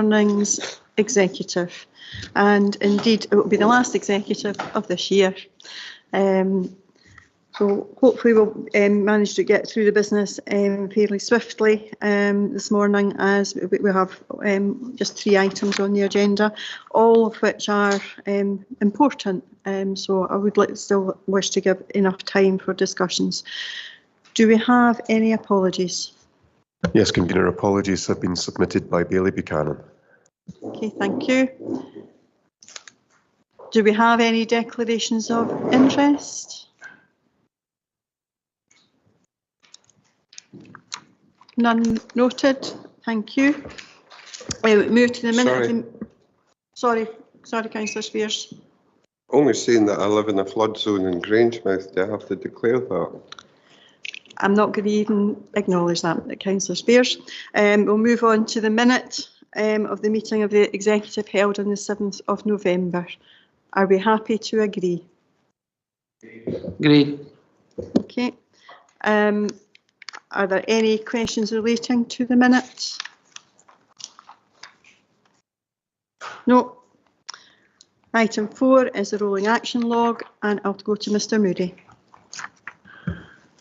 morning's executive, and indeed it will be the last executive of this year. So hopefully we'll manage to get through the business fairly swiftly this morning, as we have just 3 items on the agenda, all of which are important. So I would still wish to give enough time for discussions. Do we have any apologies? Yes, Convener, apologies have been submitted by Bailey Buchanan. Okay, thank you. Do we have any declarations of interest? None noted. Thank you. Move to the minute. Sorry, Councillor Spears. Only saying that I live in a flood zone in Grangemouth. Do I have to declare that? I'm not going to even acknowledge that, Councillor Spears. We'll move on to the minute of the meeting of the Executive held on the 7th of November. Are we happy to agree? Agreed. Okay. Are there any questions relating to the minutes? No. Item 4 is the rolling action log, and I'll go to Mr. Moody.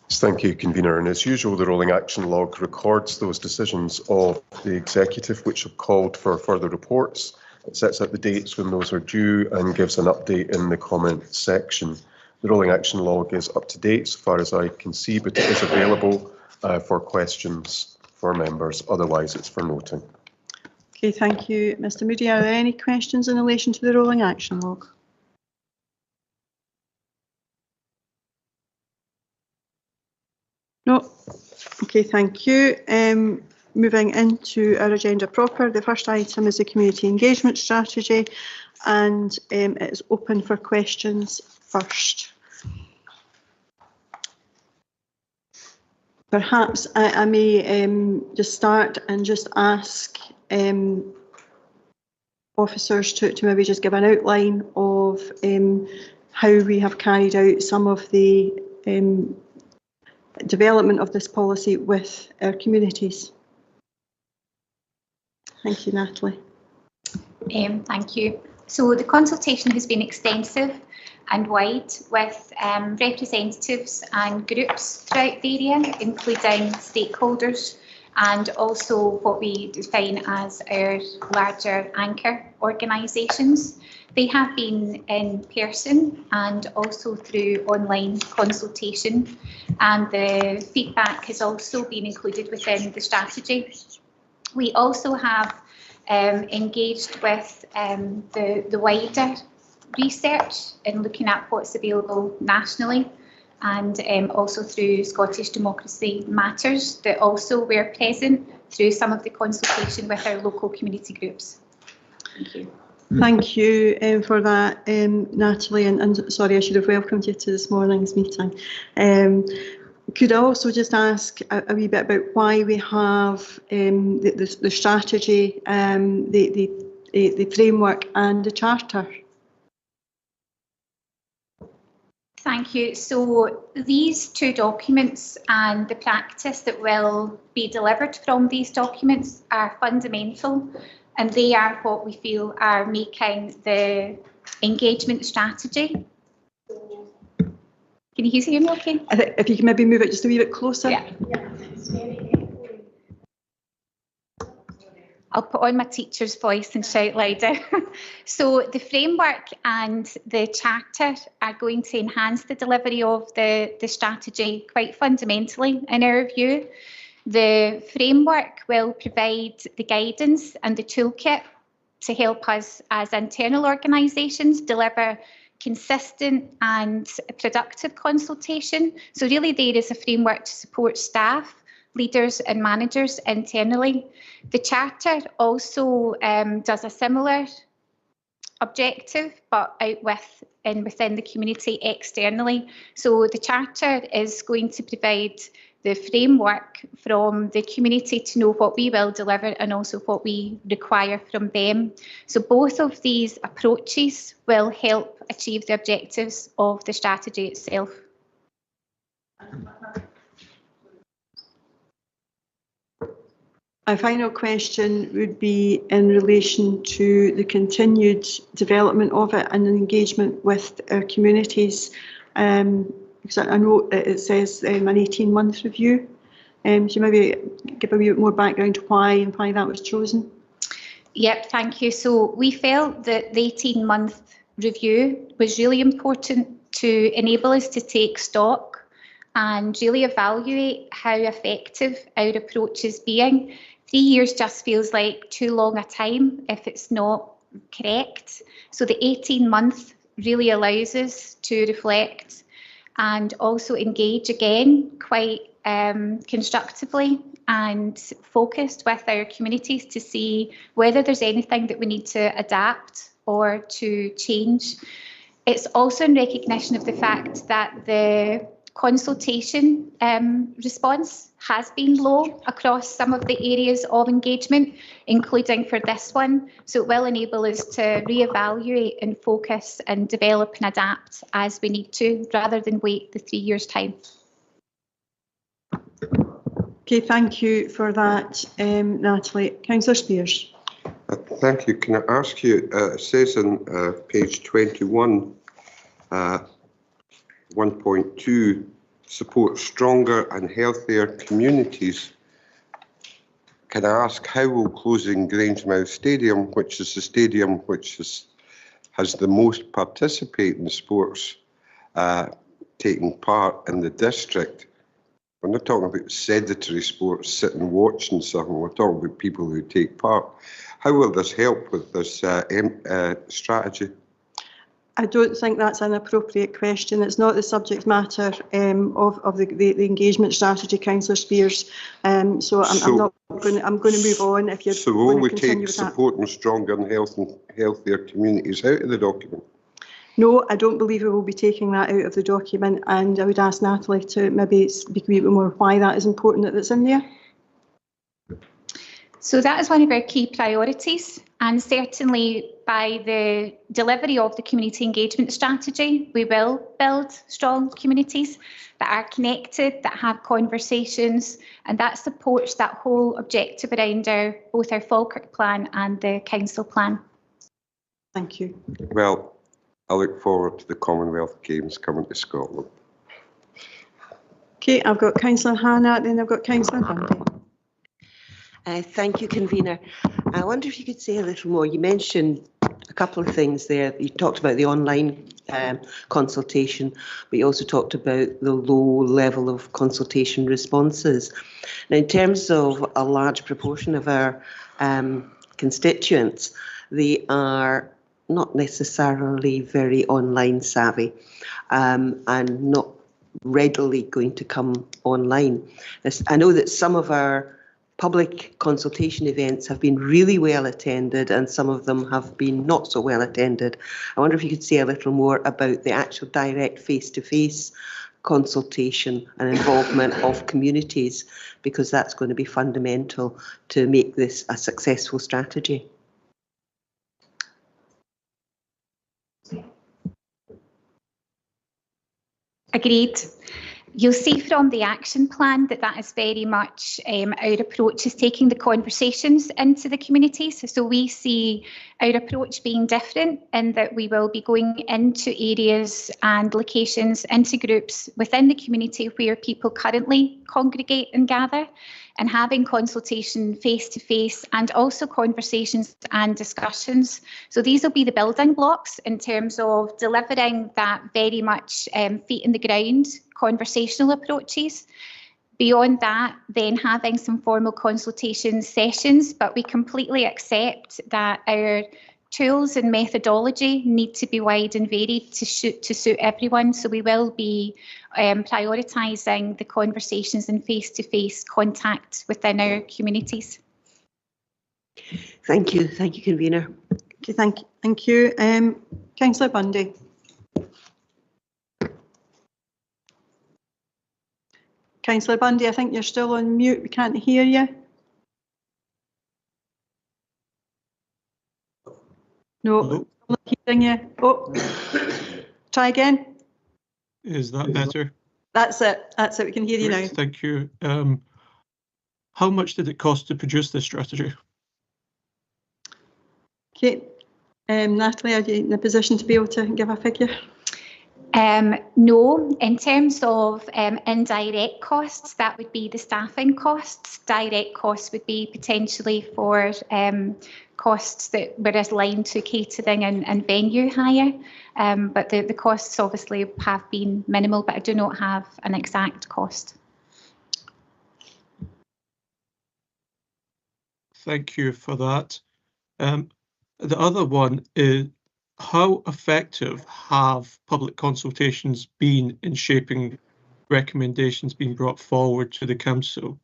Thank you, Convener. And as usual, the rolling action log records those decisions of the Executive which have called for further reports. It sets out the dates when those are due and gives an update in the comment section. The rolling action log is up to date so far as I can see, but it is available for questions for members. Otherwise, it's for noting. Okay, thank you, Mr. Moody. Are there any questions in relation to the rolling action log? No. Okay, thank you. Moving into our agenda proper, the first item is the community engagement strategy, and it's open for questions first. Perhaps I may just start and just ask officers to maybe just give an outline of how we have carried out some of the development of this policy with our communities. Thank you, Natalie. Thank you. So the consultation has been extensive and wide, with representatives and groups throughout the area, including stakeholders and also what we define as our larger anchor organisations. They have been in person and also through online consultation, and the feedback has also been included within the strategy. We also have engaged with the wider research in looking at what's available nationally, and also through Scottish Democracy Matters that also were present through some of the consultation with our local community groups. Thank you. Thank you for that, Natalie, and sorry, I should have welcomed you to this morning's meeting. Could I also just ask a wee bit about why we have the strategy, the framework and the charter? Thank you. So these 2 documents and the practice that will be delivered from these documents are fundamental, and they are what we feel are making the engagement strategy. Can you hear me okay? I think if you can maybe move it just a wee bit closer. Yeah. I'll put on my teacher's voice and shout louder. So the framework and the charter are going to enhance the delivery of the strategy quite fundamentally in our view. The framework will provide the guidance and the toolkit to help us as internal organisations deliver consistent and productive consultation. So really there is a framework to support staff, leaders and managers internally. The charter also does a similar objective, but out within the community externally. So the charter is going to provide the framework from the community to know what we will deliver and also what we require from them. So both of these approaches will help achieve the objectives of the strategy itself. My final question would be in relation to the continued development of it and an engagement with our communities. Because I know it says an 18-month review. So you maybe give a wee bit more background to why that was chosen. Yep, thank you. So we felt that the 18-month review was really important to enable us to take stock and really evaluate how effective our approach is being. 3 years just feels like too long a time if it's not correct. So the 18-month really allows us to reflect and also engage again quite constructively and focused with our communities to see whether there's anything that we need to adapt or to change. It's also in recognition of the fact that the consultation response has been low across some of the areas of engagement, including for this one. So it will enable us to reevaluate and focus and develop and adapt as we need to, rather than wait the 3 years' time. Okay, thank you for that, Natalie. Councillor Spears. Thank you. Can I ask you, it says on page 21, 1.2, support stronger and healthier communities. Can I ask how will closing Grangemouth Stadium, which is the stadium which has the most participating sports taking part in the district? We're not talking about sedentary sports, sitting watching something. We're talking about people who take part. How will this help with this strategy? I don't think that's an appropriate question. It's not the subject matter of the engagement strategy, Councillor Spears. I'm going to move on. If you're so will we take continue supporting stronger and healthier communities out of the document? No, I don't believe we will be taking that out of the document, and I would ask Natalie to maybe speak a wee bit more why that is important that it's in there. So that is one of our key priorities, and certainly by the delivery of the community engagement strategy, we will build strong communities that are connected, that have conversations, and that supports that whole objective around both our Falkirk plan and the council plan. Thank you. Well, I look forward to the Commonwealth Games coming to Scotland. Okay, I've got Councillor Hannah, then I've got Councillor Bundy. Thank you, Convener. I wonder if you could say a little more. You mentioned a couple of things there. You talked about the online consultation, but you also talked about the low level of consultation responses. Now, in terms of a large proportion of our constituents, they are not necessarily very online savvy and not readily going to come online. I know that some of our public consultation events have been really well attended and some of them have been not so well attended. I wonder if you could say a little more about the actual direct face-to-face consultation and involvement of communities, because that's going to be fundamental to make this a successful strategy. Agreed. You'll see from the action plan that is very much our approach is taking the conversations into the communities. So we see our approach being different in that we will be going into areas and locations, into groups within the community where people currently congregate and gather, and having consultation face-to-face and also conversations and discussions. So these will be the building blocks in terms of delivering that very much feet in the ground conversational approaches. Beyond that, then having some formal consultation sessions, but we completely accept that our tools and methodology need to be wide and varied to suit everyone. So we will be prioritising the conversations and face-to-face contact within our communities. Thank you, Convener. Okay, thank you. Councillor Bundy. Councillor Bundy, I think you're still on mute. We can't hear you. No, I'm not hearing you. Oh, try again. Is that better? That's it. We can hear you now. Thank you. How much did it cost to produce this strategy? Okay, Natalie, are you in a position to be able to give a figure? No, in terms of indirect costs, that would be the staffing costs. Direct costs would be potentially for costs that were aligned to catering and venue hire. But the costs obviously have been minimal, but I do not have an exact cost. Thank you for that. The other one is, how effective have public consultations been in shaping recommendations being brought forward to the council?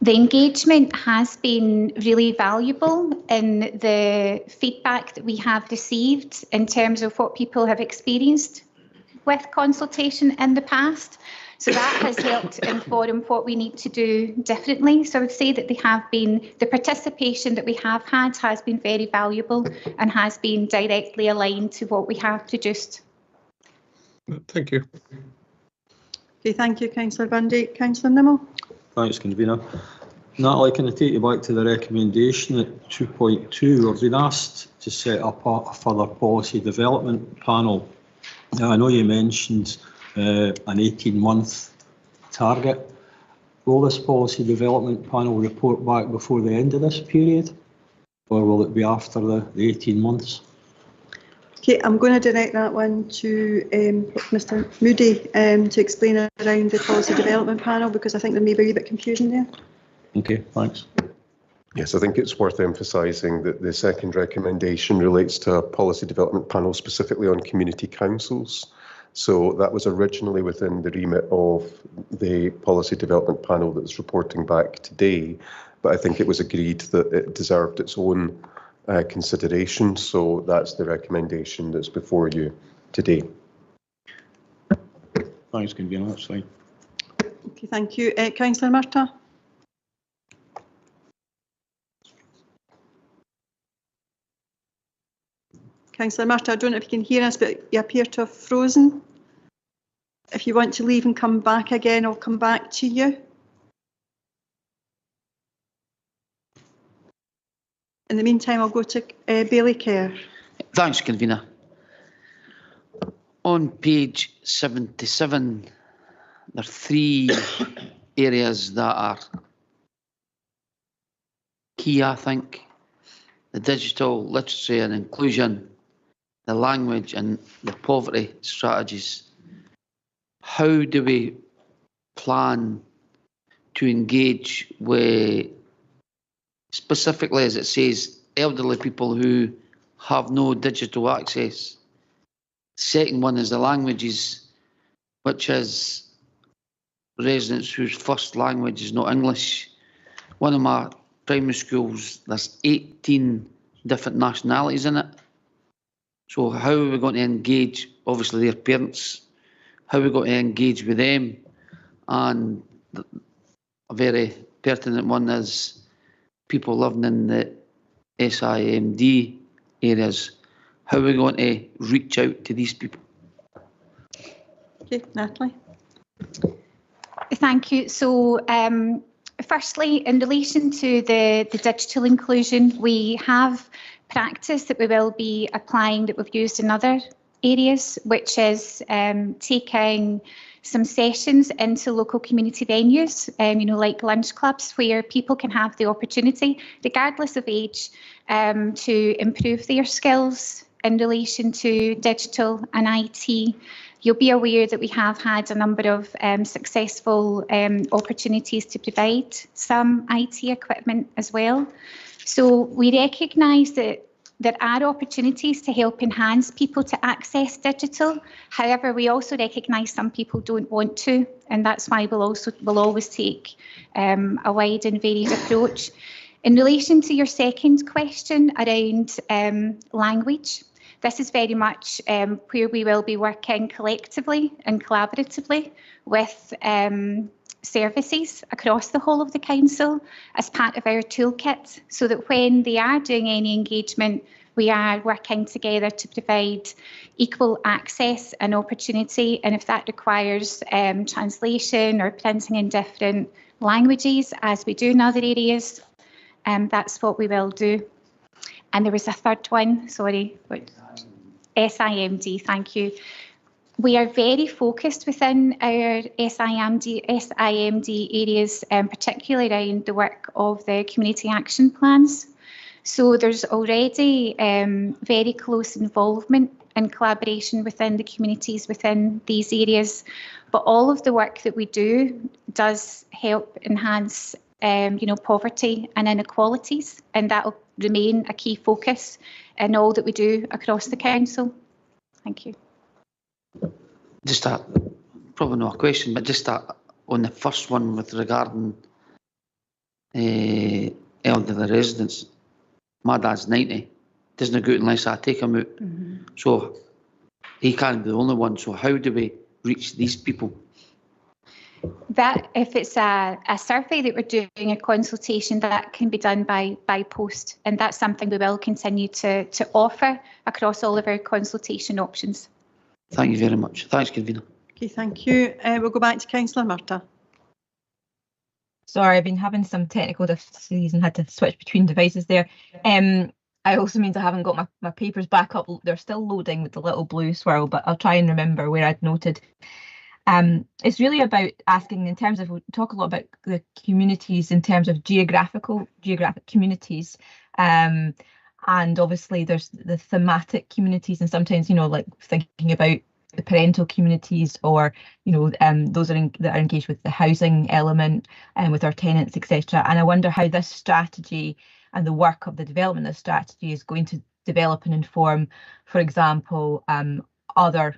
The engagement has been really valuable in the feedback that we have received in terms of what people have experienced with consultation in the past. So that has helped inform what we need to do differently. So I would say that the participation that we have had has been very valuable and has been directly aligned to what we have produced. Thank you. Okay, thank you, Councillor Bundy. Councillor Nimmo. Thanks, Convener. Natalie, can I take you back to the recommendation at 2.2? We've been asked to set up a further policy development panel. Now, I know you mentioned an 18-month target. Will this policy development panel report back before the end of this period, or will it be after the 18 months? Okay, I'm going to direct that one to Mr Moody to explain around the policy development panel, because I think there may be a wee bit confusion there. Okay, thanks. Yes, I think it's worth emphasising that the second recommendation relates to a policy development panel specifically on community councils. So that was originally within the remit of the policy development panel that's reporting back today, but I think it was agreed that it deserved its own consideration. So that's the recommendation that's before you today. Thanks, Convener. That's fine. Okay, thank you. Councillor Murtagh. Councillor Murtagh, I don't know if you can hear us, but you appear to have frozen. If you want to leave and come back again, I'll come back to you. In the meantime, I'll go to Bailey Kerr. Thanks, Convener. On page 77, there are 3 areas that are key, I think. The digital literacy and inclusion, the language and the poverty strategies. How do we plan to engage with, specifically as it says, elderly people who have no digital access? Second one is the languages, which is residents whose first language is not English. One of my primary schools, there's 18 different nationalities in it. So how are we going to engage, obviously their parents, how are we going to engage with them? And a very pertinent one is people living in the SIMD areas. How are we going to reach out to these people? Okay, Natalie. Thank you. So firstly, in relation to the digital inclusion, we have practice that we will be applying that we've used in other areas, which is taking some sessions into local community venues, like lunch clubs, where people can have the opportunity, regardless of age, to improve their skills in relation to digital and IT. You'll be aware that we have had a number of successful opportunities to provide some IT equipment as well. So we recognise that there are opportunities to help enhance people to access digital. However, we also recognise some people don't want to, and that's why we'll always take a wide and varied approach. In relation to your second question around language, this is very much where we will be working collectively and collaboratively with services across the whole of the council as part of our toolkit, so that when they are doing any engagement We are working together to provide equal access and opportunity, and if that requires translation or printing in different languages, as we do in other areas, that's what we will do. And there was a third one, sorry, SIMD, thank you. We are very focused within our SIMD areas, particularly around the work of the community action plans. So there's already very close involvement and collaboration within the communities within these areas, but all of the work that we do does help enhance poverty and inequalities, and that will remain a key focus in all that we do across the council. Thank you. Just probably not a question, but just on the first one with regarding elderly residents. My dad's 90, doesn't go unless I take him out. So he can't be the only one. So how do we reach these people? That, if it's a survey that we're doing, a consultation, that can be done by post, and that's something we will continue to offer across all of our consultation options. Thank you very much. Thanks, Convener. Okay, thank you. We'll go back to Councillor Murtagh. Sorry, I've been having some technical difficulties and had to switch between devices there. I also means I haven't got my papers back up. They're still loading with the little blue swirl, but I'll try and remember where I'd noted. It's really about asking in terms of, we talk a lot about the communities in terms of geographic communities. And obviously there's the thematic communities, and sometimes, like thinking about the parental communities, or those that are engaged with the housing element and with our tenants, etc. And I wonder how this strategy and the work of the development of the strategy is going to develop and inform, for example, other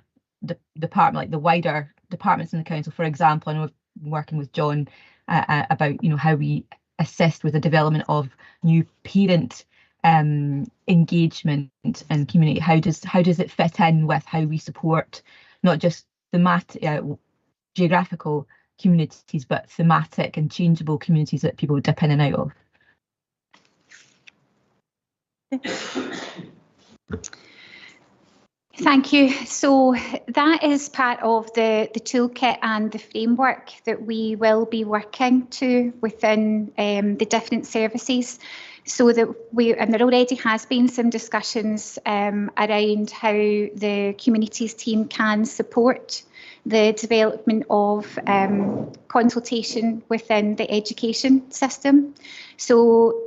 department, like the wider departments in the council. For example, I know I've been working with John about how we assist with the development of new parent engagement and community. How does it fit in with how we support not just geographical communities, but thematic and changeable communities that people dip in and out of? Thank you. So that is part of the toolkit and the framework that we will be working to within the different services, so that and there already has been some discussions around how the communities team can support the development of consultation within the education system. So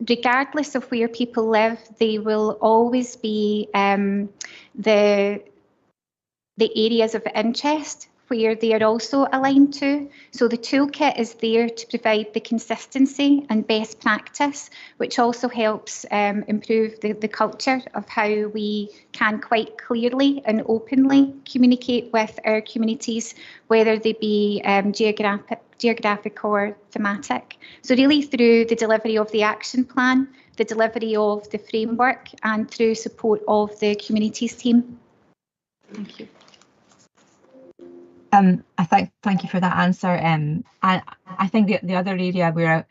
regardless of where people live, they will always be the areas of interest where they are also aligned to. So the toolkit is there to provide the consistency and best practice, which also helps improve the culture of how we can quite clearly and openly communicate with our communities, whether they be geographic or thematic. So really through the delivery of the action plan, the delivery of the framework, and through support of the communities team. Thank you. Thank you for that answer. And I think the other area where,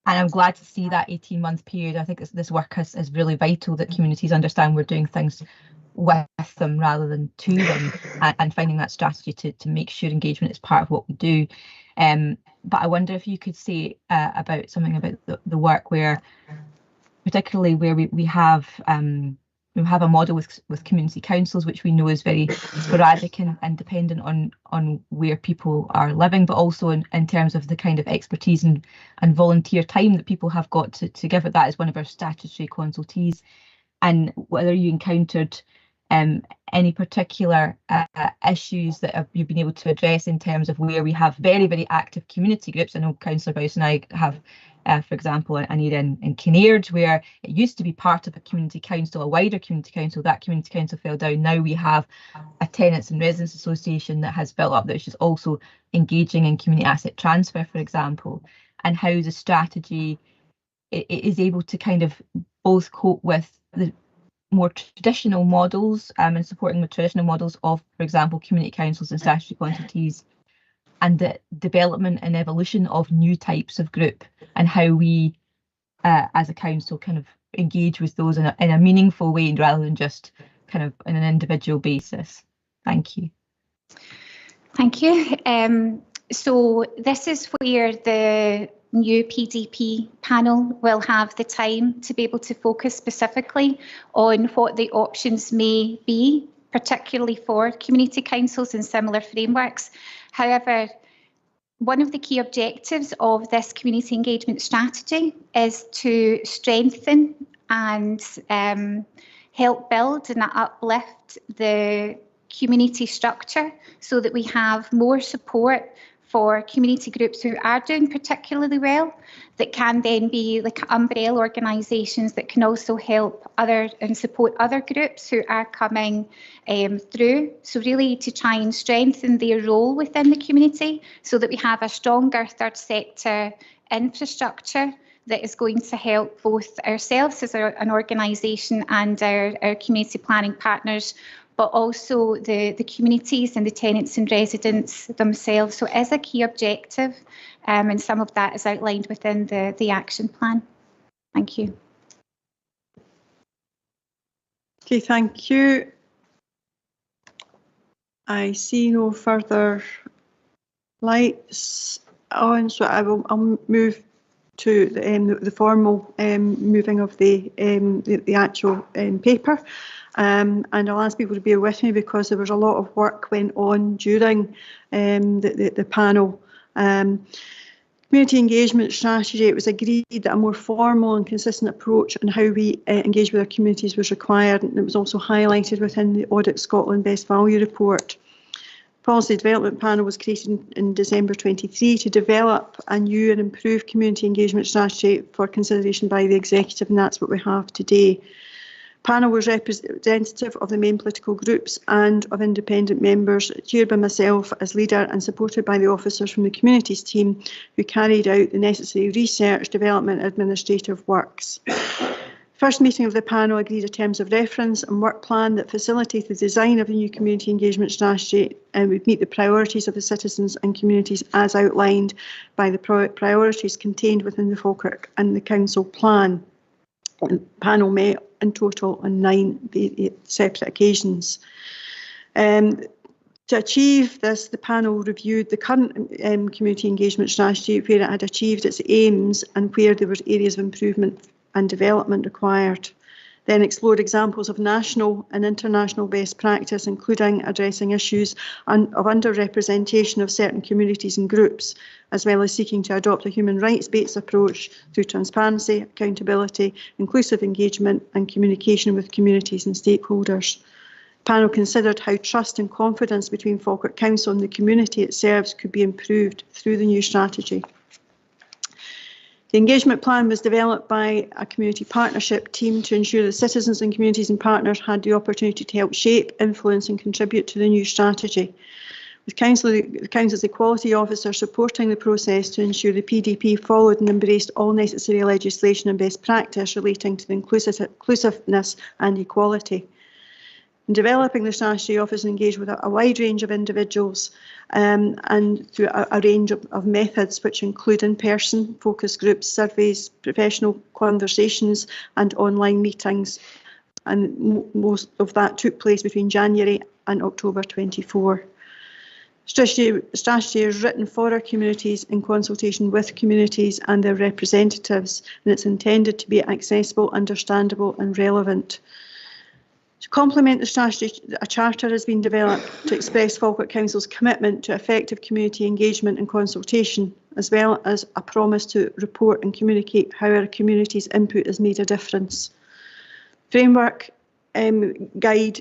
and I'm glad to see that 18-month period, I think this work is really vital, that communities understand we're doing things with them rather than to them, and finding that strategy to make sure engagement is part of what we do. But I wonder if you could say about something about the work where, particularly where we have a model with community councils, which we know is very sporadic and dependent on where people are living, but also in terms of the kind of expertise and volunteer time that people have got to give it. That is one of our statutory consultees. And whether you encountered any particular issues that you've been able to address in terms of where we have very, very active community groups. I know Councillor Boyce and I have, for example, an area in Kinnaird where it used to be part of a community council, a wider community council. That community council fell down. Now we have a tenants and residents association that has built up, that is also engaging in community asset transfer, for example, and how the strategy is able to kind of both cope with the more traditional models and supporting the traditional models of, for example, community councils and statutory consultees, and the development and evolution of new types of group, and how we as a council kind of engage with those in a meaningful way rather than just kind of on an individual basis. Thank you. Thank you. So this is where the new PDP panel will have the time to be able to focus specifically on what the options may be, particularly for community councils and similar frameworks. However, one of the key objectives of this community engagement strategy is to strengthen and help build and uplift the community structure so that we have more support for community groups who are doing particularly well, that can then be like umbrella organisations that can also help other and support other groups who are coming through. So really to try and strengthen their role within the community so that we have a stronger third sector infrastructure that is going to help both ourselves as an organisation and our community planning partners, but also the communities and the tenants and residents themselves. So it is a key objective, and some of that is outlined within the action plan. Thank you. Okay, thank you. I see no further lights on, so I'll move to the formal moving of the actual paper. And I'll ask people to bear with me because there was a lot of work went on during the panel. Community engagement strategy, it was agreed that a more formal and consistent approach on how we engage with our communities was required, and it was also highlighted within the Audit Scotland Best Value Report. Policy Development Panel was created in December 23 to develop a new and improved community engagement strategy for consideration by the Executive, and that's what we have today. Panel was representative of the main political groups and of independent members, chaired by myself as leader and supported by the officers from the communities team who carried out the necessary research, development and administrative works. First meeting of the panel agreed a terms of reference and work plan that facilitated the design of the new community engagement strategy and would meet the priorities of the citizens and communities as outlined by the priorities contained within the Falkirk and the Council plan. The panel met in total on 9 separate occasions. To achieve this, the panel reviewed the current community engagement strategy, where it had achieved its aims and where there were areas of improvement and development required. Then explored examples of national and international best practice, including addressing issues of underrepresentation of certain communities and groups, as well as seeking to adopt a human rights-based approach through transparency, accountability, inclusive engagement and communication with communities and stakeholders. The panel considered how trust and confidence between Falkirk Council and the community it serves could be improved through the new strategy. The engagement plan was developed by a community partnership team to ensure that citizens and communities and partners had the opportunity to help shape, influence and contribute to the new strategy. With the Council's Equality Officer supporting the process to ensure the PDP followed and embraced all necessary legislation and best practice relating to the inclusiveness and equality. In developing the strategy, Office engaged with a wide range of individuals and through a range of methods, which include in-person focus groups, surveys, professional conversations and online meetings. And most of that took place between January and October 24. Strategy is written for our communities in consultation with communities and their representatives, and it's intended to be accessible, understandable and relevant. To complement the strategy, a charter has been developed to express Falkirk Council's commitment to effective community engagement and consultation, as well as a promise to report and communicate how our community's input has made a difference. Framework is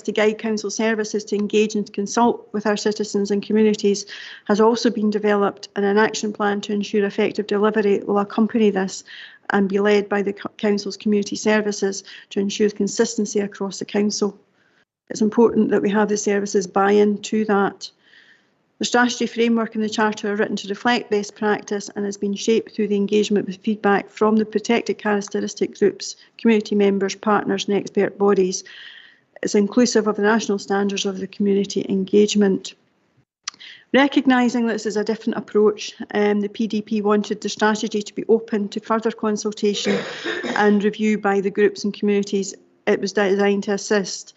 to guide Council services to engage and consult with our citizens and communities has also been developed, and an action plan to ensure effective delivery will accompany this and be led by the Council's community services to ensure consistency across the Council. It's important that we have the services buy in to that. The strategy framework and the charter are written to reflect best practice and has been shaped through the engagement with feedback from the protected characteristic groups, community members, partners and expert bodies. It's inclusive of the national standards of the community engagement. Recognising this is a different approach, the PDP wanted the strategy to be open to further consultation and review by the groups and communities it was designed to assist.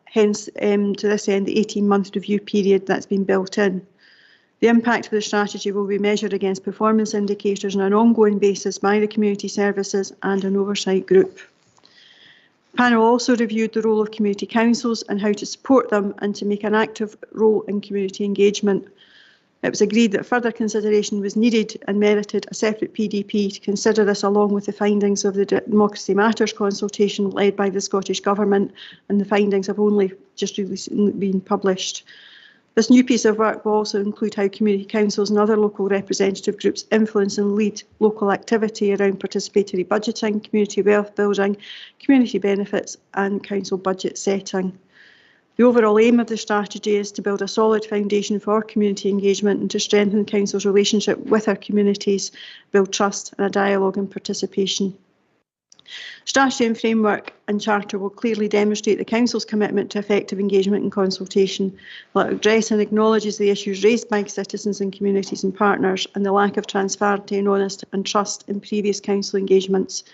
Hence, to this end, the 18-month review period that's been built in. The impact of the strategy will be measured against performance indicators on an ongoing basis by the community services and an oversight group. The panel also reviewed the role of community councils and how to support them and to make an active role in community engagement. It was agreed that further consideration was needed and merited a separate PDP to consider this, along with the findings of the Democracy Matters consultation led by the Scottish Government, and the findings have only just recently been published. This new piece of work will also include how community councils and other local representative groups influence and lead local activity around participatory budgeting, community wealth building, community benefits and council budget setting. The overall aim of the strategy is to build a solid foundation for community engagement and to strengthen council's relationship with our communities, build trust and a dialogue and participation. Strategy and framework and charter will clearly demonstrate the council's commitment to effective engagement and consultation. It addresses and acknowledges the issues raised by citizens and communities and partners and the lack of transparency and honesty and trust in previous council engagements.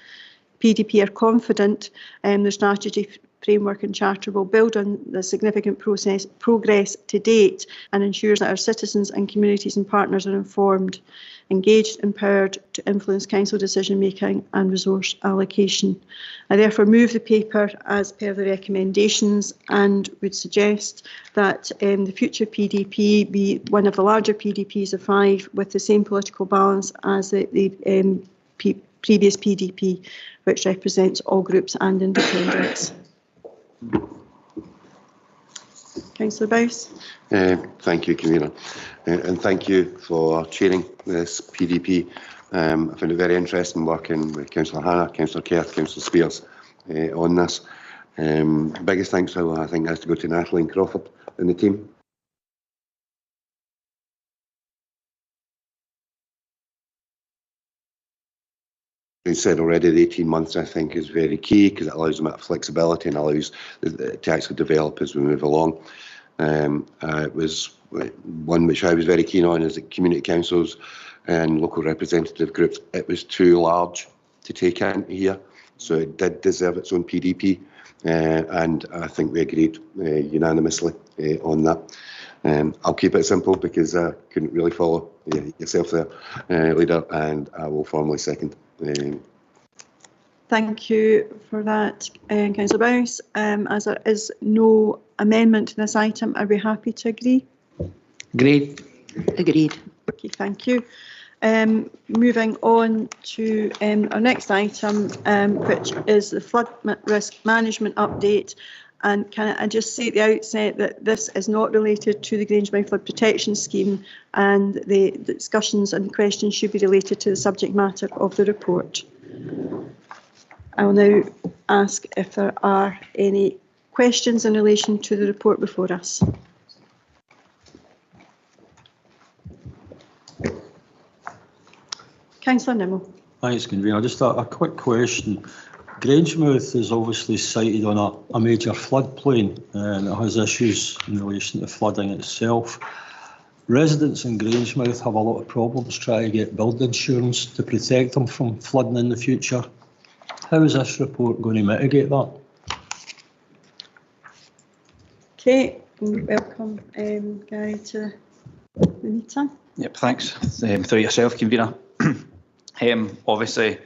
PDP are confident the strategy, framework and charter will build on the significant progress to date and ensures that our citizens and communities and partners are informed, engaged, empowered to influence council decision making and resource allocation. I therefore move the paper as per the recommendations and would suggest that the future PDP be one of the larger PDPs of 5 with the same political balance as the previous PDP, which represents all groups and independents. Councillor Bowes. Thank you, Convener, and thank you for chairing this PDP. I found it very interesting working with Councillor Hannah, Councillor Kerr, Councillor Spears on this. Biggest thanks, I think, has to go to Natalie and Crawford and the team. As said already, the 18 months I think is very key because it allows them that flexibility and allows to actually develop as we move along. It was one which I was very keen on is that community councils and local representative groups, it was too large to take in here, so it did deserve its own PDP, and I think we agreed unanimously on that. I'll keep it simple because I couldn't really follow yourself there, Leader, and I will formally second. Thank you for that, Councillor Bowes. As there is no amendment to this item, are we happy to agree? Agreed. Agreed. Okay, thank you. Moving on to our next item, which is the flood risk management update. And can I just say at the outset that this is not related to the Grangemouth Flood Protection Scheme, and the discussions and questions should be related to the subject matter of the report. I will now ask if there are any questions in relation to the report before us. Councillor Nimmo. Thanks, Convener. Just a quick question. Grangemouth is obviously sited on a major floodplain and it has issues in relation to flooding itself. Residents in Grangemouth have a lot of problems trying to get build insurance to protect them from flooding in the future. How is this report going to mitigate that? Okay, welcome Gary to the meeting. Yep, thanks. Through yourself, Convener. Obviously,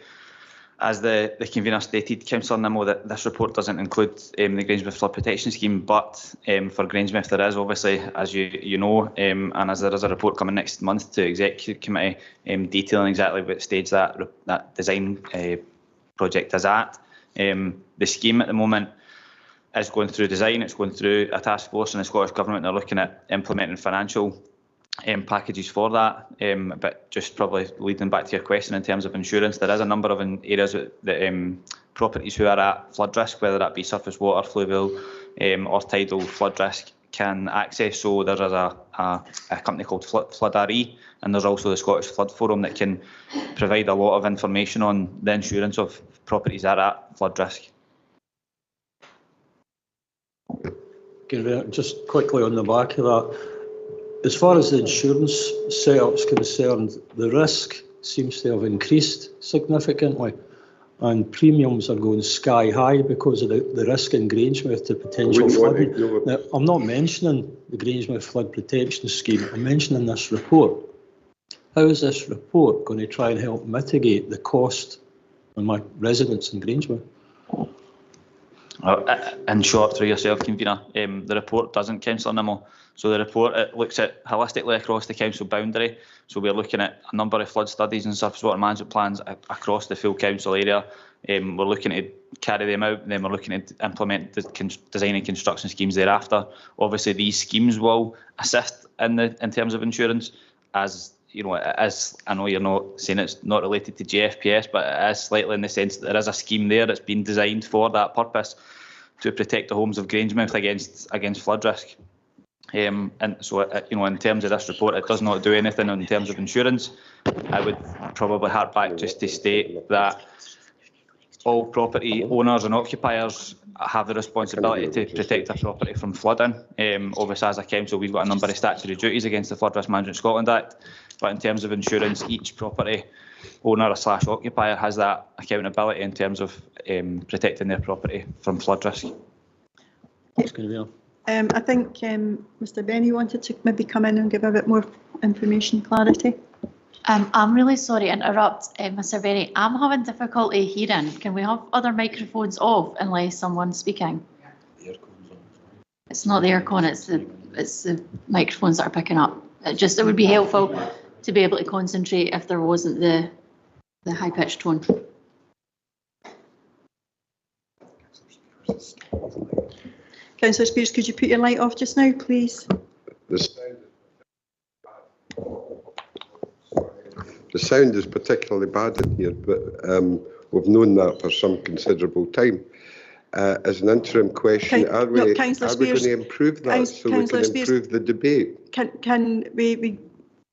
as the Convener stated, Councillor Nimmo, that this report doesn't include the Grangemouth Flood Protection Scheme, but for Grangemouth there is obviously, as you know, and as there is a report coming next month to Executive Committee detailing exactly what stage that design project is at. The scheme at the moment is going through design, it's going through a task force in the Scottish Government. They're looking at implementing financial packages for that, but just probably leading back to your question in terms of insurance, there is a number of areas that properties who are at flood risk, whether that be surface water, fluvial or tidal flood risk, can access. So there is a company called Flood RE, and there's also the Scottish Flood Forum that can provide a lot of information on the insurance of properties that are at flood risk. Just quickly on the back of that, as far as the insurance setup is concerned, the risk seems to have increased significantly, and premiums are going sky high because of the risk in Grangemouth to potential flooding. Now, I'm not mentioning the Grangemouth Flood Protection Scheme, I'm mentioning this report. How is this report going to try and help mitigate the cost on my residents in Grangemouth? In short, through yourself, Convener, the report doesn't, Councillor Nimmo. So the report, it looks at holistically across the council boundary. So we're looking at a number of flood studies and surface water management plans across the full council area. We're looking to carry them out, and then we're looking to implement the design and construction schemes thereafter. Obviously, these schemes will assist in terms of insurance, as you know, as I know you're not saying it's not related to GFPS, but it is slightly in the sense that there is a scheme there that's been designed for that purpose to protect the homes of Grangemouth against flood risk. And so, you know, in terms of this report, it does not do anything in terms of insurance. I would probably hark back just to state that all property owners and occupiers have the responsibility to protect their property from flooding. Obviously, as a council, we've got a number of statutory duties against the Flood Risk Management Scotland Act, but in terms of insurance, each property owner / occupier has that accountability in terms of protecting their property from flood risk. I think Mr. Benny wanted to maybe come in and give a bit more information, clarity. I'm really sorry to interrupt, Mr. Benny. I'm having difficulty hearing. Can we have other microphones off unless someone's speaking? It's not the aircon, it's the microphones that are picking up. It would be helpful to be able to concentrate if there wasn't the high-pitched tone. Councillor Spears, could you put your light off just now, please? The sound is particularly bad in here, but we've known that for some considerable time. As an interim question, are we going to improve that so we can improve the debate? Can we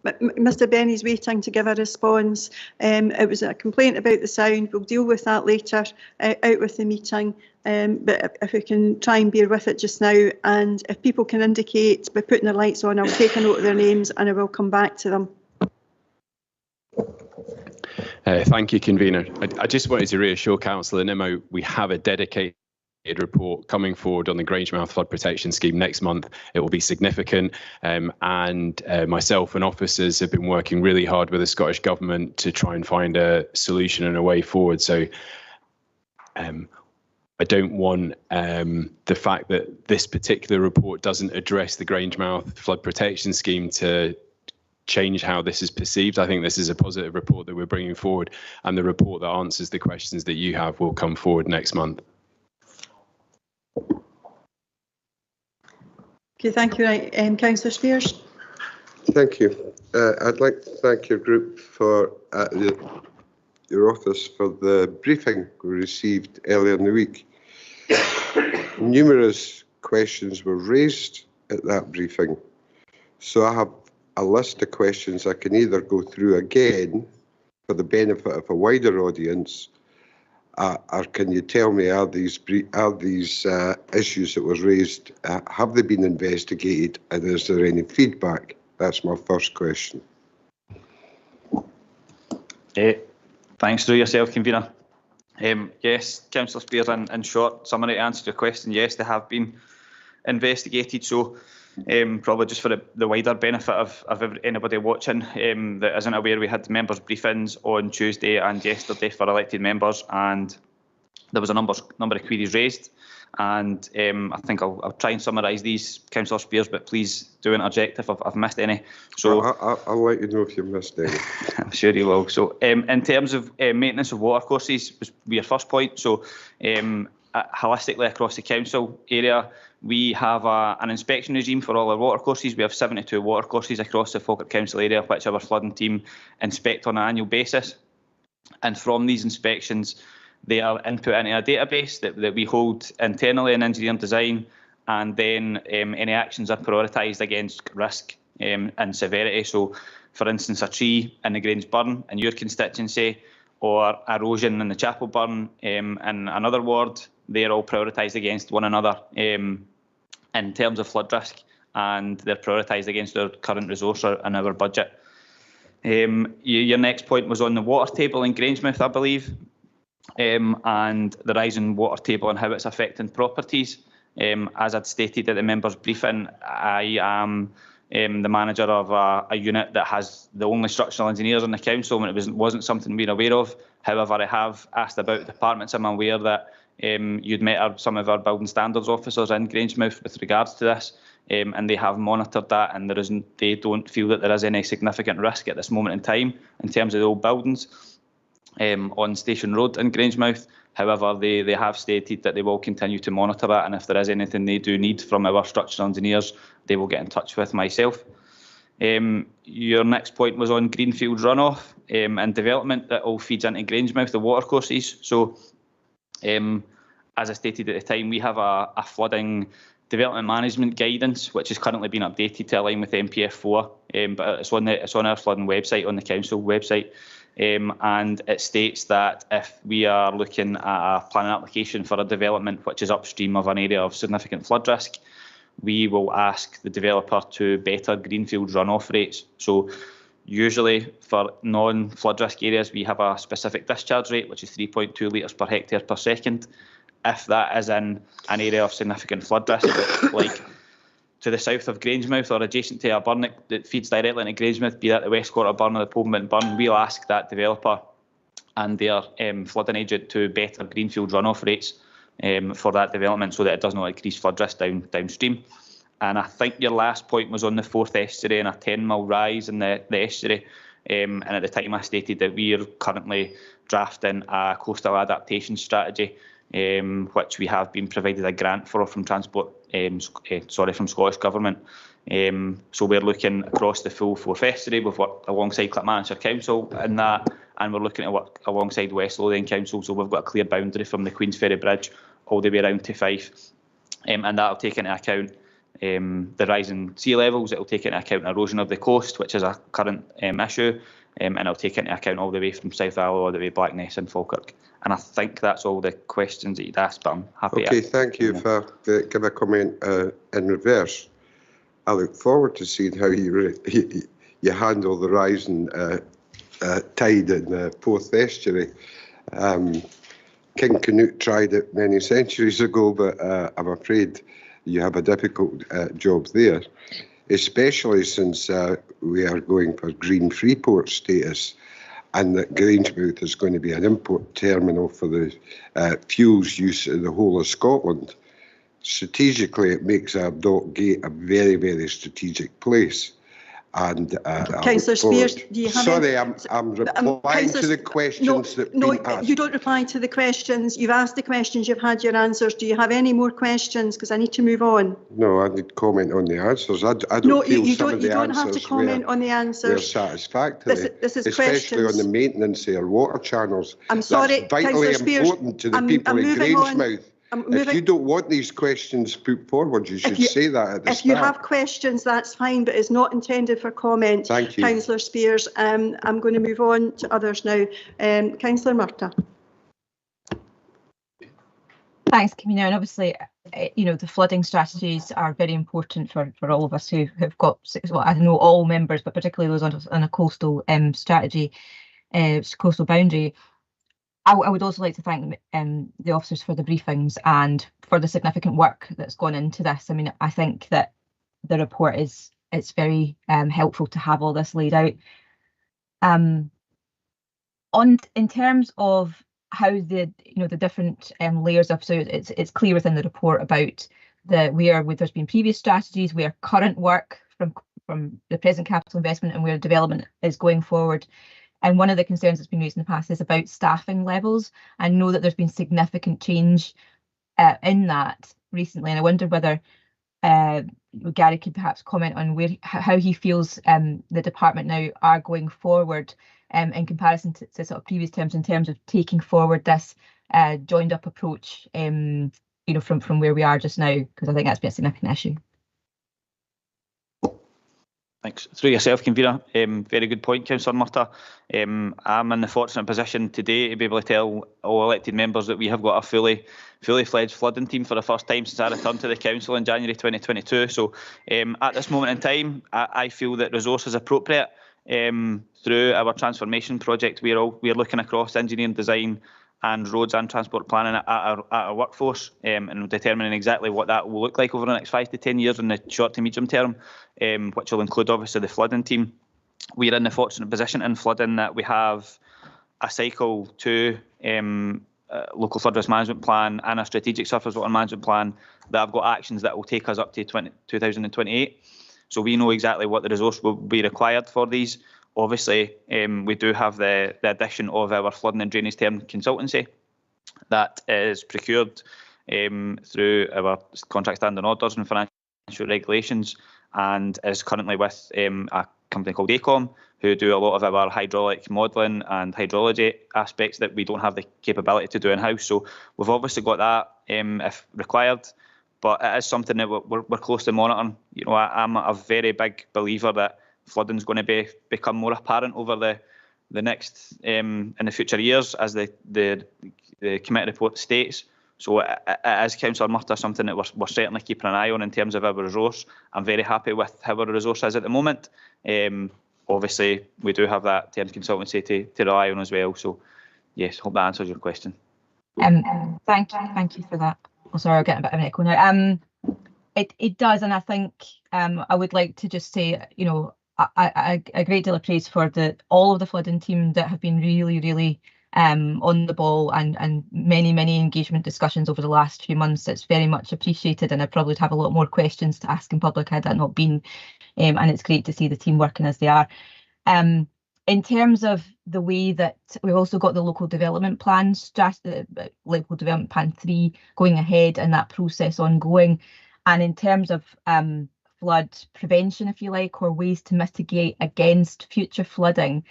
Mr. Benny's waiting to give a response. It was a complaint about the sound. We'll deal with that later out with the meeting. But if we can try and bear with it just now, and if people can indicate by putting their lights on, I'll take a note of their names and I will come back to them. Thank you, Convener. I just wanted to reassure Councillor Nimmo we have a dedicated report coming forward on the Grangemouth Flood Protection Scheme next month. It will be significant, and myself and officers have been working really hard with the Scottish Government to try and find a solution and a way forward. So I don't want the fact that this particular report doesn't address the Grangemouth Flood Protection Scheme to change how this is perceived. I think this is a positive report that we're bringing forward, and the report that answers the questions that you have will come forward next month. Okay, thank you. Councillor Spears. Thank you. I'd like to thank your group for your office for the briefing we received earlier in the week. Numerous questions were raised at that briefing, so I have a list of questions I can either go through again for the benefit of a wider audience, or can you tell me are these issues that were raised, have they been investigated, and is there any feedback? That's my first question. Thanks through yourself, Convener. Yes, Councillor Spears, in short summary to answer your question, yes, they have been investigated. So probably just for the wider benefit of anybody watching that isn't aware, we had members' briefings on Tuesday and yesterday for elected members, and there was a number of queries raised. And I think I'll try and summarise these, Councillor Spears, but please do interject if I've missed any. So I'll let you know if you've missed any. I'm sure you will. So in terms of maintenance of watercourses was your first point. So holistically across the council area, we have an inspection regime for all our watercourses. We have 72 watercourses across the Falkirk Council area, which our flooding team inspect on an annual basis. And from these inspections, they are input into a database that we hold internally in engineering design, and then any actions are prioritised against risk and severity. So, for instance, a tree in the Grange Burn in your constituency, or erosion in the Chapel Burn in another ward, they're all prioritised against one another in terms of flood risk. and they're prioritised against our current resource and our budget. Your next point was on the water table in Grangemouth, I believe, and the rising water table and how it's affecting properties. As I'd stated at the members' briefing, I am the manager of a unit that has the only structural engineers in the council, and it wasn't something we're aware of. However, I have asked about departments. I'm aware that you'd met some of our building standards officers in Grangemouth with regards to this, and they have monitored that, and they don't feel that there is any significant risk at this moment in time in terms of the old buildings on Station Road in Grangemouth. However, they have stated that they will continue to monitor that, and if there is anything they do need from our structural engineers, they will get in touch with myself. Your next point was on greenfield runoff and development that all feeds into Grangemouth, the watercourses. So, as I stated at the time, we have a flooding development management guidance, which is currently being updated to align with MPF4, but it's on our flooding website, on the council website. And it states that if we are looking at a planning application for a development which is upstream of an area of significant flood risk, we will ask the developer to better greenfield runoff rates. So usually for non-flood risk areas, we have a specific discharge rate, which is 3.2 litres per hectare per second. If that is in an area of significant flood risk, like to the south of Grangemouth or adjacent to a burn that feeds directly into Grangemouth, be that the West Quarter burn or the Pobelmont burn, we'll ask that developer and their flooding agent to better greenfield runoff rates for that development so that it does not increase flood risk downstream. And I think your last point was on the Forth estuary and a 10 mil rise in the estuary. And at the time I stated that we are currently drafting a coastal adaptation strategy, which we have been provided a grant for from from Scottish Government. So we're looking across the full Forth estuary. We've worked alongside Clackmannanshire Council in that, and we're looking to work alongside West Lothian Council. So we've got a clear boundary from the Queensferry Bridge all the way around to Fife, and that'll take into account the rising sea levels. It'll take into account erosion of the coast, which is a current issue, and it'll take into account all the way from South Isle all the way Blackness and Falkirk. And I think that's all the questions that you'd asked, but I'm happy. Okay, thank you for give a comment in reverse. I look forward to seeing how you handle the rising tide in the Forth estuary. King Canute tried it many centuries ago, but I'm afraid you have a difficult job there, especially since we are going for green Freeport status, and that Grangemouth is going to be an import terminal for the fuels use in the whole of Scotland. Strategically, it makes our dock gate a very, very strategic place. And Councillor Spears, do you have? Sorry, I'm replying to the questions that no, been asked. You don't reply to the questions. You've asked the questions. You've had your answers. Do you have any more questions? Because I need to move on. No, I need comment on the answers. I don't no, feel you some don't. of You the don't have to answers comment on the they're answers. satisfactory. This is especially questions. on the maintenance of our water channels. I'm sorry, That's vitally Councillor Spears, important to the people in Grangemouth. If you don't want these questions put forward, you should say that at the start. If you have questions, that's fine, but it's not intended for comment. Thank you. Councillor Spears. I'm going to move on to others now. Councillor Murtagh. Thanks, Convener. And obviously, the flooding strategies are very important for all of us who have got, well, I know all members, but particularly those on a coastal strategy, coastal boundary. I would also like to thank the officers for the briefings and for the significant work that's gone into this. I mean, I think that the report it's very helpful to have all this laid out. In terms of how the different layers of, so it's clear within the report about where there's been previous strategies, where current work from the present capital investment and where development is going forward. And one of the concerns that's been raised in the past is about staffing levels. I know that there's been significant change in that recently, and I wonder whether Gary could perhaps comment on how he feels the department now are going forward in comparison to sort of previous terms in terms of taking forward this joined up approach, from where we are just now, because I think that's been a significant issue. Thanks. Through yourself, convener. Very good point, Councillor Murtagh. I'm in the fortunate position today to be able to tell all elected members that we have got a fully fledged flooding team for the first time since I returned to the council in January 2022. So at this moment in time, I feel that resource is appropriate. Through our transformation project, we are looking across engineering, design and roads and transport planning at our workforce, and determining exactly what that will look like over the next 5 to 10 years in the short to medium term, which will include obviously the flooding team. We're in the fortunate position in flooding that we have a cycle 2 local flood risk management plan and a strategic surface water management plan that have got actions that will take us up to 2028. So we know exactly what the resource will be required for these. Obviously, we do have the addition of our flooding and drainage term consultancy that is procured through our contract standing orders and financial regulations, and is currently with a company called AECOM, who do a lot of our hydraulic modelling and hydrology aspects that we don't have the capability to do in-house. So we've obviously got that if required, but it is something that we're closely monitoring. You know, I'm a very big believer that flooding is going to become more apparent over the next in the future years as the committee report states. So as Councillor Murtagh, something that we're certainly keeping an eye on in terms of our resource. I'm very happy with how our resource is at the moment. Obviously, we do have that term consultancy to rely on as well. So yes, hope that answers your question. Thank you for that. Oh, sorry, I'm getting a bit of an echo now. It does, and I think I would like to just say, you know, a great deal of praise for all of the flooding team that have been really on the ball, and many engagement discussions over the last few months. It's very much appreciated, and I probably would have a lot more questions to ask in public had that not been, and it's great to see the team working as they are. In terms of the way that we've also got the local development plan, local development plan 3 going ahead, and that process ongoing, and in terms of flood prevention, if you like, or ways to mitigate against future flooding,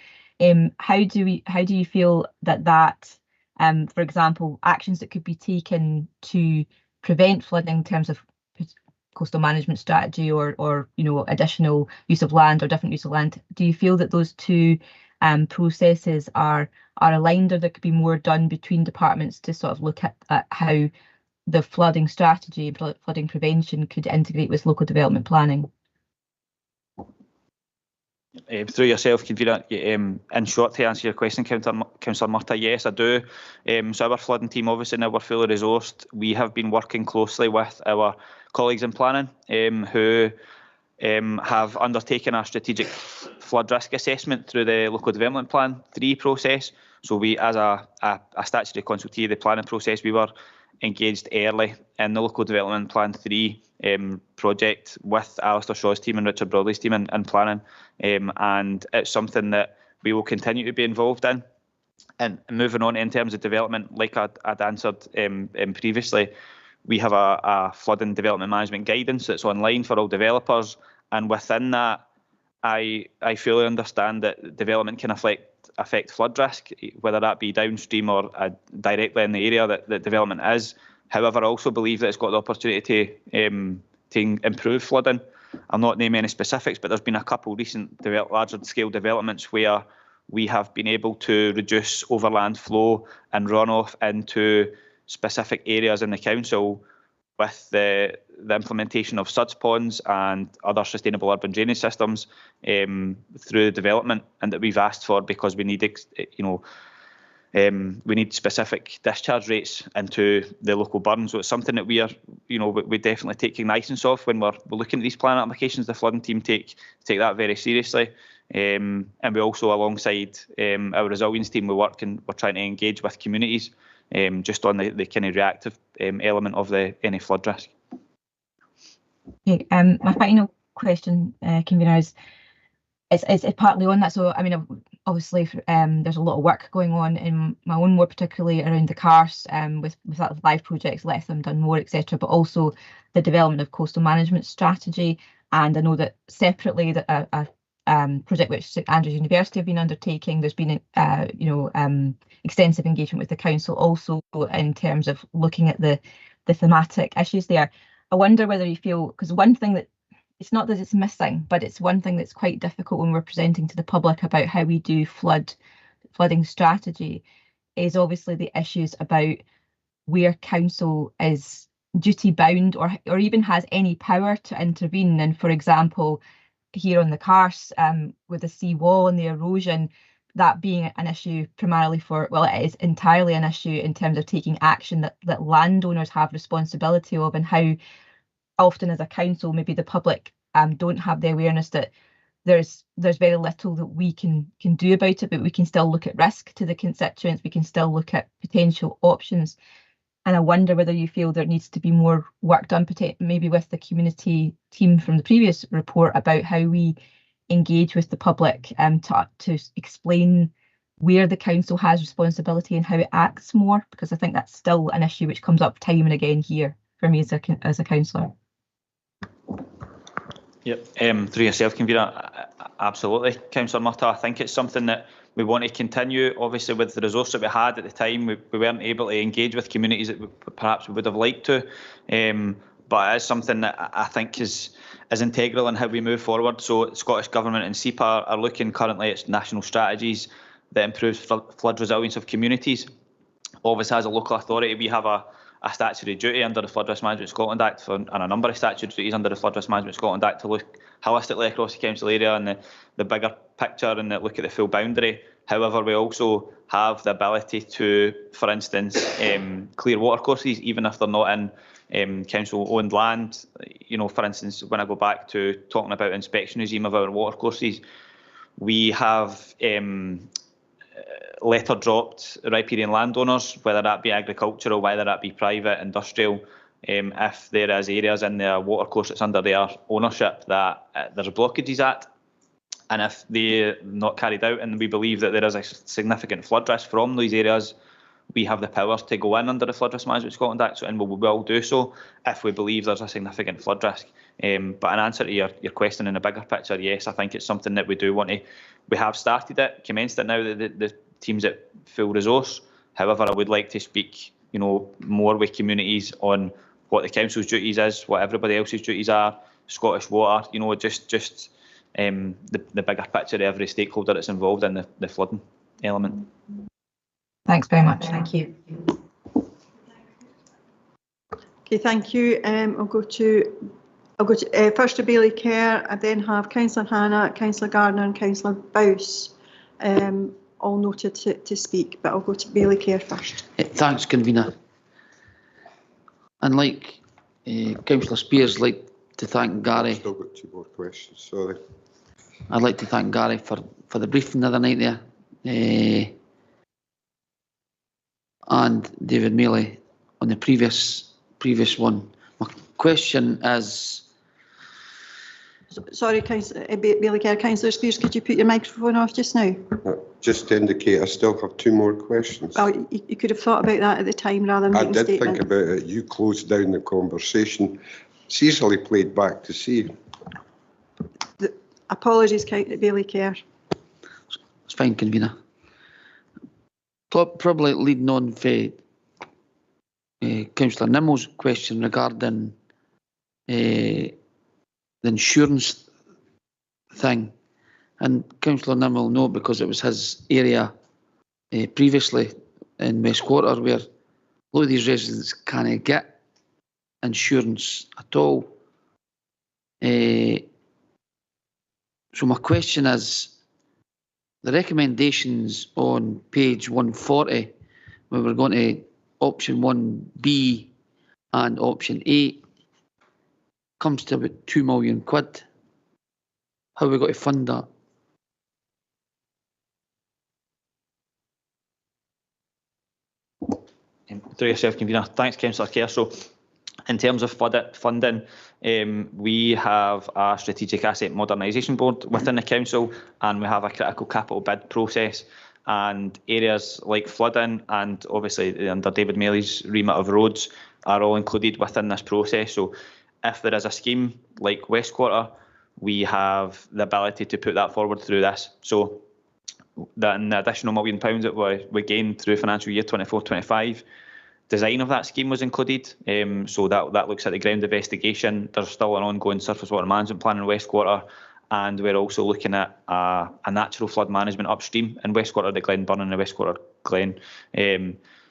how do you feel that for example, actions that could be taken to prevent flooding in terms of coastal management strategy or you know, additional use of land or different use of land, do you feel that those two processes are aligned, or there could be more done between departments to sort of look at how the flooding strategy, flooding prevention could integrate with local development planning? Through yourself, convener, in short, to answer your question, Councillor Murtagh, yes, I do. So our flooding team, obviously now we're fully resourced. We have been working closely with our colleagues in planning, who have undertaken a strategic flood risk assessment through the local development plan 3 process. So we, as a statutory consultee, the planning process, we were engaged early in the local development plan 3 project with Alistair Shaw's team and Richard Broadley's team in planning, and it's something that we will continue to be involved in. And moving on in terms of development, like I'd answered previously, we have a flooding development management guidance that's online for all developers, and within that I fully understand that development can affect flood risk, whether that be downstream or directly in the area that development is. However, I also believe that it's got the opportunity to improve flooding. I'll not name any specifics, but there's been a couple recent larger scale developments where we have been able to reduce overland flow and runoff into specific areas in the council with the implementation of suds ponds and other sustainable urban drainage systems through development, and that we've asked for because we need, we need specific discharge rates into the local burn. So it's something that we are, we definitely take cognizance of when we're looking at these plan applications. The flooding team take that very seriously, and we also, alongside our resilience team, we're trying to engage with communities just on the kind of reactive element of any flood risk. Okay, my final question, convener, is partly on that. So, I mean, obviously, there's a lot of work going on in my own ward, particularly around the CARS, with that live projects, Let Them Done More, etc., but also the development of coastal management strategy. And I know that separately, that a project which St Andrews University have been undertaking, there's been extensive engagement with the council also in terms of looking at the thematic issues there. I wonder whether you feel, because one thing that it's not that it's missing, but it's one thing that's quite difficult when we're presenting to the public about how we do flooding strategy, is obviously the issues about where council is duty bound or even has any power to intervene. And for example, here on the Carse, with the sea wall and the erosion, that being an issue primarily for, well, it is entirely an issue in terms of taking action that landowners have responsibility of, and how often as a council, maybe the public don't have the awareness that there's very little that we can do about it, but we can still look at risk to the constituents, we can still look at potential options. And I wonder whether you feel there needs to be more work done, maybe with the community team from the previous report, about how we engage with the public to explain where the council has responsibility and how it acts more, because I think that's still an issue which comes up time and again here for me as a councillor. Yep, through yourself, Convener, absolutely. Councillor Murtagh, I think it's something that we want to continue. Obviously, with the resource that we had at the time, we weren't able to engage with communities that perhaps we would have liked to. But it is something that I think is integral in how we move forward. So Scottish Government and SEPA are looking currently at national strategies that improves flood resilience of communities. Obviously, as a local authority, we have a statutory duty under the Flood Risk Management Scotland Act and a number of statutory duties under the Flood Risk Management Scotland Act to look holistically across the council area and the bigger picture and look at the full boundary. However, we also have the ability to, for instance, clear watercourses, even if they're not in council-owned land. You know, for instance, when I go back to talking about inspection regime of our watercourses, we have letter dropped riparian landowners, whether that be agricultural, whether that be private, industrial, if there is areas in their watercourse that's under their ownership that there's blockages at, and if they're not carried out and we believe that there is a significant flood risk from these areas, we have the powers to go in under the Flood Risk Management Scotland Act, and we will do so if we believe there's a significant flood risk. But in answer to your question in the bigger picture, yes, I think it's something that we do want to. We have started it, commenced it now, the team's at full resource. However, I would like to speak, more with communities on what the council's duties is, what everybody else's duties are, Scottish Water, just the bigger picture of every stakeholder that's involved in the flooding element. Thanks very much. Thank you. Okay, thank you. I'll go to first to Bailey Kerr, and then have Councillor Hannah, Councillor Gardner and Councillor Bowes, all noted to speak, but I'll go to Bailey Kerr first. Thanks, Convener. And like Councillor Spears, I'd like to thank Gary. I've still got 2 more questions, sorry. I'd like to thank Gary for the briefing the other night there. And David Mealy on the previous one. My question is... Sorry, Bailey Kerr, Councillor Spears, could you put your microphone off just now? Just to indicate, I still have 2 more questions. Well, you could have thought about that at the time rather than making a statement. I did think about it. You closed down the conversation. It's easily played back to see. Apologies, Bailey Kerr. It's fine, Convener. Probably leading on for Councillor Nimmle's question regarding the insurance thing. And Councillor Nimble know, because it was his area previously in West Quarter, where a lot of these residents can't get insurance at all. So my question is, the recommendations on page 140, where we're going to option 1B and option 8, comes to about 2 million quid. How are we got to fund that? Through yourself, Convener. Thanks, Councillor Kerr. So, in terms of funding, we have a Strategic Asset Modernisation Board within the council, and we have a critical capital bid process. And areas like flooding and obviously under David Mealy's remit of roads are all included within this process. So, if there is a scheme like West Quarter, we have the ability to put that forward through this. So, the additional £1 million that we gained through financial year 24-25 design of that scheme was included. So that looks at the ground investigation. There's still an ongoing surface water management plan in Westquarter, and we're also looking at a natural flood management upstream in Westquarter, the Glenburn and the Westquarter Glen.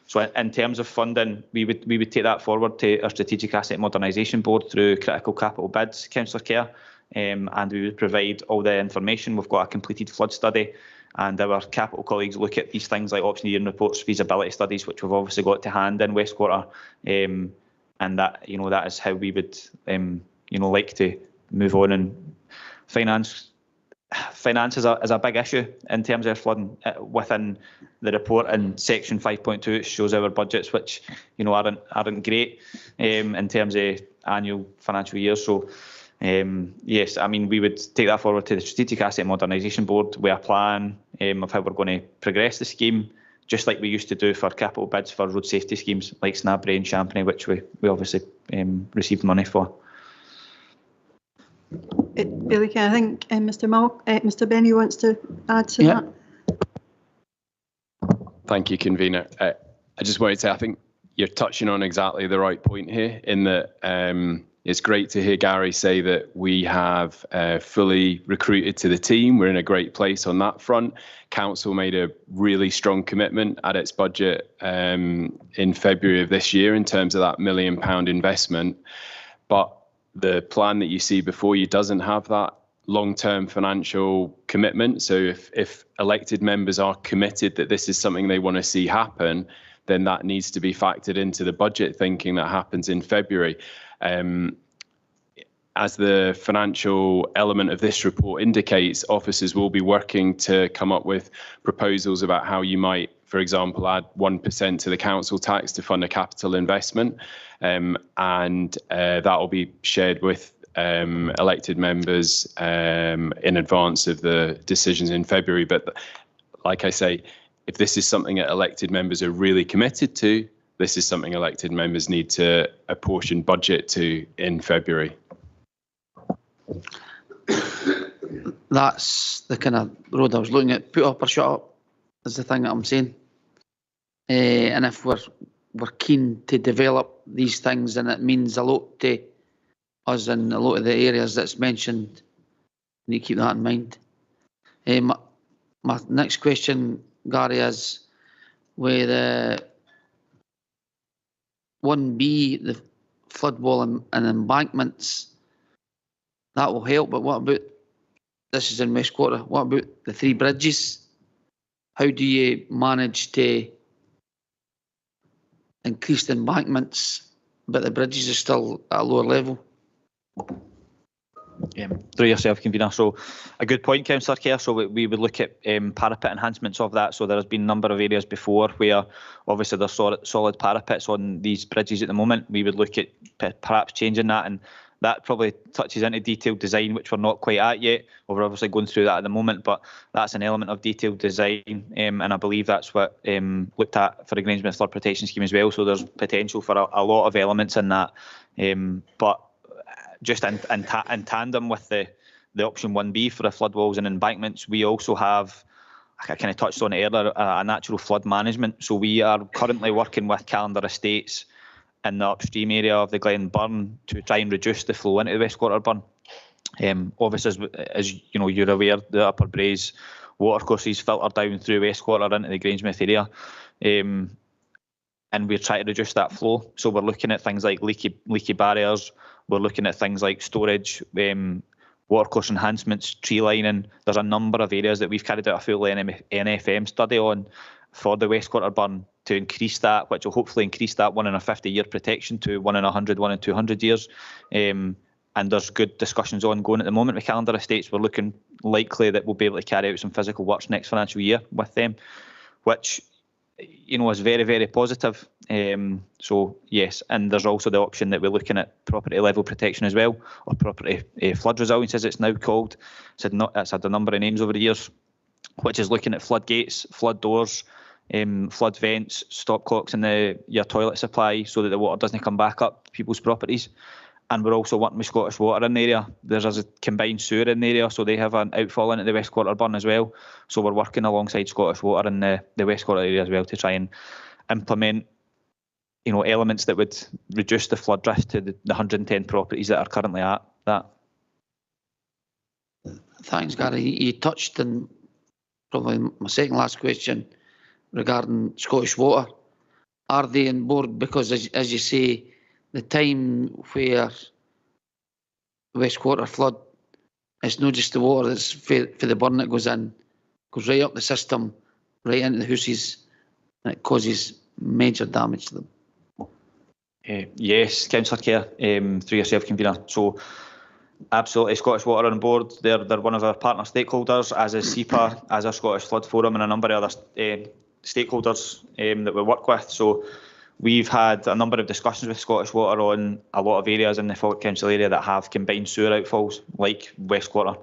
So in terms of funding, we would take that forward to our Strategic Asset Modernisation Board through critical capital bids, Councillor Kerr, and we would provide all the information. We've got a completed flood study, and our capital colleagues look at these things like optioneering reports, feasibility studies, which we've obviously got to hand in Westquarter, and that that is how we would like to move on. And finance is a big issue in terms of flooding. Within the report in section 5.2, it shows our budgets, which aren't great in terms of annual financial years. So yes, I mean, we would take that forward to the Strategic Asset Modernisation Board with a plan of how we're going to progress the scheme, just like we used to do for capital bids for road safety schemes like Snabbury and Champney, which we obviously received money for. Billy, I think Mr. Benny wants to add to that. Thank you, Convener. I just wanted to say, I think you're touching on exactly the right point here, in that it's great to hear Gary say that we have fully recruited to the team. We're in a great place on that front. Council made a really strong commitment at its budget in February of this year in terms of that £1 million investment. But the plan that you see before you doesn't have that long-term financial commitment. So if elected members are committed that this is something they want to see happen, then that needs to be factored into the budget thinking that happens in February. As the financial element of this report indicates, officers will be working to come up with proposals about how you might, for example, add 1% to the council tax to fund a capital investment. And that will be shared with elected members in advance of the decisions in February. But like I say, if this is something that elected members are really committed to, this is something elected members need to apportion budget to in February. That's the kind of road I was looking at. Put up or shut up is the thing that I'm saying. And if we're keen to develop these things, and it means a lot to us in a lot of the areas that's mentioned, we need to keep that in mind. My next question, Gary, is with 1B, the flood wall and embankments. That will help, but what about, this is in Westquarter, what about the 3 bridges? How do you manage to increase the embankments, but the bridges are still at a lower level? Through yourself, Convener. So a good point, Councillor Kerr. So we would look at parapet enhancements of that. So there has been a number of areas before where obviously there's solid parapets on these bridges at the moment. We would look at perhaps changing that, and that probably touches into detailed design, which we're not quite at yet. We're obviously going through that at the moment, but that's an element of detailed design, and I believe that's what looked at for the Grangemouth Flood Protection Scheme as well. So there's potential for a lot of elements in that, but just in tandem with the option 1B for the flood walls and embankments, we also have, I kind of touched on it earlier, a natural flood management. So we are currently working with Callendar Estates in the upstream area of the Glen Burn to try and reduce the flow into the Westquarter Burn. Obviously, as you know, you're aware, the Upper Braes watercourses filter down through Westquarter into the Grangemouth area, and we're trying to reduce that flow. So we're looking at things like leaky barriers. We're looking at things like storage, watercourse enhancements, tree lining. There's a number of areas that we've carried out a full NFM study on for the Westquarter Burn to increase that, which will hopefully increase that 1 in a 50-year protection to 1 in 100, 1 in 200 years. And there's good discussions ongoing at the moment with Callendar Estates. We're looking likely that we'll be able to carry out some physical works next financial year with them, which, you know, is very, very positive. So yes, and there's also the option that we're looking at property level protection as well, or property flood resilience as it's now called. It's had a number of names over the years, which is looking at floodgates, flood doors, flood vents, stop clocks in your toilet supply so that the water doesn't come back up people's properties. And we're also working with Scottish Water in the area. There's a combined sewer in the area, so they have an outfall into the Westquarter Burn as well. So we're working alongside Scottish Water in the Westquarter area as well to try and implement elements that would reduce the flood risk to the 110 properties that are currently at that. Thanks, Gary. You touched on probably my second last question regarding Scottish Water. Are they on board? Because as you say, the time where West Quarter flood, it's not just the water, it's for the burn that goes in, goes right up the system, right into the houses, and it causes major damage to them. Yes, Councillor Kerr, through yourself, convener. So absolutely, Scottish Water are on board. They're one of our partner stakeholders, as is SEPA, as our Scottish Flood Forum, and a number of other stakeholders that we work with. So we've had a number of discussions with Scottish Water on a lot of areas in the Falkirk Council area that have combined sewer outfalls, like West Quarter.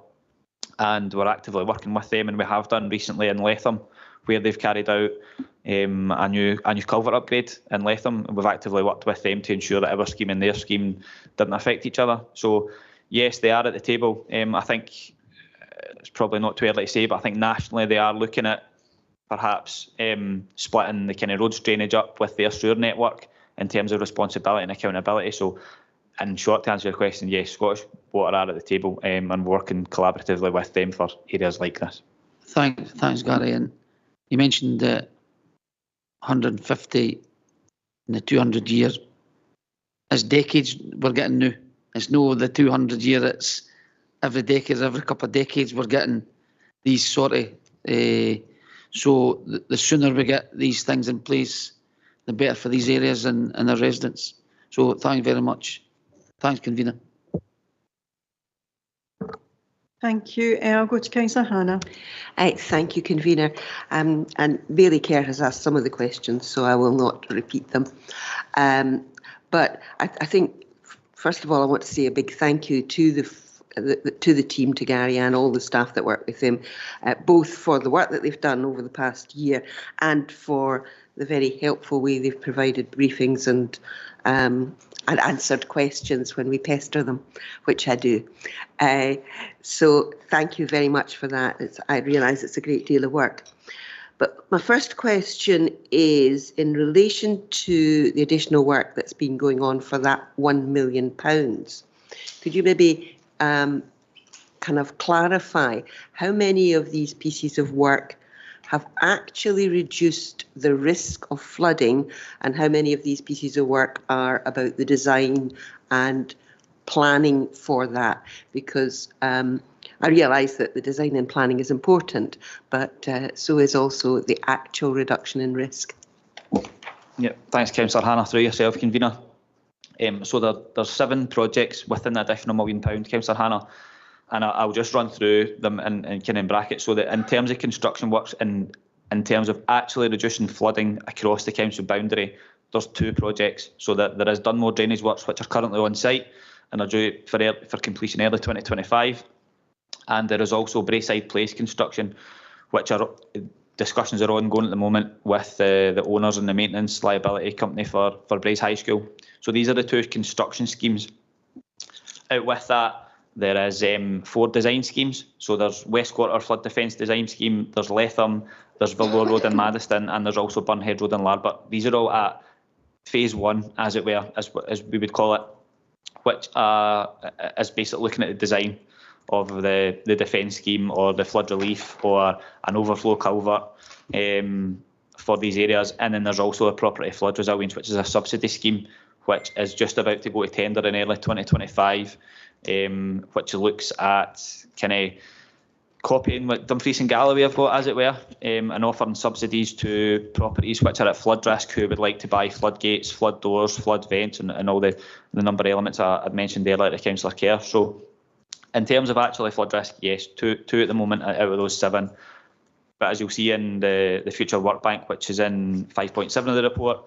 And we're actively working with them, and we have done recently in Letham, where they've carried out a new culvert upgrade in Letham. And we've actively worked with them to ensure that our scheme and their scheme didn't affect each other. So yes, they are at the table. I think it's probably not too early to say, but I think nationally they are looking at perhaps splitting the kind of roads drainage up with their sewer network in terms of responsibility and accountability. So in short, to answer your question, yes, Scottish Water are at the table and working collaboratively with them for areas like this. Thanks, Gary. And you mentioned the 150 in the 200 years. It's decades we're getting now. It's no the 200 year, it's every decade, every couple of decades we're getting these sort of, so the sooner we get these things in place, the better for these areas and their residents. So thank you very much. Thanks, convener. Thank you. I'll go to Councillor Hannah. Thank you, convener. And Bailey Kerr has asked some of the questions, so I will not repeat them. But I think, first of all, I want to say a big thank you to the team, to Gary and all the staff that work with him, both for the work that they've done over the past year and for the very helpful way they've provided briefings and answered questions when we pester them, which I do. So thank you very much for that. I realise it's a great deal of work. But my first question is in relation to the additional work that's been going on for that £1 million. Could you maybe kind of clarify how many of these pieces of work have actually reduced the risk of flooding, and how many of these pieces of work are about the design and planning for that? Because I realise that the design and planning is important, but so is also the actual reduction in risk. Yeah, thanks, Councillor Hannah, through yourself, convener. So there's 7 projects within the additional £1 million, Councillor Hannah, and I'll just run through them in kind of brackets. So that in terms of construction works and in terms of actually reducing flooding across the council boundary, there's 2 projects. So that there is Dunmore drainage works, which are currently on site and are due for completion early 2025. And there is also Braeside Place construction, which are discussions are ongoing at the moment with the owners and the maintenance liability company for Braes High School. So these are the 2 construction schemes. Out with that, there is 4 design schemes. So there's West Quarter Flood Defence Design Scheme, there's Letham, there's Villor Road in Maddiston, and there's also Burnhead Road in Larbert. These are all at phase 1, as it were, as we would call it, which is basically looking at the design of the defence scheme or the flood relief or an overflow culvert for these areas. And then there's also a property flood resilience, which is a subsidy scheme, which is just about to go to tender in early 2025, which looks at kind of copying what Dumfries and Galloway have got, as it were, and offering subsidies to properties which are at flood risk who would like to buy floodgates, flood doors, flood vents, and all the number of elements I'd mentioned earlier to Councillor Kerr. So in terms of actually flood risk, yes, two at the moment out of those 7. But as you'll see in the future work bank, which is in 5.7 of the report,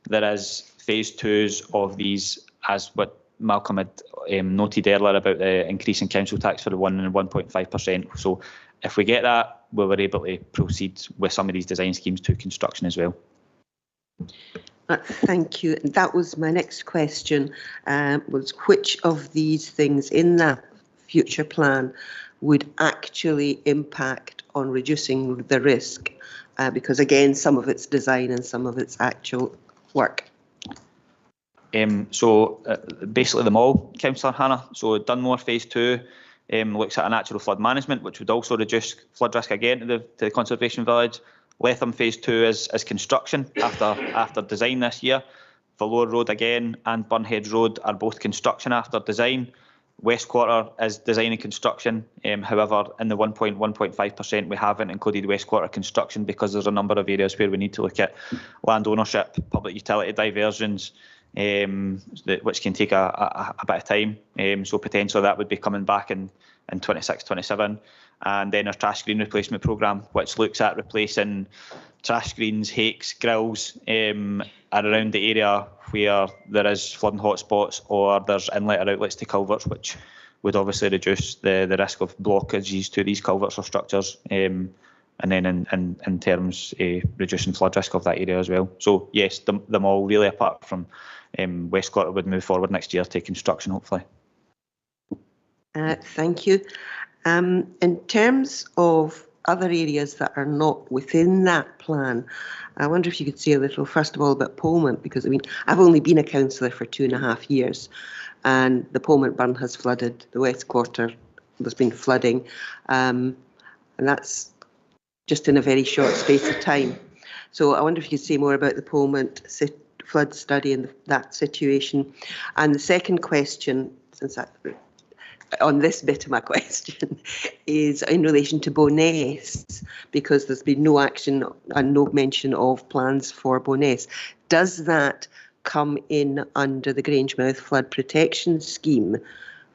there is phase 2s of these, as what Malcolm had noted earlier about the increase in council tax for the 1 and 1.5%. So if we get that, we were able to proceed with some of these design schemes to construction as well. Thank you. That was my next question, was which of these things in that future plan would actually impact on reducing the risk? Because again, some of it's design and some of it's actual work. Basically them all, Councillor Hannah. So Dunmore Phase 2 looks at a natural flood management, which would also reduce flood risk again to the conservation village. Letham Phase 2 is construction after design this year. Valore Road again and Burnhead Road are both construction after design. West Quarter is design and construction. However, in the 1.5%, we haven't included West Quarter construction because there's a number of areas where we need to look at land ownership, public utility diversions, which can take a bit of time. So potentially that would be coming back in 26, 27. And then our trash screen replacement programme, which looks at replacing trash screens, hakes, grills around the area where there is flooding hotspots or there's inlet or outlets to culverts, which would obviously reduce the risk of blockages to these culverts or structures. And then in terms reducing flood risk of that area as well. So yes, them all really, apart from West Quarter, would move forward next year to construction, hopefully. Thank you. In terms of other areas that are not within that plan, I wonder if you could say a little, first of all, about Polmont, because I mean, I've only been a councillor for 2.5 years, and the Polmont burn has flooded, the West Quarter, there's been flooding, and that's just in a very short space of time. So I wonder if you could say more about the Polmont flood study and that situation. And the second question, since on this bit of my question, is in relation to Bowness, because there's been no action and no mention of plans for Bowness. Does that come in under the Grangemouth Flood Protection Scheme?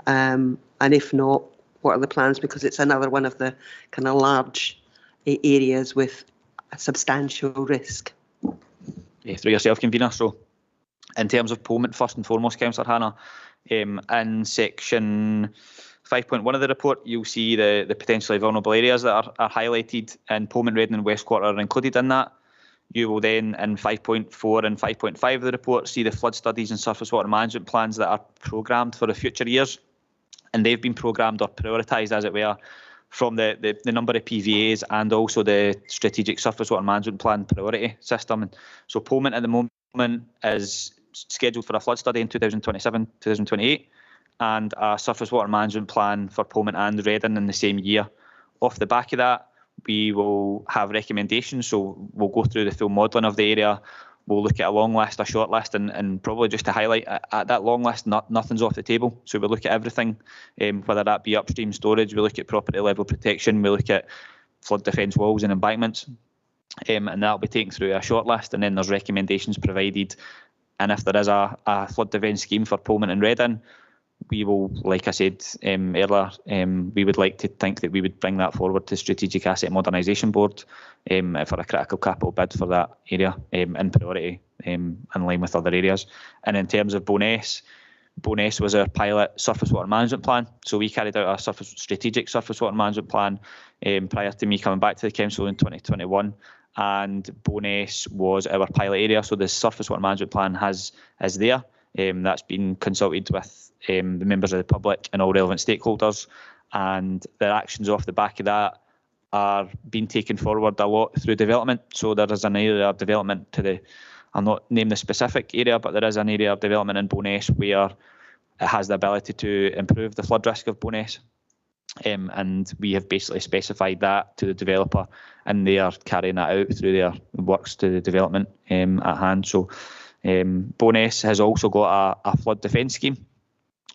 And if not, what are the plans? Because it's another one of the kind of large areas with a substantial risk. Yeah, through yourself, convener. So in terms of Polmont, first and foremost, Councillor Hannah, in section 5.1 of the report, you'll see the potentially vulnerable areas that are highlighted, and Polmont, Redden and West Quarter are included in that. You will then, in 5.4 and 5.5 of the report, see the flood studies and surface water management plans that are programmed for the future years. And they've been programmed or prioritised, as it were, from the number of PVAs and also the strategic surface water management plan priority system. And so Polmont at the moment is scheduled for a flood study in 2027, 2028, and a surface water management plan for Polmont and Redden in the same year. Off the back of that, we will have recommendations, so we'll go through the full modelling of the area. We'll look at a long list, a short list, and probably just to highlight, at that long list, nothing's off the table. So we'll look at everything, whether that be upstream storage, we look at property level protection, we look at flood defence walls and embankments, and that'll be taken through a short list, and then there's recommendations provided. And if there is a flood defence scheme for Polmont and Redden, we will, like I said earlier, we would like to think that we would bring that forward to Strategic Asset Modernisation Board for a critical capital bid for that area in priority, in line with other areas. And in terms of Bowness was our pilot surface water management plan. So we carried out a strategic surface water management plan prior to me coming back to the council in 2021. And Bowness was our pilot area. So the surface water management plan is there. That's been consulted with the members of the public and all relevant stakeholders, and their actions off the back of that are being taken forward a lot through development. So there is an area of development I'll not name the specific area, but there is an area of development in Bowness where it has the ability to improve the flood risk of Bowness. And we have basically specified that to the developer, and they are carrying that out through their works to the development at hand. So Bowness has also got a flood defence scheme,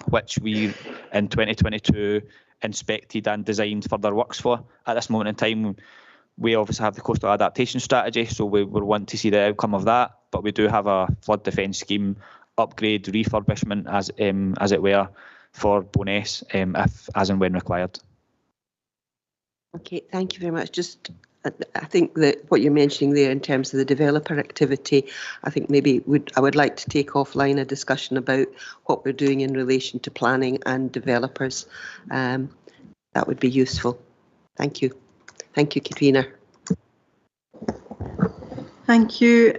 which we in 2022 inspected and designed further works for. At this moment in time, we obviously have the coastal adaptation strategy, so we want to see the outcome of that, but we do have a flood defence scheme upgrade, refurbishment as it were, for Bowness if as and when required. Okay, thank you very much. Just I think that what you're mentioning there in terms of the developer activity, I think maybe I would like to take offline a discussion about what we're doing in relation to planning and developers. That would be useful. Thank you. Thank you, Katrina. Thank you.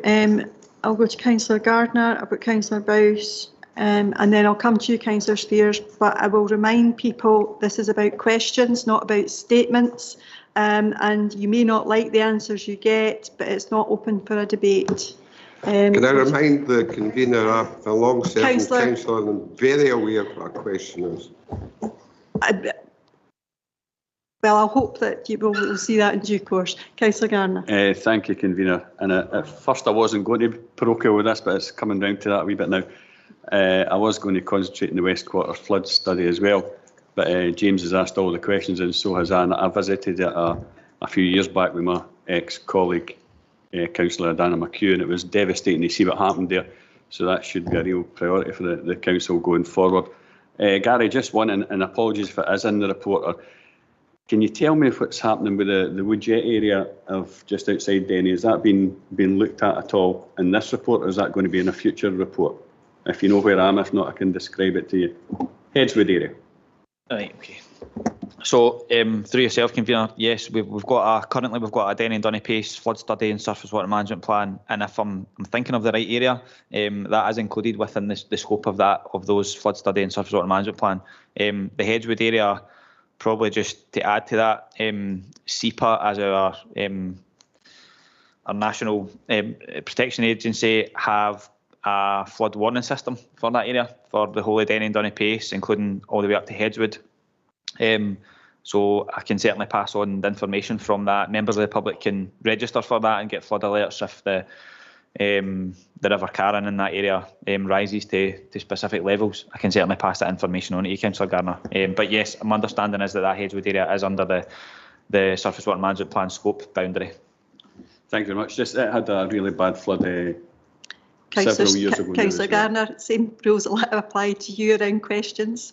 I'll go to Councillor Gardner, I've got Councillor Bowes, and then I'll come to you, Councillor Spears, but I will remind people this is about questions, not about statements. And you may not like the answers you get, but it's not open for a debate. Can I remind the convener, I'm a long-serving Councillor. councillor and I'm very aware of what a question is. Well, I hope that you will see that in due course. Councillor Garner. Thank you, convener. And at first I wasn't going to be parochial with this, but it's coming round to that a wee bit now. I was going to concentrate on the West Quarter flood study as well, but James has asked all the questions and so has Anne. I visited it a few years back with my ex-colleague, Councillor Dana McHugh, and it was devastating to see what happened there. So that should be a real priority for the council going forward. Gary, just one, and apologies if it is in the report. Can you tell me what's happening with the Woodjet area of just outside Denny? Has that been looked at all in this report, or is that going to be in a future report? If you know where I am, if not, I can describe it to you. Hedgewood area. Right, okay. So through yourself, convener, yes, currently we've got a Denny and Dunny Pace flood study and surface water management plan, and if I'm thinking of the right area, that is included within the scope of those flood study and surface water management plan. The Hedgewood area, probably just to add to that, SEPA as our National Protection Agency have a flood warning system for that area, for the whole of Denny and Dunny Pace, including all the way up to Hedgewood. So I can certainly pass on the information from that. Members of the public can register for that and get flood alerts if the River Carron in that area rises to specific levels. I can certainly pass that information on to you, Councillor Garner. But yes, my understanding is that Hedgewood area is under the Surface Water Management Plan scope boundary. Thank you very much. Just it had a really bad flood several years ago. Councillor Garner, same rules apply to you around questions.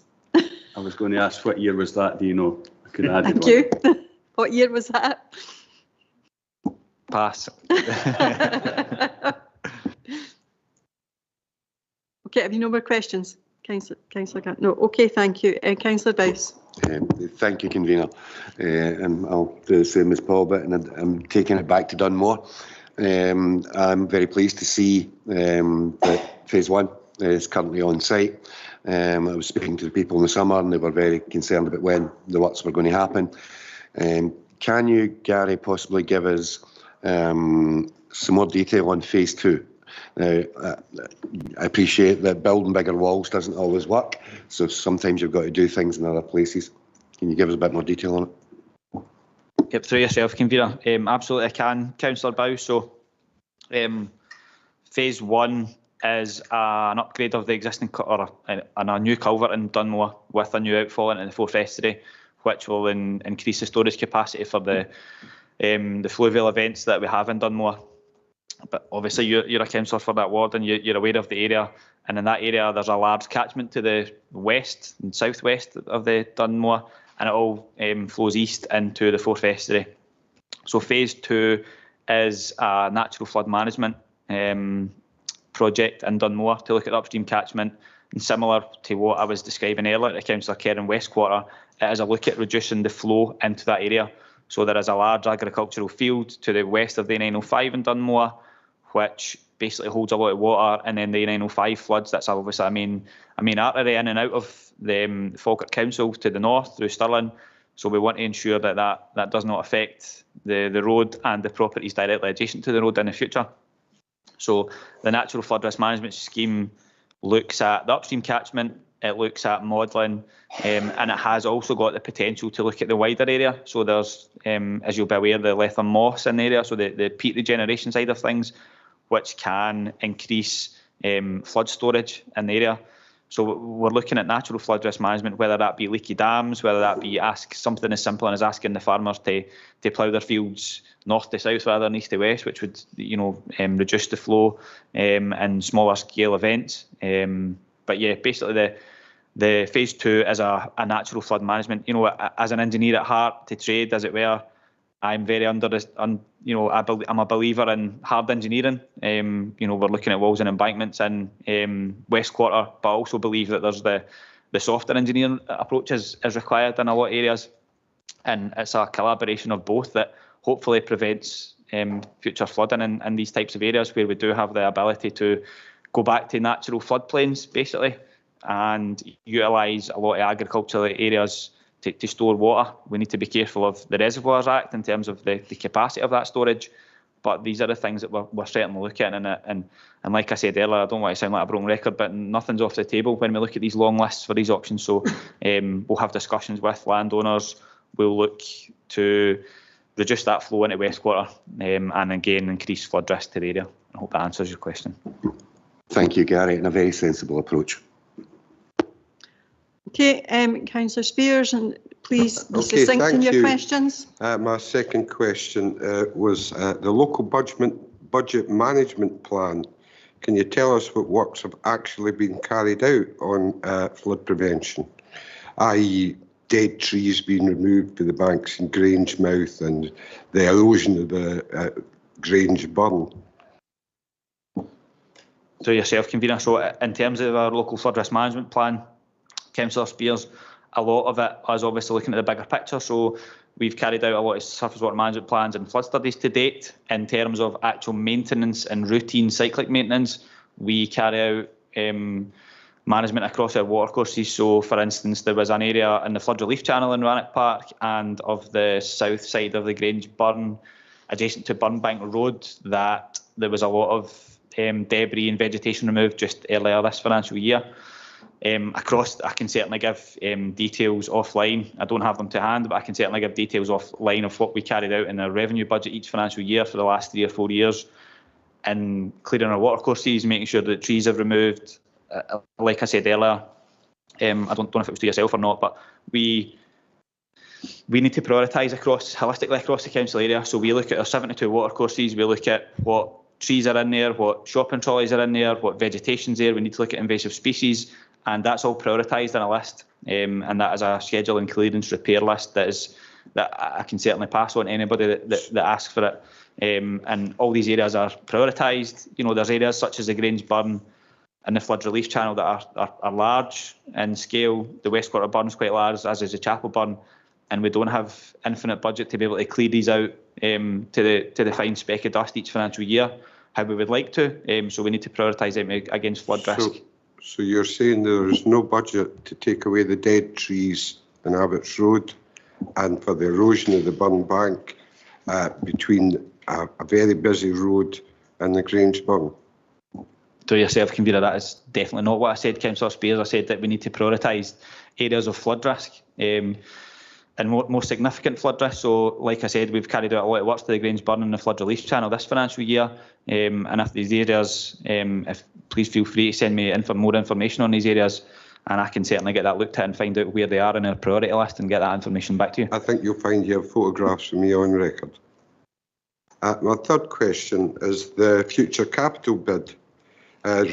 I was going to ask, what year was that? Do you know? I could add Thank you. What year was that? Pass. Okay, have you no more questions? Councillor Garner? No, okay, thank you. Councillor Bouse. Thank you, convener. And I'll do the same as Paul, but I'm taking it back to Dunmore. I'm very pleased to see that phase 1 is currently on site. I was speaking to the people in the summer and they were very concerned about when the works were going to happen. Can you, Gary, possibly give us some more detail on phase 2? Now, I appreciate that building bigger walls doesn't always work, so sometimes you've got to do things in other places. Can you give us a bit more detail on it? Yep, through yourself, convener. Absolutely, I can, Councillor Bowe. So, phase 1 is an upgrade of the existing and a new culvert in Dunmore with a new outfall into the Forth Estuary, which will increase the storage capacity for the fluvial events that we have in Dunmore. But obviously you're a councillor for that ward and you're aware of the area, and in that area there's a large catchment to the west and southwest of the Dunmore, and it all flows east into the Forth Estuary. So phase 2 is a natural flood management project in Dunmore to look at the upstream catchment, and similar to what I was describing earlier to Councillor Kerr in West Quarter, it is a look at reducing the flow into that area. So there is a large agricultural field to the west of the A905 in Dunmore, which basically holds a lot of water, and then the A905 floods. That's obviously a main artery in and out of the Falkirk Council to the north through Stirling. So we want to ensure that does not affect the road and the properties directly adjacent to the road in the future. So the Natural Flood Risk Management Scheme looks at the upstream catchment, it looks at modelling, and it has also got the potential to look at the wider area. So there's, as you'll be aware, the Lethem Moss in the area, so the peat regeneration side of things, which can increase flood storage in the area. So we're looking at natural flood risk management, whether that be leaky dams, whether that be something as simple as asking the farmers to plough their fields north to south rather than east to west, which would reduce the flow and smaller scale events. But yeah, basically the phase 2 is a natural flood management. As an engineer at heart, to trade as it were, I'm very I'm a believer in hard engineering. We're looking at walls and embankments in West Quarter, but I also believe that there's the softer engineering approach is required in a lot of areas, and it's a collaboration of both that hopefully prevents future flooding in these types of areas where we do have the ability to go back to natural floodplains basically and utilise a lot of agricultural areas to store water. We need to be careful of the Reservoirs Act in terms of the capacity of that storage, but these are the things that we're certainly looking at. And like I said earlier, I don't want to sound like a broken record, but nothing's off the table when we look at these long lists for these auctions. So we'll have discussions with landowners. We'll look to reduce that flow into Westwater and again increase flood risk to the area. I hope that answers your question. Thank you, Gary, and a very sensible approach. Okay, Councillor Spears, and please be succinct in your questions. My second question was the local budget management plan. Can you tell us what works have actually been carried out on flood prevention, i.e. dead trees being removed for the banks in Grangemouth and the erosion of the Grange burn? So yourself, Convener. So in terms of our local flood risk management plan, Councillor Spears, a lot of it is obviously looking at the bigger picture. So we've carried out a lot of surface water management plans and flood studies to date. In terms of actual maintenance and routine cyclic maintenance, we carry out management across our watercourses. So for instance, there was an area in the flood relief channel in Rannoch Park and of the south side of the Grange burn, adjacent to Burnbank Road, that there was a lot of debris and vegetation removed just earlier this financial year. Across, I can certainly give details offline. I don't have them to hand, but I can certainly give details offline of what we carried out in our revenue budget each financial year for the last 3 or 4 years, and clearing our watercourses, making sure that trees are removed. Like I said earlier, I don't know if it was to yourself or not, but we need to prioritise holistically across the council area. So we look at our 72 watercourses, we look at what trees are in there, what shopping trolleys are in there, what vegetation's there. We need to look at invasive species, and that's all prioritised on a list. And that is a schedule and clearance repair list that I can certainly pass on to anybody that asks for it. And all these areas are prioritised. You know, there's areas such as the Grange burn and the flood relief channel that are large in scale. The Westwater burn is quite large, as is the Chapel burn, and we don't have infinite budget to be able to clear these out to the fine speck of dust each financial year, how we would like to. So we need to prioritise them against flood risk. So you're saying there is no budget to take away the dead trees in Abbots Road and for the erosion of the burn bank between a very busy road and the Grange burn? To yourself, Convener, that is definitely not what I said, Councillor Spears. I said that we need to prioritise areas of flood risk and more significant flood risk. So, like I said, we've carried out a lot of works to the Grange burn and the flood relief channel this financial year. And if these areas, please feel free to send me more information on these areas, and I can certainly get that looked at and find out where they are in our priority list and get that information back to you. I think you'll find you have photographs of me on record. My third question is the future capital bid. Have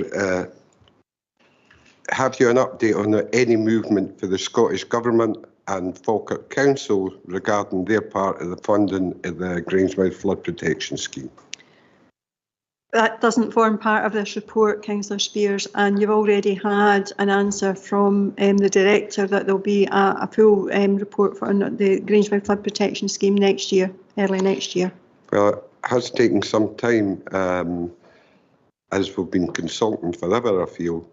you an update on any movement for the Scottish Government and Falkirk Council regarding their part of the funding of the Grangemouth Flood Protection Scheme? That doesn't form part of this report, Councillor Spears, and you've already had an answer from the Director that there'll be a full report for the Grangemouth Flood Protection Scheme next year, early next year. Well, it has taken some time, as we've been consulting forever, I feel,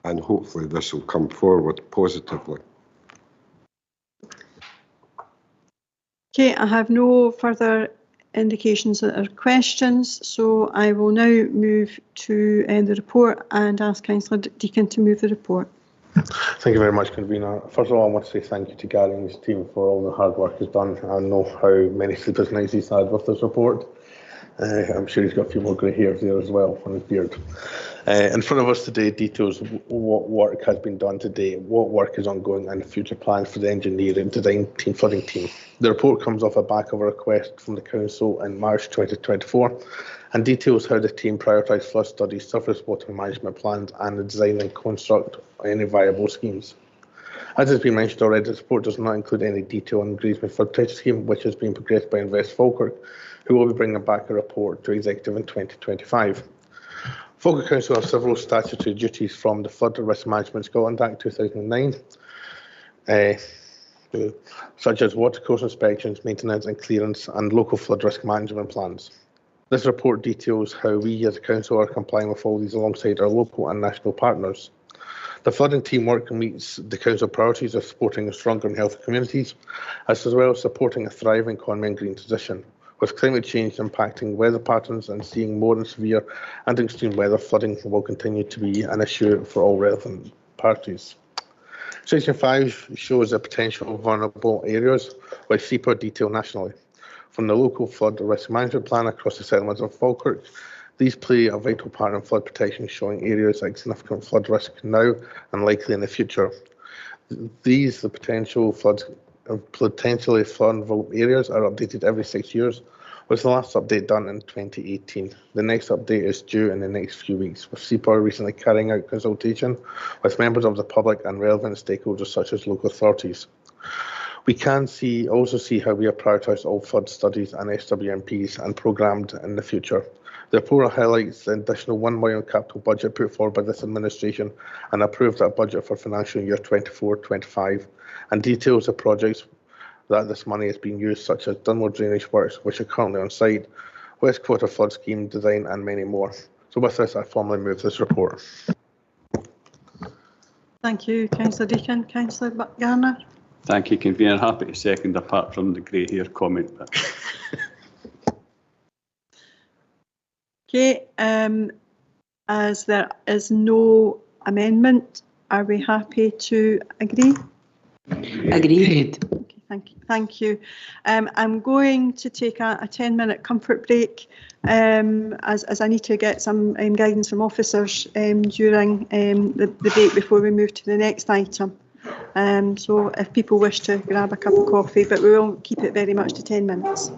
and hopefully this will come forward positively. Okay, I have no further indications that are questions, so I will now move to the report and ask Councillor Deacon to move the report. Thank you very much, Convener. First of all, I want to say thank you to Gary and his team for all the hard work he's done. I know how many sleepless nights he's had with this report. I'm sure he's got a few more grey hairs there as well on his beard. In front of us today, details of what work has been done today, what work is ongoing, and future plans for the engineering design team, flooding team. The report comes off the back of a request from the Council in March 2024 and details how the team prioritised flood studies, surface water management plans, and the design and construct any viable schemes. As has been mentioned already, the report does not include any detail on the Grangemouth Flood Protection Scheme, which has been progressed by Invest Falkirk, who will be bringing back a report to Executive in 2025. Falkirk Council have several statutory duties from the Flood Risk Management Scotland Act 2009, such as watercourse inspections, maintenance and clearance, and local flood risk management plans. This report details how we as a council are complying with all these alongside our local and national partners. The flooding team work meets the council priorities of supporting stronger and healthy communities, as well as supporting a thriving economy and green transition, With climate change impacting weather patterns and seeing more and severe and extreme weather, flooding will continue to be an issue for all relevant parties. Section 5 shows the potential vulnerable areas, which SEPA detail nationally. From the local flood risk management plan across the settlements of Falkirk, these play a vital part in flood protection, showing areas like significant flood risk now and likely in the future. These, the potentially vulnerable areas, are updated every 6 years, with the last update done in 2018. The next update is due in the next few weeks, with SEPA recently carrying out consultation with members of the public and relevant stakeholders such as local authorities. We can also see how we have prioritised all flood studies and SWMPs and programmed in the future. The report highlights the additional £1 million capital budget put forward by this administration and approved that budget for financial year 24-25, and details the projects that this money is being used, such as Dunmore Drainage Works, which are currently on site, West Quarter Flood Scheme design, and many more. So with this, I formally move this report. Thank you, Councillor Deacon. Councillor Garner. Thank you, Convener. Happy to second, apart from the grey hair comment. Okay, as there is no amendment, are we happy to agree? Agreed. Okay, thank you. I'm going to take a 10-minute comfort break as I need to get some guidance from officers during the break before we move to the next item. So if people wish to grab a cup of coffee, but we will keep it very much to 10 minutes.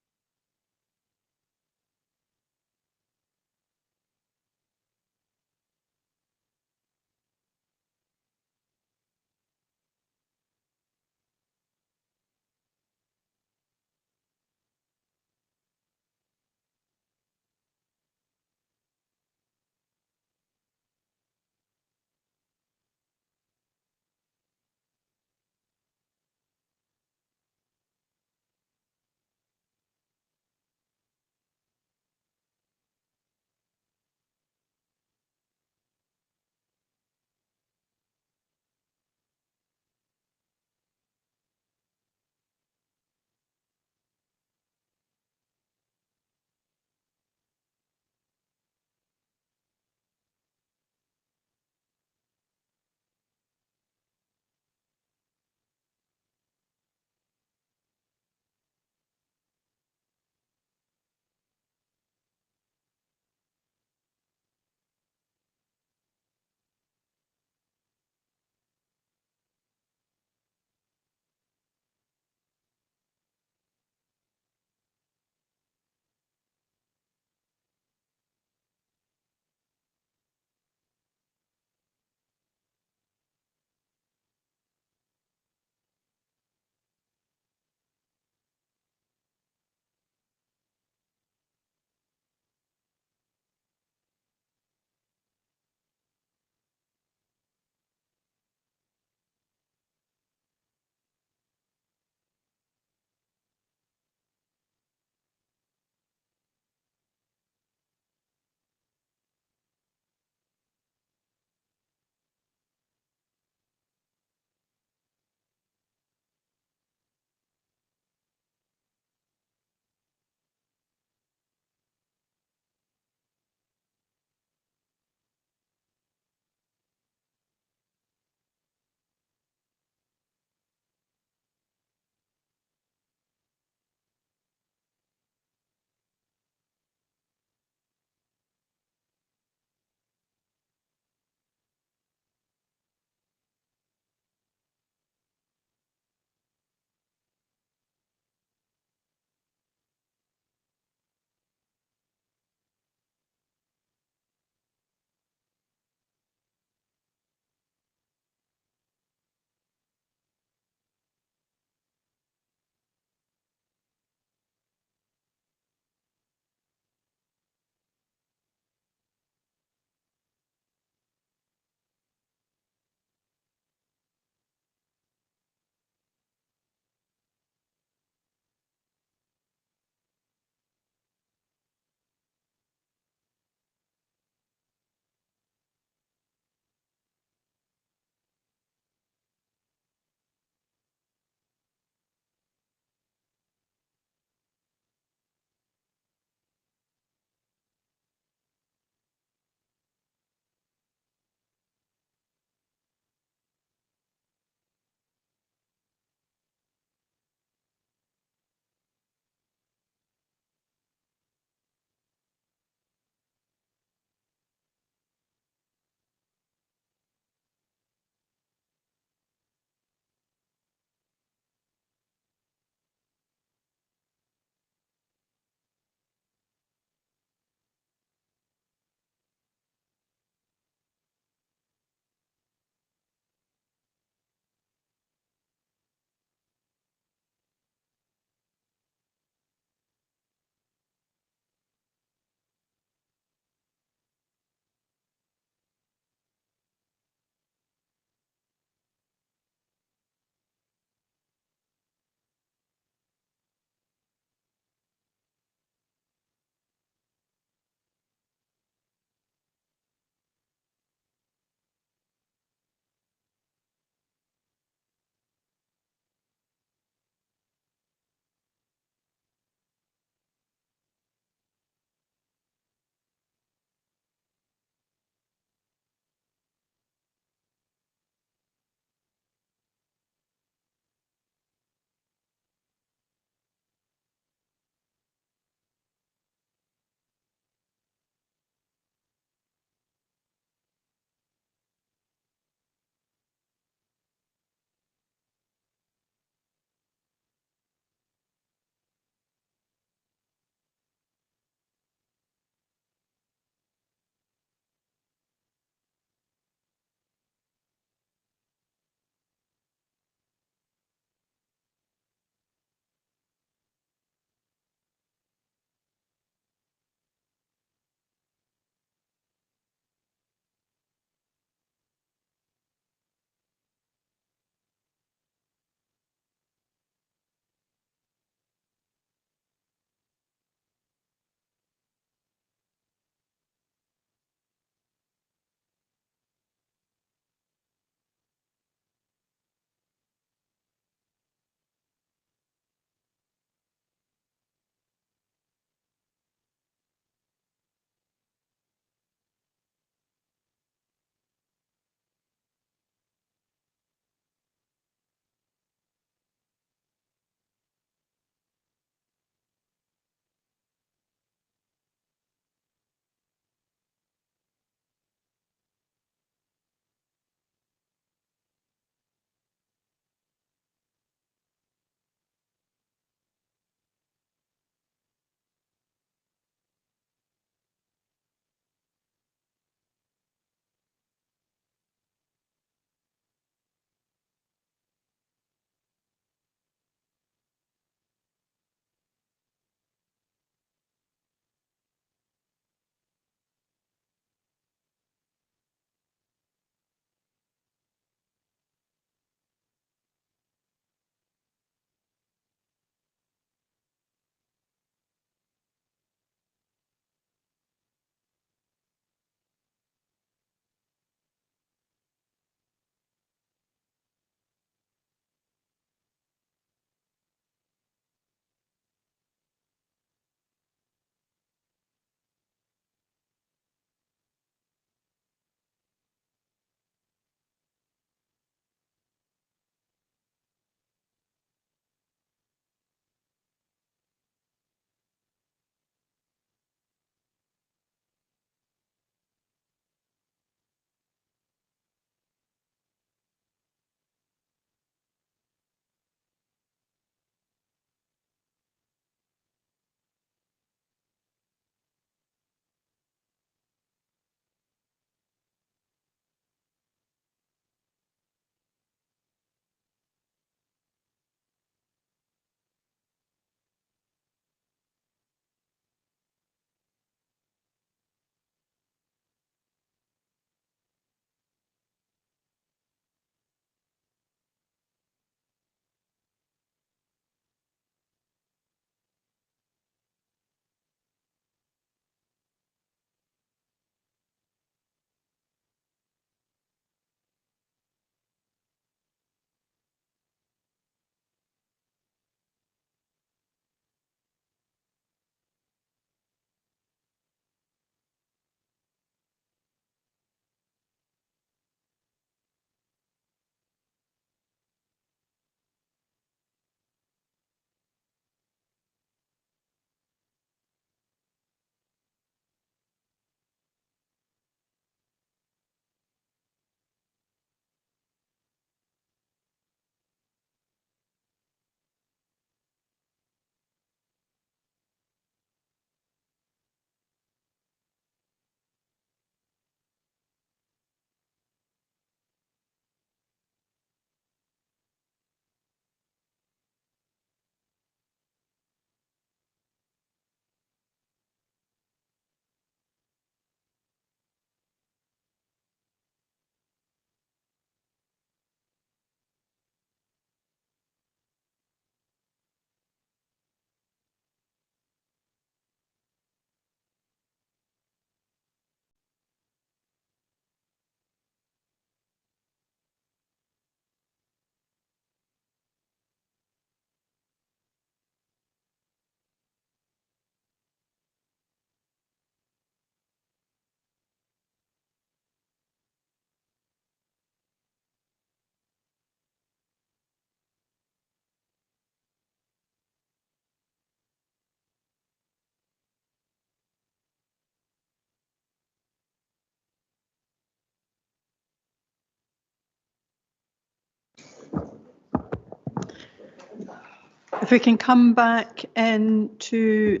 If we can come back into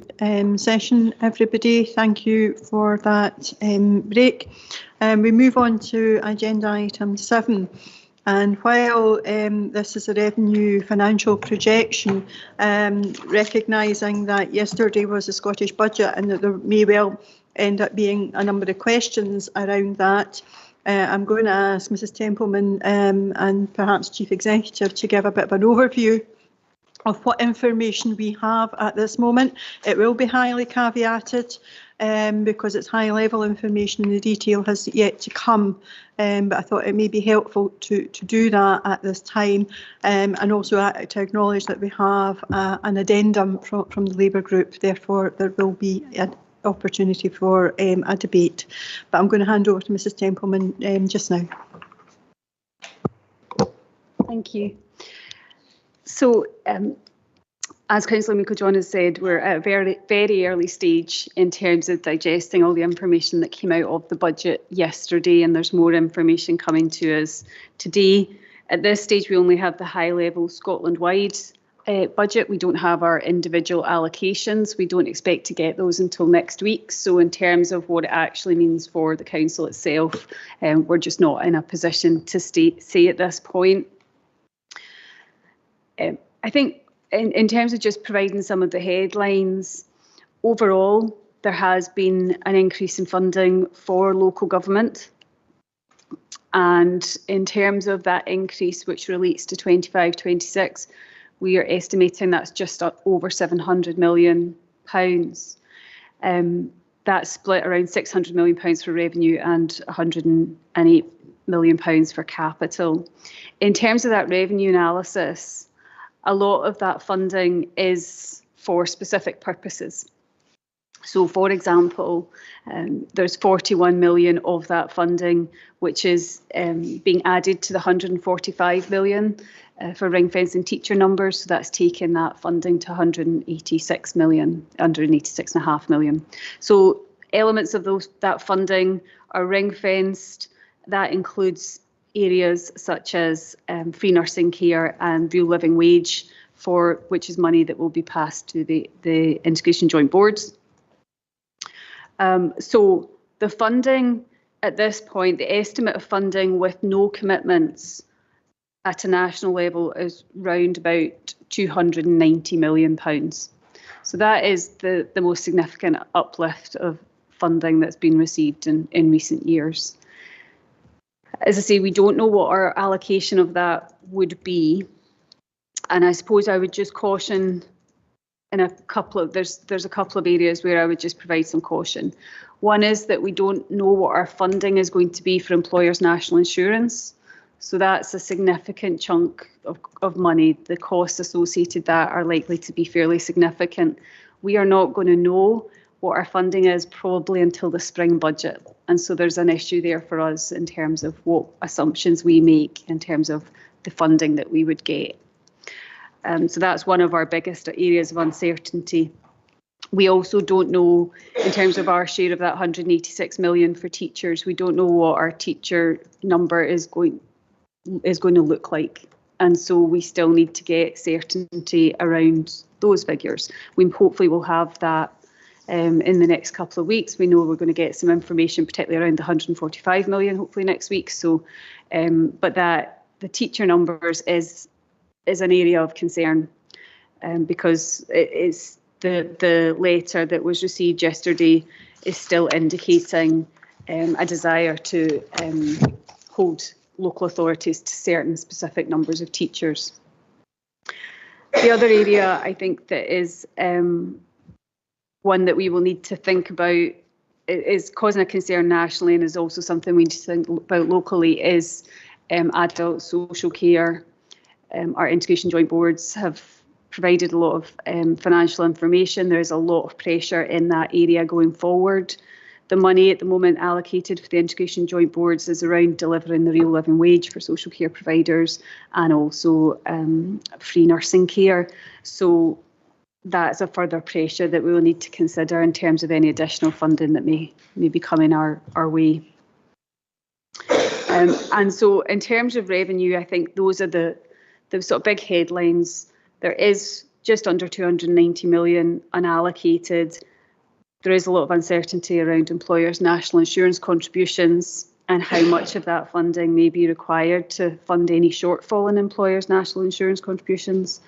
session, everybody, thank you for that break. We move on to agenda item 7. And while this is a revenue financial projection, recognising that yesterday was the Scottish budget and that there may well end up being a number of questions around that, I'm going to ask Mrs Templeman and perhaps Chief Executive to give a bit of an overview of what information we have at this moment. It will be highly caveated because it's high level information and the detail has yet to come. But I thought it may be helpful to do that at this time, and also to acknowledge that we have an addendum from the Labour group. Therefore, there will be an opportunity for a debate. But I'm going to hand over to Mrs Templeman just now. Thank you. So, as Councillor Meikle-John has said, we're at a very, very early stage in terms of digesting all the information that came out of the budget yesterday, and there's more information coming to us today. At this stage, we only have the high-level Scotland-wide budget. We don't have our individual allocations. We don't expect to get those until next week. So in terms of what it actually means for the council itself, we're just not in a position to say at this point. I think in terms of just providing some of the headlines, overall, there has been an increase in funding for local government. And in terms of that increase, which relates to 25-26, we are estimating that's just over £700 million. That's split around £600 million for revenue and £108 million for capital. In terms of that revenue analysis, a lot of that funding is for specific purposes. So, for example, there's 41 million of that funding, which is being added to the 145 million for ring fencing teacher numbers. So that's taken that funding to 186 million, 186.5 million. So elements of that funding are ring fenced. That includes areas such as free nursing care and real living wage, which is money that will be passed to the integration joint boards. So the funding at this point, the estimate of funding with no commitments at a national level is round about £290 million. So that is the most significant uplift of funding that's been received in recent years. As I say, we don't know what our allocation of that would be. And I suppose I would just caution in a couple of, there's a couple of areas where I would just provide some caution. One is that we don't know what our funding is going to be for employers' national insurance. So that's a significant chunk of money. The costs associated with that are likely to be fairly significant. We are not going to know what our funding is probably until the spring budget. And so there's an issue there for us in terms of what assumptions we make in terms of the funding that we would get. So that's one of our biggest areas of uncertainty. We also don't know, in terms of our share of that 186 million for teachers, we don't know what our teacher number is going to look like. And so we still need to get certainty around those figures. We hopefully will have that in the next couple of weeks. We know we're going to get some information, particularly around the 145 million, hopefully next week. So, but that the teacher numbers is an area of concern because it is the letter that was received yesterday is still indicating a desire to hold local authorities to certain specific numbers of teachers. The other area I think that is one that we will need to think about, is causing a concern nationally and is also something we need to think about locally, is adult social care. Our integration joint boards have provided a lot of financial information. There is a lot of pressure in that area going forward. The money at the moment allocated for the integration joint boards is around delivering the real living wage for social care providers and also free nursing care. So that's a further pressure that we will need to consider in terms of any additional funding that may be coming our way. And so in terms of revenue, I think those are the sort of big headlines. There is just under 290 million unallocated. There is a lot of uncertainty around employers' national insurance contributions and how much of that funding may be required to fund any shortfall in employers' national insurance contributions.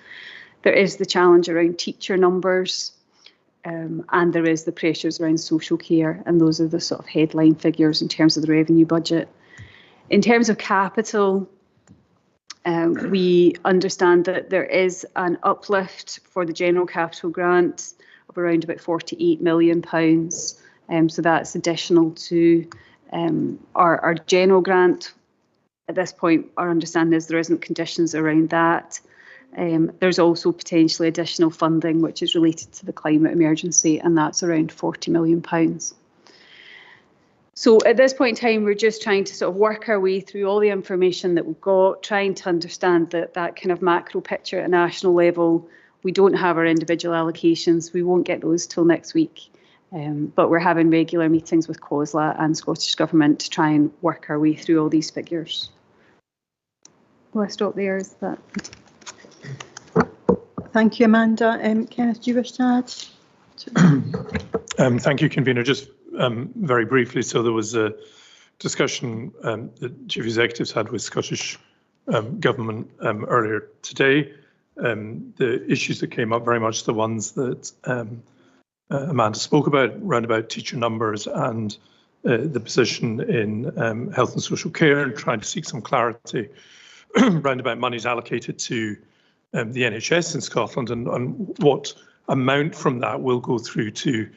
There is the challenge around teacher numbers, and there is the pressures around social care, and those are the sort of headline figures in terms of the revenue budget. In terms of capital, we understand that there is an uplift for the general capital grant of around about £48 million. So that's additional to our general grant. At this point, our understanding is there isn't conditions around that. There's also potentially additional funding which is related to the climate emergency, and that's around £40 million. So at this point in time, we're just trying to sort of work our way through all the information that we've got, trying to understand that kind of macro picture at a national level. We don't have our individual allocations. We won't get those till next week. But we're having regular meetings with COSLA and Scottish Government to try and work our way through all these figures. Will I stop there? Is that? Thank you, Amanda. Kenneth, do you wish to add? Thank you, Convener. Just very briefly, so there was a discussion that Chief Executives had with Scottish Government earlier today. The issues that came up, very much the ones that Amanda spoke about, round about teacher numbers and the position in health and social care, and trying to seek some clarity round about monies allocated to the NHS in Scotland, and what amount from that will go through to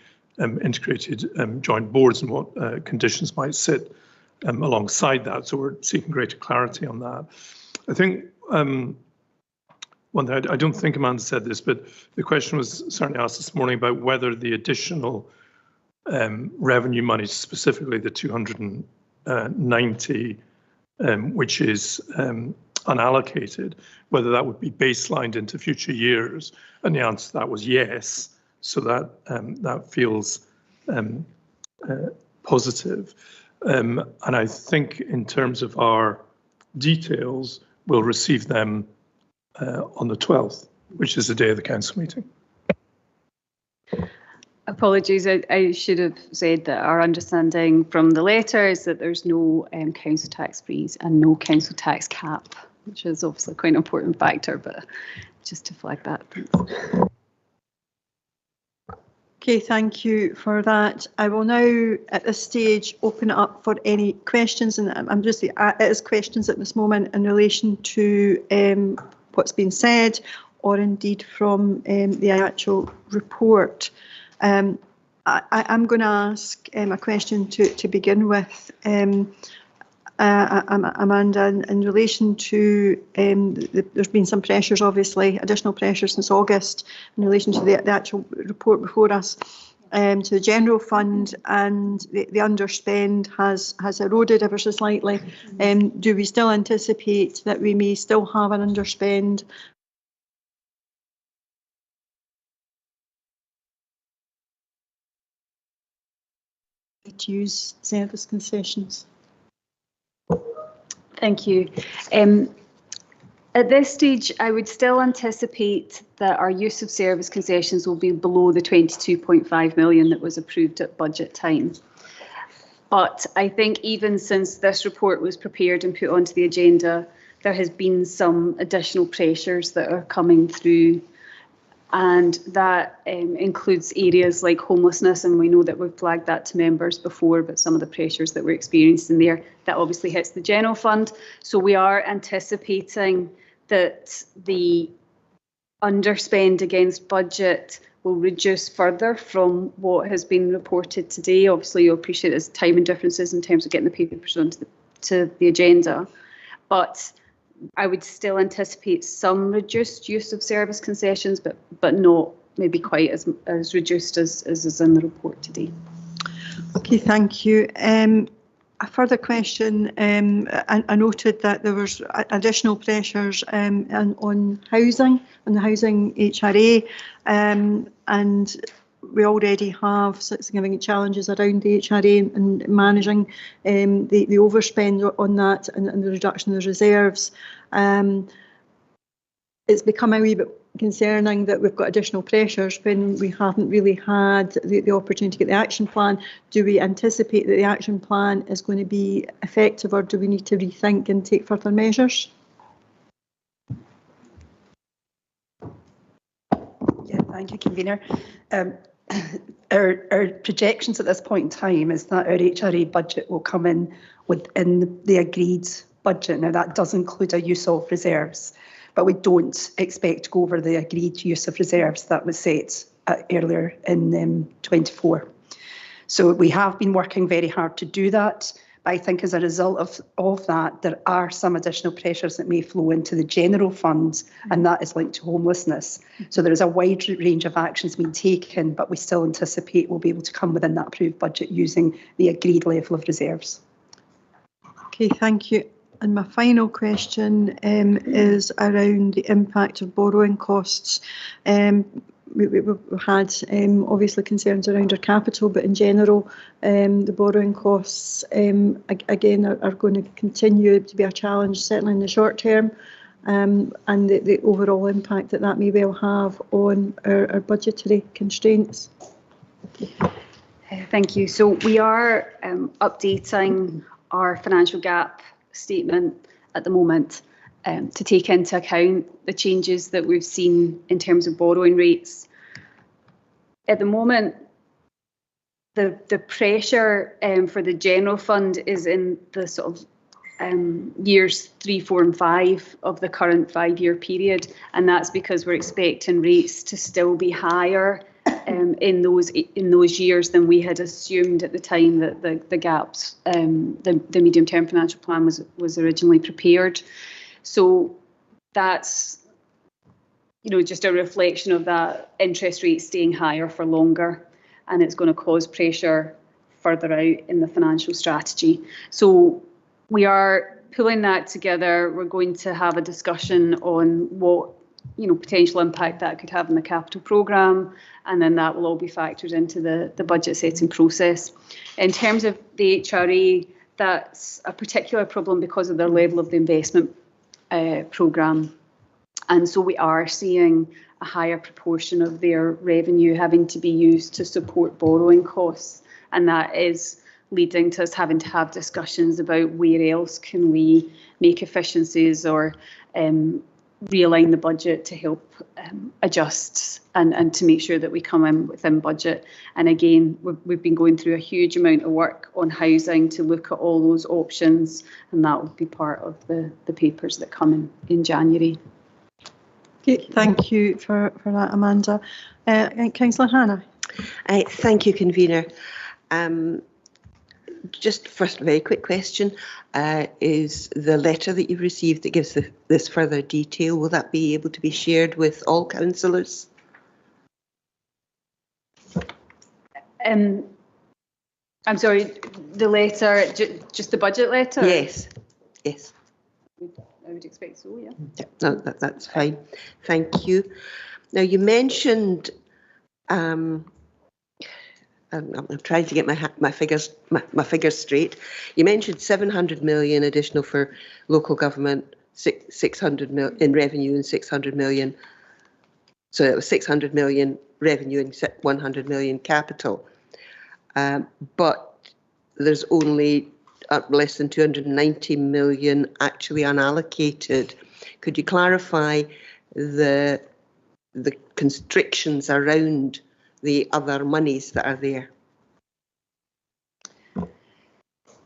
integrated joint boards, and what conditions might sit alongside that. So we're seeking greater clarity on that. I think one thing, I don't think Amanda said this, but the question was certainly asked this morning about whether the additional revenue money, specifically the 290, which is unallocated, whether that would be baselined into future years. And the answer to that was yes. So that that feels positive. And I think in terms of our details, we'll receive them on the 12th, which is the day of the council meeting. Apologies, I should have said that our understanding from the letter is that there's no council tax freeze and no council tax cap, which is obviously quite an important factor, but just to flag that. Okay, thank you for that. I will now, at this stage, open it up for any questions, and I'm just it is questions at this moment in relation to what's been said, or indeed from the actual report. I'm going to ask a question to begin with, Amanda, in relation to there's been some pressures, obviously, additional pressures since August in relation to the actual report before us, to the general fund, and the underspend has eroded ever so slightly. Do we still anticipate that we may still have an underspend? To use service concessions. Thank you. At this stage, I would still anticipate that our use of service concessions will be below the 22.5 million that was approved at budget time. But I think even since this report was prepared and put onto the agenda, there has been some additional pressures that are coming through, and that includes areas like homelessness, and we know that we've flagged that to members before, but some of the pressures that we're experiencing there, that obviously hits the general fund. So we are anticipating that the underspend against budget will reduce further from what has been reported today. Obviously, you'll appreciate there's timing differences in terms of getting the papers onto the agenda, but I would still anticipate some reduced use of service concessions, but not maybe quite as reduced as is in the report today. Okay, thank you. A further question, I noted that there was additional pressures on housing, on the housing HRA, and we already have significant challenges around the HRA and managing the overspend on that and the reduction of the reserves. It's become a wee bit concerning that we've got additional pressures when we haven't really had the opportunity to get the action plan. Do we anticipate that the action plan is going to be effective, or do we need to rethink and take further measures? Yeah, thank you, Convener. Our projections at this point in time is that our HRA budget will come in within the agreed budget. Now, that does include a use of reserves, but we don't expect to go over the agreed use of reserves that was set earlier in 24. So we have been working very hard to do that. But I think as a result of that, there are some additional pressures that may flow into the general fund, and that is linked to homelessness. So there is a wide range of actions being taken, but we still anticipate we'll be able to come within that approved budget using the agreed level of reserves. Okay, thank you. And my final question is around the impact of borrowing costs. We've had obviously concerns around our capital, but in general, the borrowing costs again are going to continue to be a challenge, certainly in the short term, and the overall impact that may well have on our budgetary constraints. Thank you. So we are updating our financial gap statement at the moment to take into account the changes that we've seen in terms of borrowing rates. At the moment, the pressure for the general fund is in the sort of years 3, 4 and 5 of the current 5-year period, and that's because we're expecting rates to still be higher in those years than we had assumed at the time that the gaps, the medium-term financial plan was originally prepared. So that's, just a reflection of that interest rate staying higher for longer, and it's going to cause pressure further out in the financial strategy. So we are pulling that together. We're going to have a discussion on what potential impact that could have on the capital programme, and then that will all be factored into the budget setting process. In terms of the HRA, that's a particular problem because of their level of the investment programme. And so we are seeing a higher proportion of their revenue having to be used to support borrowing costs. And that is leading to us having to have discussions about where else can we make efficiencies or realign the budget to help adjust and to make sure that we come in within budget. And again, we've been going through a huge amount of work on housing to look at all those options, and that will be part of the papers that come in January. Okay, thank you for that, Amanda. Councillor Hannah. Thank you, Convener. Just first, a very quick question. Is the letter that you've received that gives this further detail, will that be able to be shared with all councillors? I'm sorry, the letter, just the budget letter? Yes, yes. I would expect so, yeah. No, that's fine. Thank you. Now, you mentioned, I'm trying to get my figures straight. You mentioned 700 million additional for local government, 600 million in revenue and 600 million. So it was 600 million revenue and 100 million capital. But there's only less than 290 million actually unallocated. Could you clarify the constrictions around the other monies that are there?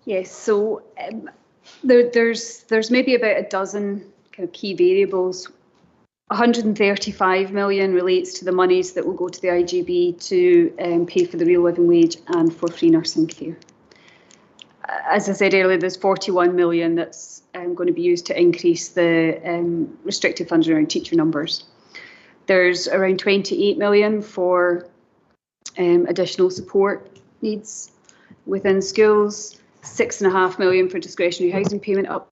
Yes, so there's maybe about a dozen kind of key variables. 135 million relates to the monies that will go to the IGB to pay for the real living wage and for free nursing care. As I said earlier, there's 41 million that's going to be used to increase the restricted funds around teacher numbers. There's around 28 million for additional support needs within schools, 6.5 million for discretionary housing payment up.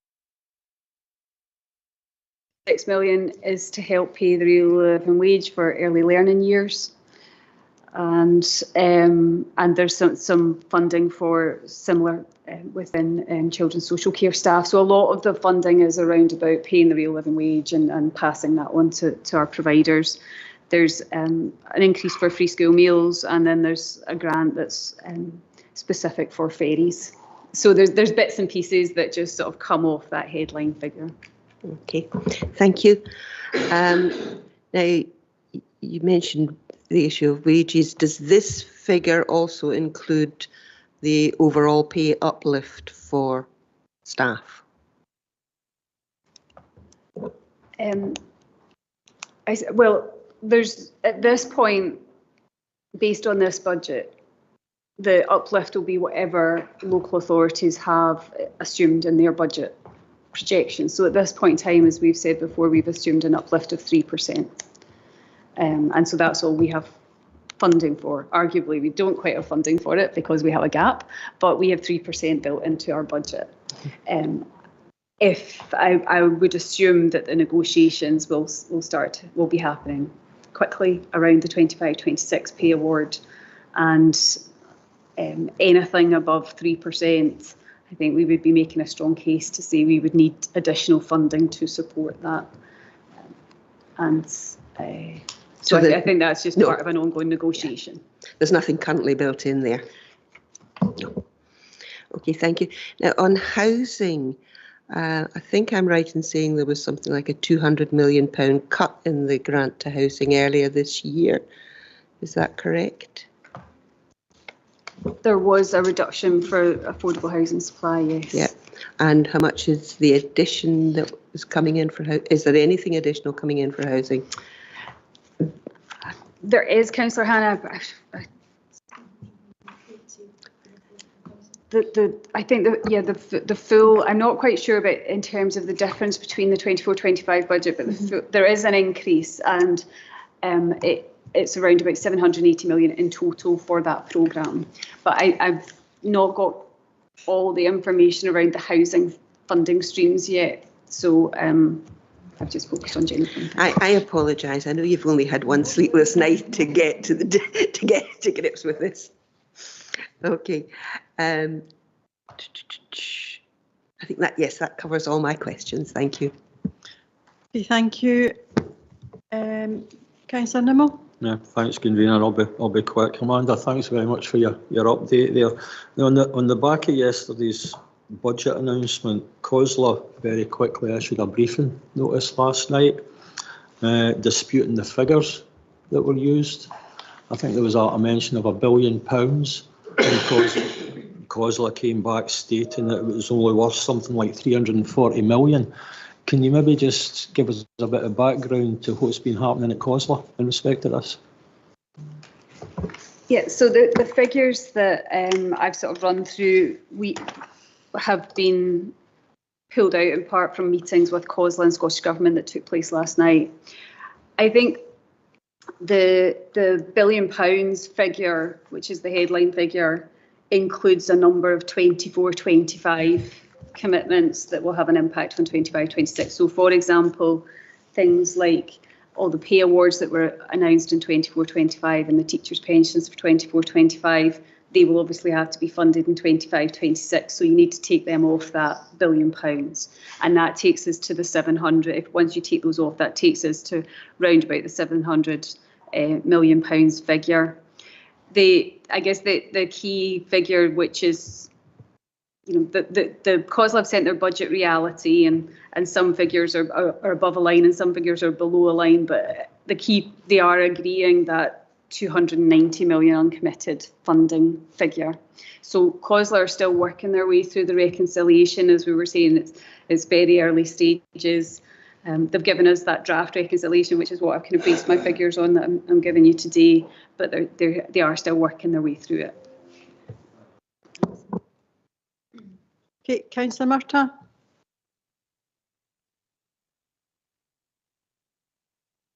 6 million is to help pay the real living wage for early learning years. and there's some funding for similar within children's social care staff. So a lot of the funding is around about paying the real living wage and passing that on to our providers. There's an increase for free school meals, and then there's a grant that's specific for ferries. So there's bits and pieces that just sort of come off that headline figure. Okay, thank you. Now, you mentioned the issue of wages. Does this figure also include the overall pay uplift for staff? Well, there's at this point, based on this budget, the uplift will be whatever local authorities have assumed in their budget projections. So at this point in time, as we've said before, we've assumed an uplift of 3%. And so that's all we have funding for. Arguably, we don't quite have funding for it because we have a gap, but we have 3% built into our budget. If I would assume that the negotiations will be happening quickly around the 25-26 pay award, and anything above 3%, I think we would be making a strong case to say we would need additional funding to support that. So I think that's just part of an ongoing negotiation. There's nothing currently built in there. No. Okay, thank you. Now on housing, I think I'm right in saying there was something like a £200 million cut in the grant to housing earlier this year. Is that correct? There was a reduction for affordable housing supply, yes. Yeah. And how much is the addition that is coming in for housing? Is there anything additional coming in for housing? There is, Councillor Hannah. I think the full. I'm not quite sure about in terms of the difference between the 24-25 budget, but there is an increase, and it's around about 780 million in total for that programme. But I've not got all the information around the housing funding streams yet, so I've just focused on general. I apologise. I know you've only had one sleepless night to get to grips with this. Okay. I think that covers all my questions. Thank you. Okay, thank you. Councillor Nimmo. Yeah, thanks, convener. I'll be quick. Amanda, thanks very much for your update there. Now, on the back of yesterday's budget announcement, COSLA very quickly issued a briefing notice last night disputing the figures that were used. I think there was a mention of £1 billion, because COSLA came back stating that it was only worth something like 340 million. Can you maybe just give us a bit of background to what's been happening at COSLA in respect to this? Yeah, so the figures that I've sort of run through, we have been pulled out in part from meetings with COSLA and Scottish Government that took place last night. I think the £1 billion figure, which is the headline figure, includes a number of 24-25 commitments that will have an impact on 25-26. So, for example, things like all the pay awards that were announced in 24-25 and the teachers' pensions for 24-25, they will obviously have to be funded in 25-26. So you need to take them off that £1 billion, and that takes us to the 700. Once you take those off, that takes us to round about the 700 million pounds figure. I guess the key figure, which is, you know, the COSLA have sent their budget reality, and some figures are above a line and some figures are below a line, but they are agreeing that 290 million uncommitted funding figure. So COSLA are still working their way through the reconciliation. As we were saying, it's very early stages. They've given us that draft reconciliation, which is what I've kind of based my figures on that I'm giving you today, but they are still working their way through it. Okay, Councillor Murtagh.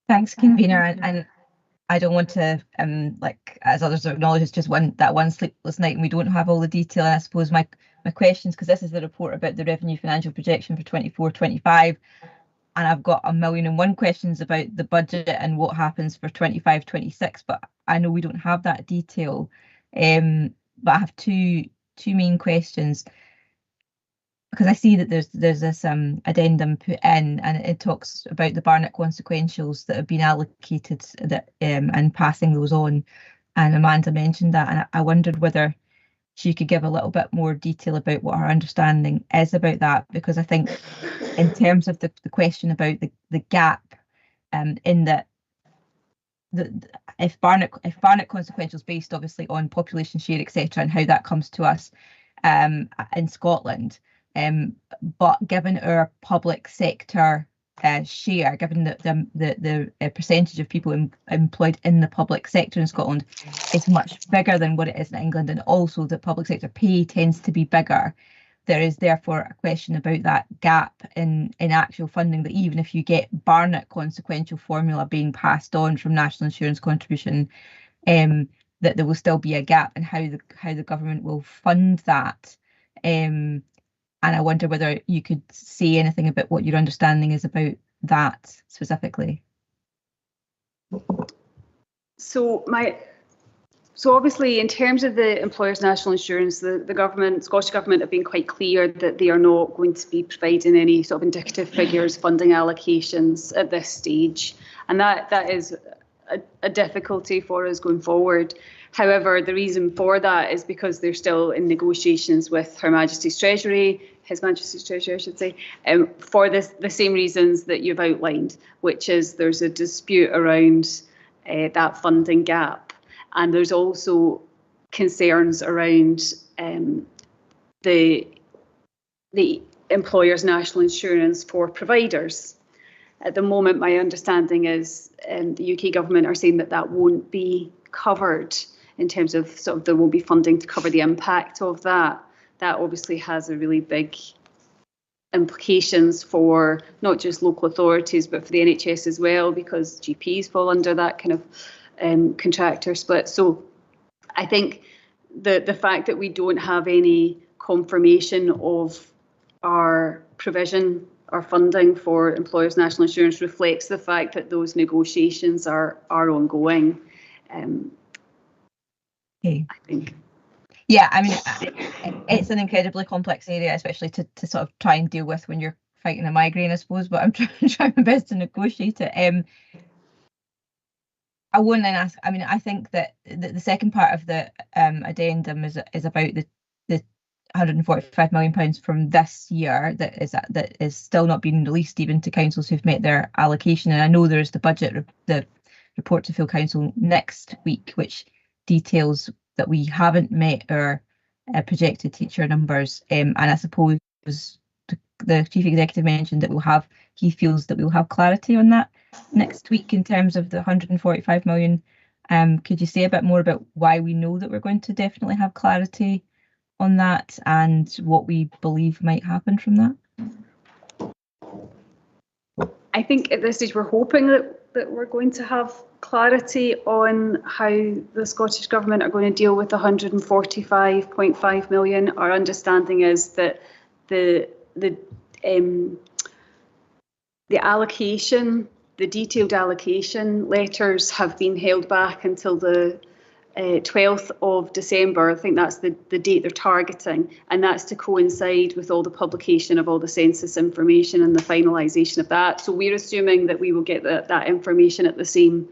Thanks, convener, and I don't want to, like as others have acknowledged, it's just one sleepless night and we don't have all the detail. And I suppose my questions, because this is the report about the revenue financial projection for 24-25, and I've got 1,001 questions about the budget and what happens for 25-26, but I know we don't have that detail, but I have two main questions. Because I see that there's this addendum put in, and it talks about the Barnett consequentials that have been allocated, that and passing those on. And Amanda mentioned that, and I wondered whether she could give a little bit more detail about what her understanding is about that, because I think in terms of the question about the gap, in that if Barnett consequentials based obviously on population share, etc., and how that comes to us in Scotland. But given our public sector share, given the percentage of people employed in the public sector in Scotland is much bigger than what it is in England, and also the public sector pay tends to be bigger, there is therefore a question about that gap in actual funding, that even if you get Barnett consequential formula being passed on from national insurance contribution, that there will still be a gap in how the government will fund that. And I wonder whether you could say anything about what your understanding is about that specifically. So obviously, in terms of the employers' national insurance, the government, Scottish Government, have been quite clear that they are not going to be providing any sort of indicative figures, funding allocations at this stage, and that is a difficulty for us going forward. However, the reason for that is because they're still in negotiations with Her Majesty's Treasury, His Majesty's Treasury, I should say, for the same reasons that you've outlined, which is there's a dispute around that funding gap, and there's also concerns around the employer's national insurance for providers. At the moment, my understanding is the UK government are saying that won't be covered, in terms of sort of there won't be funding to cover the impact of that. That obviously has a really big implications for not just local authorities, but for the NHS as well, because GPs fall under that kind of contractor split. So I think the fact that we don't have any confirmation of our provision, our funding for employers' national insurance, reflects the fact that those negotiations are ongoing. Okay. I think. Yeah, I mean, it's an incredibly complex area, especially to sort of try and deal with when you're fighting a migraine, I suppose, but I'm trying my best to negotiate it. I wouldn't then ask, I mean, I think that the second part of the addendum is about the £145 million from this year that is still not being released even to councils who've met their allocation. And I know there's the report to full council next week, which details that we haven't met our projected teacher numbers. And I suppose the chief executive mentioned that he feels that we'll have clarity on that next week in terms of the 145 million. Could you say a bit more about why we know that we're going to definitely have clarity on that and what we believe might happen from that? I think at this stage we're hoping that we're going to have clarity on how the Scottish Government are going to deal with the 145.5 million. Our understanding is that the allocation, the detailed allocation letters have been held back until the 12th of December. I think that's the date they're targeting, and that's to coincide with all the publication of all the census information and the finalisation of that. So we're assuming that we will get that information at the same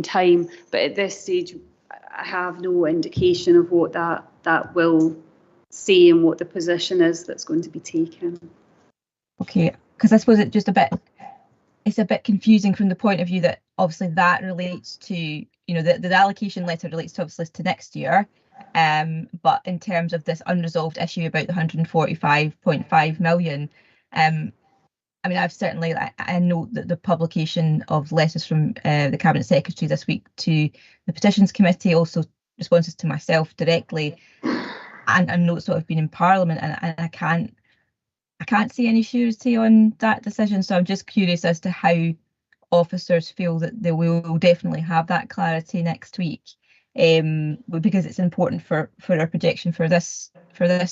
time, but at this stage I have no indication of what that will say and what the position is that's going to be taken. Okay, because I suppose it's a bit confusing from the point of view that obviously that relates to, you know, the allocation letter relates to obviously to next year, but in terms of this unresolved issue about the 145.5 million, I mean, I know that the publication of letters from the Cabinet Secretary this week to the Petitions Committee, also responses to myself directly, and notes that have been in Parliament, and I can't see any surety on that decision. So I'm just curious as to how officers feel that they will definitely have that clarity next week, because it's important for our projection for this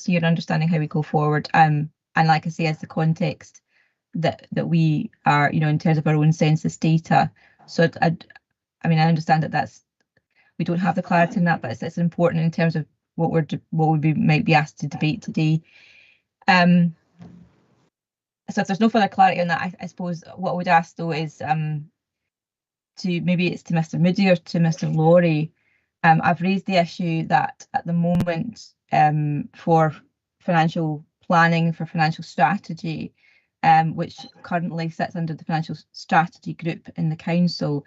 year and understanding how we go forward. And like I say, as the context that we are, you know, in terms of our own census data. So I mean, I understand that we don't have the clarity in that, but it's important in terms of what might be asked to debate today. So if there's no further clarity on that, I suppose what I would ask though is to maybe it's to Mr. Moody or to Mr. Laurie. I've raised the issue that at the moment for financial planning, for financial strategy, which currently sits under the financial strategy group in the council,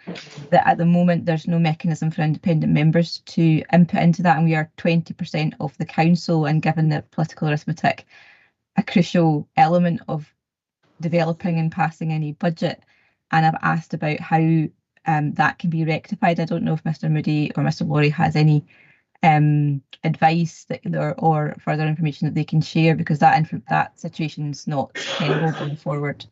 that at the moment there's no mechanism for independent members to input into that, and we are 20% of the council, and given the political arithmetic, a crucial element of developing and passing any budget. And I've asked about how that can be rectified. I don't know if Mr. Moody or Mr. Laurie has any advice or further information that they can share, because that situation is not tenable going forward.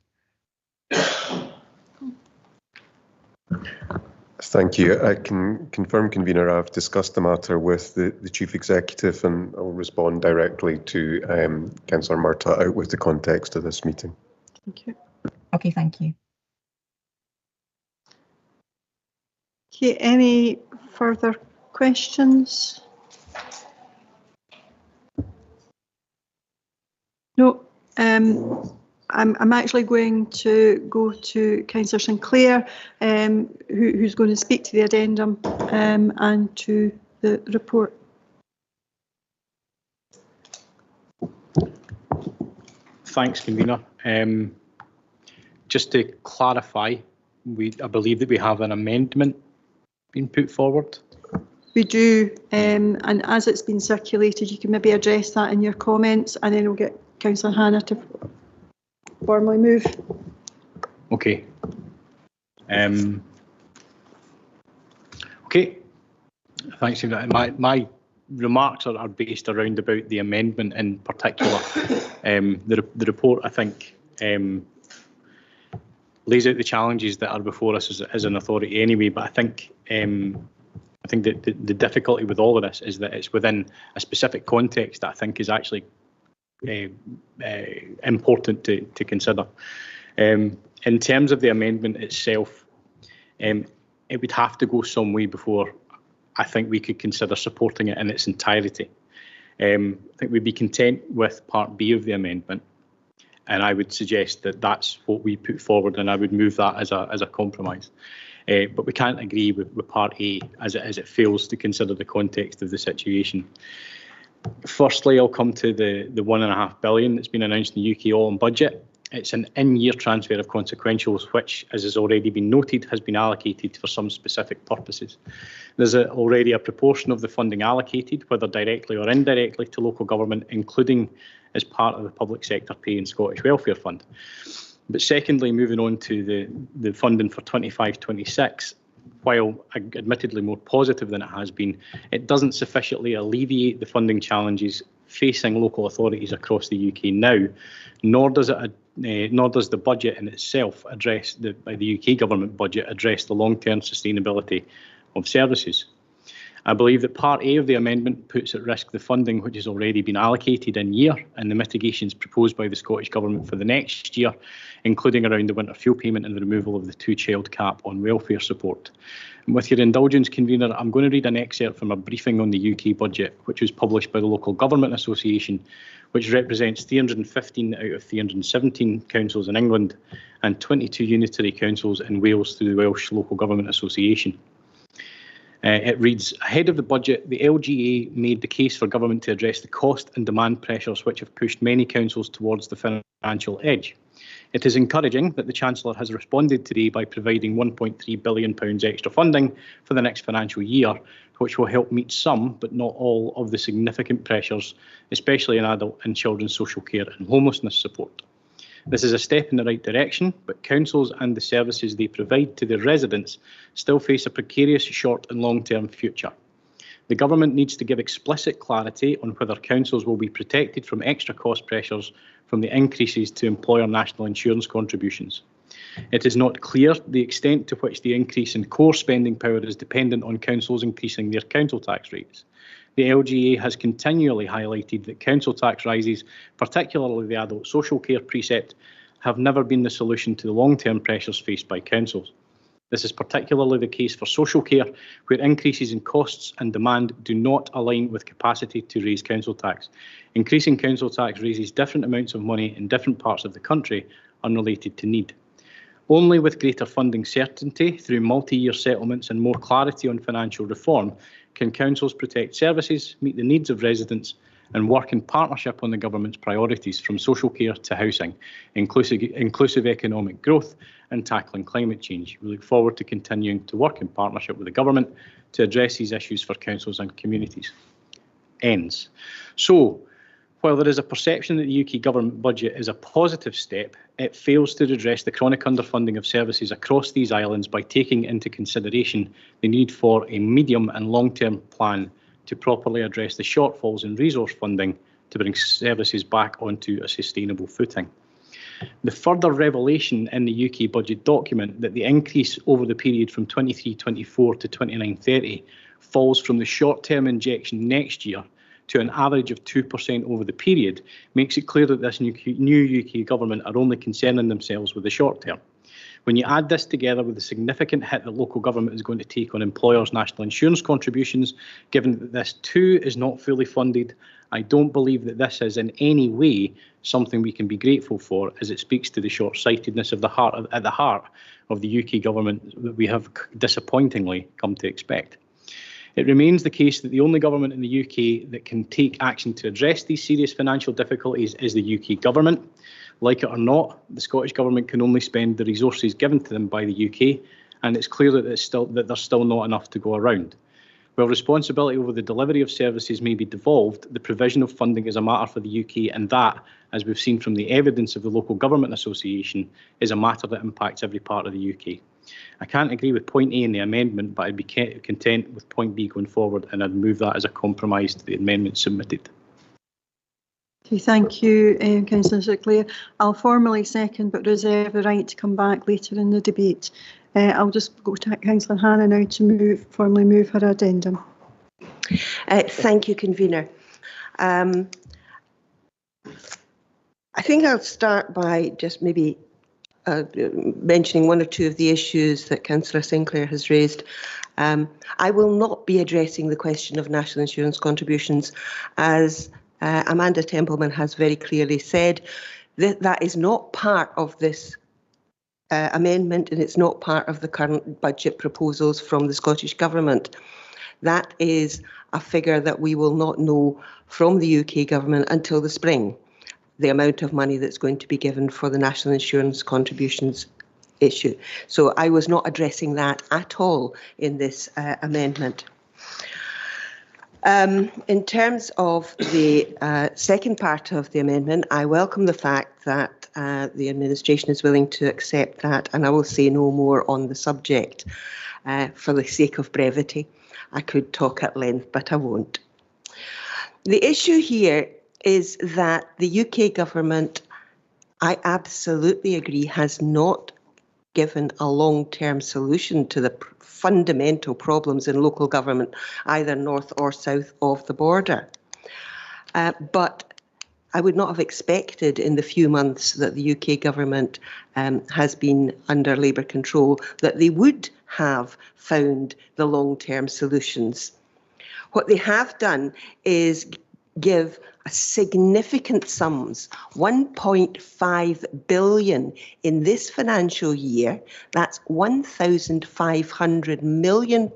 Thank you. I can confirm, Convener, I've discussed the matter with the Chief Executive, and I'll respond directly to Councillor Murtagh out with the context of this meeting. Thank you. Okay, thank you. Okay, any further questions? No. I'm actually going to go to Councillor Sinclair, who's going to speak to the addendum and to the report. Thanks, Convener. Just to clarify, I believe that we have an amendment being put forward. We do, and as it's been circulated, you can maybe address that in your comments, and then we'll get Councillor Hannah to formally move. Okay. Okay. Thanks. My remarks are based around about the amendment in particular. The report, I think, lays out the challenges that are before us as an authority anyway, but I think that the difficulty with all of this is that it's within a specific context that I think is actually important to consider. In terms of the amendment itself, it would have to go some way before I think we could consider supporting it in its entirety. I think we'd be content with Part B of the amendment, and I would suggest that that's what we put forward, and I would move that as a compromise. But we can't agree with Part A as it fails to consider the context of the situation. Firstly, I'll come to the £1.5 billion that's been announced in the UK All-in budget. It's an in-year transfer of consequentials, which, as has already been noted, has been allocated for some specific purposes. There's already a proportion of the funding allocated, whether directly or indirectly, to local government, including as part of the public sector pay and Scottish Welfare Fund. But secondly, moving on to the funding for 25-26, while admittedly more positive than it has been, it doesn't sufficiently alleviate the funding challenges facing local authorities across the UK now, nor does the budget in itself address the UK government budget address the long-term sustainability of services. I believe that Part A of the amendment puts at risk the funding which has already been allocated in year and the mitigations proposed by the Scottish Government for the next year, including around the winter fuel payment and the removal of the two-child cap on welfare support. And with your indulgence, Convener, I'm going to read an excerpt from a briefing on the UK budget, which was published by the Local Government Association, which represents 315 out of 317 councils in England and 22 unitary councils in Wales through the Welsh Local Government Association. It reads, ahead of the budget, the LGA made the case for government to address the cost and demand pressures which have pushed many councils towards the financial edge. It is encouraging that the Chancellor has responded today by providing £1.3 billion extra funding for the next financial year, which will help meet some, but not all, of the significant pressures, especially in adult and children's social care and homelessness support. This is a step in the right direction, but councils and the services they provide to their residents still face a precarious short and long-term future. The government needs to give explicit clarity on whether councils will be protected from extra cost pressures from the increases to employer national insurance contributions. It is not clear the extent to which the increase in core spending power is dependent on councils increasing their council tax rates. The LGA has continually highlighted that council tax rises, particularly the adult social care precept, have never been the solution to the long-term pressures faced by councils. This is particularly the case for social care, where increases in costs and demand do not align with capacity to raise council tax. Increasing council tax raises different amounts of money in different parts of the country, unrelated to need. Only with greater funding certainty through multi-year settlements and more clarity on financial reform can councils protect services, meet the needs of residents and work in partnership on the government's priorities, from social care to housing, inclusive economic growth and tackling climate change. We look forward to continuing to work in partnership with the government to address these issues for councils and communities. Ends. So, while there is a perception that the UK government budget is a positive step, it fails to address the chronic underfunding of services across these islands by taking into consideration the need for a medium and long-term plan to properly address the shortfalls in resource funding to bring services back onto a sustainable footing. The further revelation in the UK budget document that the increase over the period from 23-24 to 29-30 falls from the short-term injection next year to an average of 2% over the period makes it clear that this new UK government are only concerning themselves with the short term. When you add this together with the significant hit that local government is going to take on employers' national insurance contributions, given that this too is not fully funded, I don't believe that this is in any way something we can be grateful for, as it speaks to the short-sightedness of at the heart of the UK government that we have disappointingly come to expect. It remains the case that the only government in the UK that can take action to address these serious financial difficulties is the UK government. Like it or not, the Scottish Government can only spend the resources given to them by the UK, and it's clear that there's still not enough to go around. While responsibility over the delivery of services may be devolved, the provision of funding is a matter for the UK, and that, as we've seen from the evidence of the Local Government Association, is a matter that impacts every part of the UK. I can't agree with point A in the amendment, but I'd be content with point B going forward, and I'd move that as a compromise to the amendment submitted. Okay, thank you, Councillor Sinclair. I'll formally second, but reserve the right to come back later in the debate. I'll just go to Councillor Hannah now to formally move her addendum. Thank you, Convener. I think I'll start by just maybe mentioning one or two of the issues that Councillor Sinclair has raised. I will not be addressing the question of national insurance contributions, as Amanda Templeman has very clearly said. That is not part of this amendment, and it's not part of the current budget proposals from the Scottish Government. That is a figure that we will not know from the UK Government until the spring, the amount of money that's going to be given for the national insurance contributions issue. So I was not addressing that at all in this amendment. In terms of the second part of the amendment, I welcome the fact that the administration is willing to accept that, and I will say no more on the subject for the sake of brevity. I could talk at length, but I won't. The issue here is that the UK government, I absolutely agree, has not given a long-term solution to the fundamental problems in local government, either north or south of the border. But I would not have expected in the few months that the UK government has been under Labour control that they would have found the long-term solutions. What they have done is give significant sums, 1.5 billion in this financial year. That's £1,500 million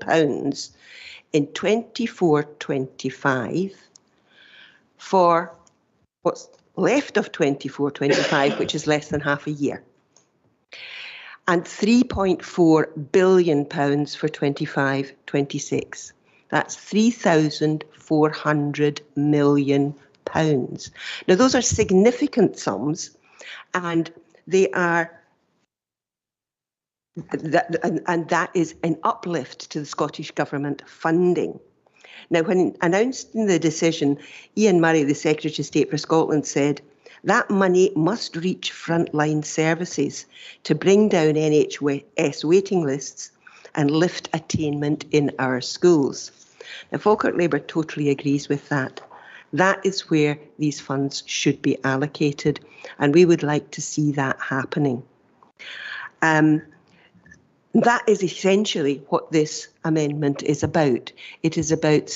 in 24-25 for what's left of 24-25, which is less than half a year, and £3.4 billion for 25-26. That's £3,400 million. Now, those are significant sums, and they are, that is an uplift to the Scottish Government funding. Now, when announcing the decision, Ian Murray, the Secretary of State for Scotland, said that money must reach frontline services to bring down NHS waiting lists and lift attainment in our schools. Now, Falkirk Labour totally agrees with that. That is where these funds should be allocated, and we would like to see that happening. Now, That is essentially what this amendment is about. It is about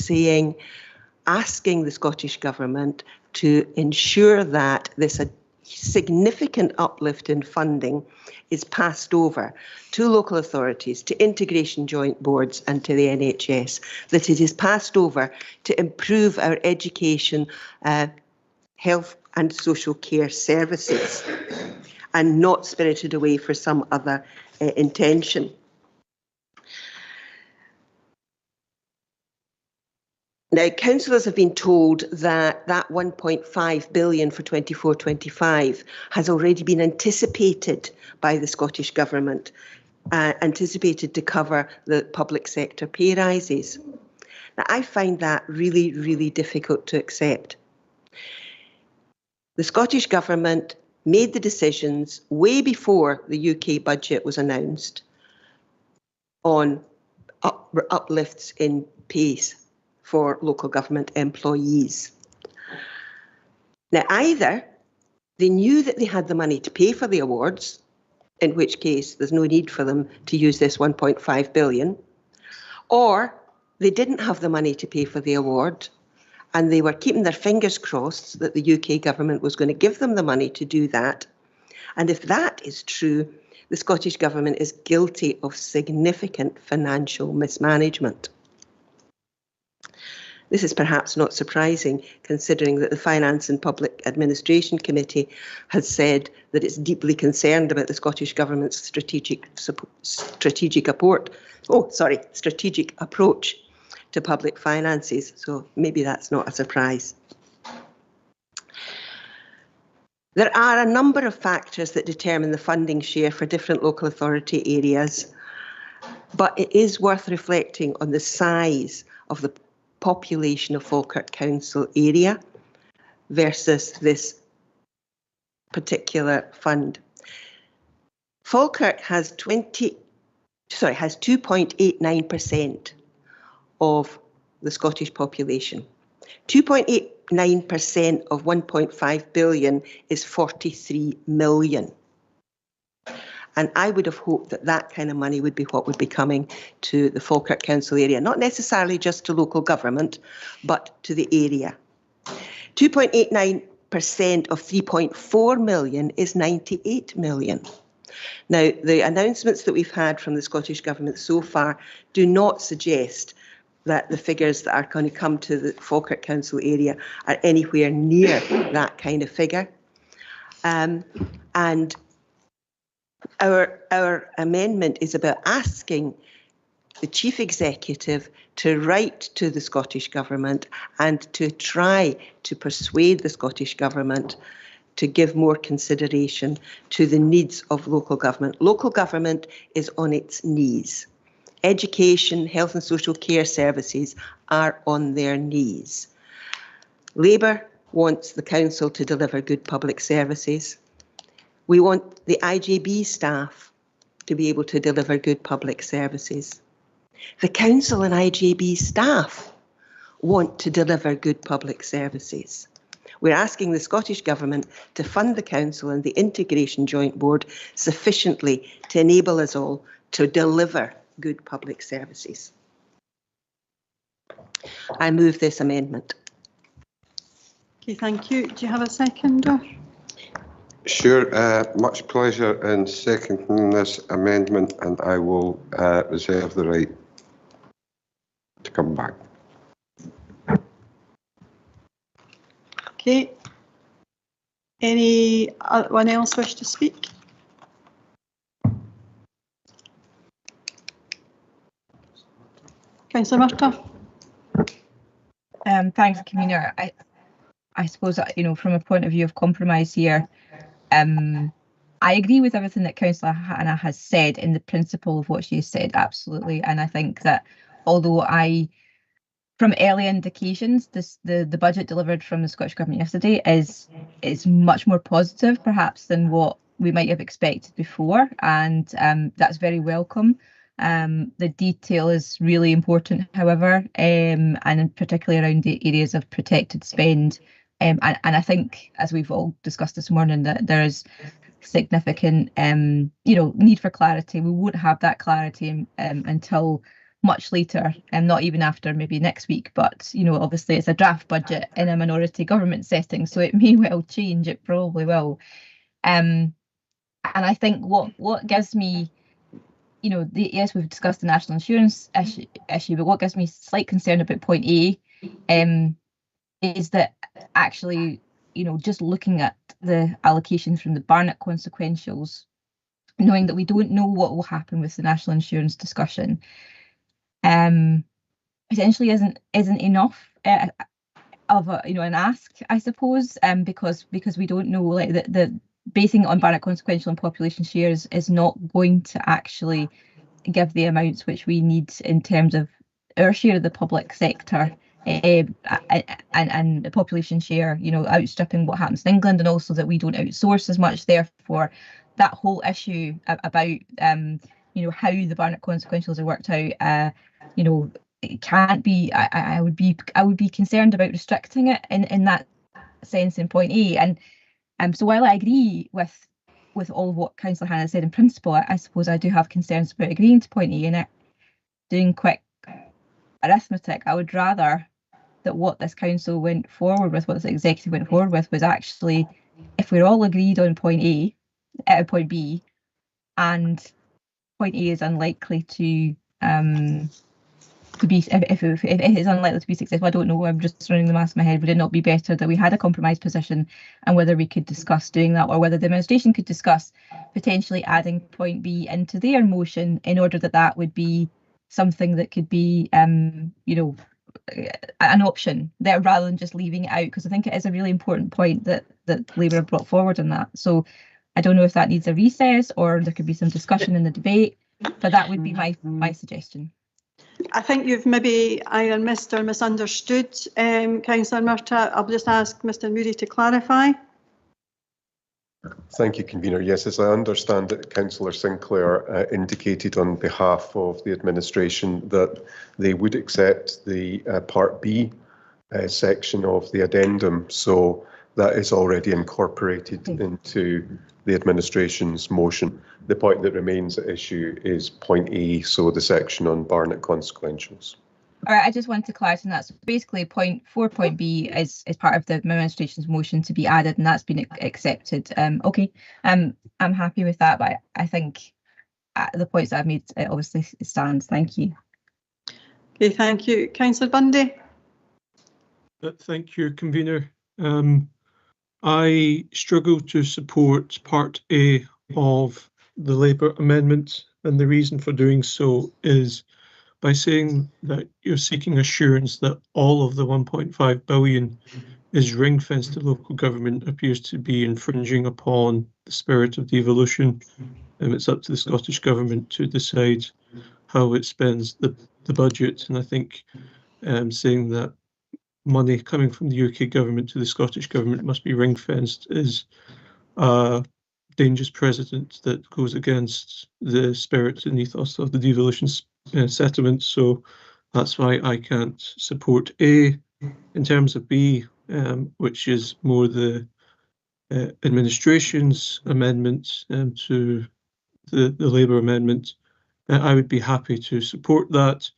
asking the Scottish Government to ensure that this significant uplift in funding is passed over to local authorities, to integration joint boards and to the NHS, that it is passed over to improve our education, health and social care services, and not spirited away for some other intention. Now, councillors have been told that that 1.5 billion for 24-25 has already been anticipated by the Scottish Government, anticipated to cover the public sector pay rises. Now, I find that really, really difficult to accept. The Scottish Government made the decisions way before the UK budget was announced on uplifts in pays for local government employees. Now, either they knew that they had the money to pay for the awards, in which case there's no need for them to use this 1.5 billion, or they didn't have the money to pay for the award and they were keeping their fingers crossed that the UK government was going to give them the money to do that. And if that is true, the Scottish Government is guilty of significant financial mismanagement. This is perhaps not surprising, considering that the Finance and Public Administration Committee has said that it's deeply concerned about the Scottish Government's strategic approach to public finances. So maybe that's not a surprise. There are a number of factors that determine the funding share for different local authority areas, but it is worth reflecting on the size of the population of Falkirk Council area versus this particular fund. Falkirk has 2.89% of the Scottish population. 2.89% of 1.5 billion is 43 million. And I would have hoped that that kind of money would be what would be coming to the Falkirk Council area, not necessarily just to local government, but to the area. 2.89% of 3.4 million is 98 million. Now, the announcements that we've had from the Scottish Government so far do not suggest that the figures that are going to come to the Falkirk Council area are anywhere near that kind of figure. And our amendment is about asking the Chief Executive to write to the Scottish Government and to try to persuade the Scottish Government to give more consideration to the needs of local government. Local government is on its knees. Education, health and social care services are on their knees. Labour wants the council to deliver good public services. We want the IJB staff to be able to deliver good public services. The council and IJB staff want to deliver good public services. We're asking the Scottish Government to fund the council and the Integration Joint Board sufficiently to enable us all to deliver good public services. I move this amendment. Okay, thank you. Do you have a seconder? Sure, much pleasure in seconding this amendment, and I will reserve the right to come back. Okay. Anyone else wish to speak? Councillor Murtagh. Thanks, Convener. I suppose, from a point of view of compromise here, I agree with everything that Councillor Hannah has said in the principle of what she has said, absolutely. And I think that although from early indications, the budget delivered from the Scottish Government yesterday is much more positive, perhaps, than what we might have expected before, and that's very welcome. The detail is really important, however, and particularly around the areas of protected spend. And I think, as we've all discussed this morning, that there is significant, need for clarity. We won't have that clarity until much later, and not even after maybe next week. But obviously it's a draft budget in a minority government setting, so it may well change. It probably will. And I think what gives me, yes, we've discussed the national insurance issue, but what gives me slight concern about point A is that actually, just looking at the allocations from the Barnett consequentials, knowing that we don't know what will happen with the national insurance discussion, potentially isn't enough of an ask, I suppose, because we don't know, like, the basing it on Barnett consequential and population shares is not going to actually give the amounts which we need in terms of our share of the public sector and the population share, outstripping what happens in England, and also that we don't outsource as much. Therefore, that whole issue about how the Barnett consequentials are worked out, it can't be. I would be concerned about restricting it in that sense in point A. And so while I agree with all of what Councillor Hannah said in principle, I suppose I do have concerns about agreeing to point A and doing quick arithmetic. I would rather that what this council went forward with, what this executive went forward with, was actually, if we're all agreed on point B, and point A is unlikely to be, if it is unlikely to be successful, I don't know, I'm just running the maths in my head, would it not be better that we had a compromise position, and whether we could discuss doing that, or whether the administration could discuss potentially adding point B into their motion, in order that would be something that could be an option there, rather than just leaving it out, because I think it is a really important point that Labour brought forward on that. So I don't know if that needs a recess, or there could be some discussion in the debate, but that would be my suggestion. I think you've maybe either missed or misunderstood Councillor Murtagh. I'll just ask Mr Moody to clarify. Thank you, Convener. Yes, as I understand it, Councillor Sinclair indicated on behalf of the administration that they would accept the Part B section of the addendum. So that is already incorporated into the administration's motion. The point that remains at issue is point A, so the section on Barnett consequentials. All right, I just want to clarify on that. So basically, point B is part of the administration's motion to be added, and that's been accepted. Okay, I'm happy with that, but I think the points that I've made obviously stands. Thank you. Okay, thank you. Councillor Bundy. Thank you, Convener. I struggle to support Part A of the Labour amendment, and the reason for doing so is by saying that you're seeking assurance that all of the 1.5 billion is ring-fenced to local government appears to be infringing upon the spirit of devolution. It's up to the Scottish Government to decide how it spends the budget, and I think saying that money coming from the UK Government to the Scottish Government must be ring-fenced is a dangerous precedent that goes against the spirit and ethos of the devolution settlement. So that's why I can't support A. In terms of B, which is more the administration's amendment to the Labour amendment, I would be happy to support that,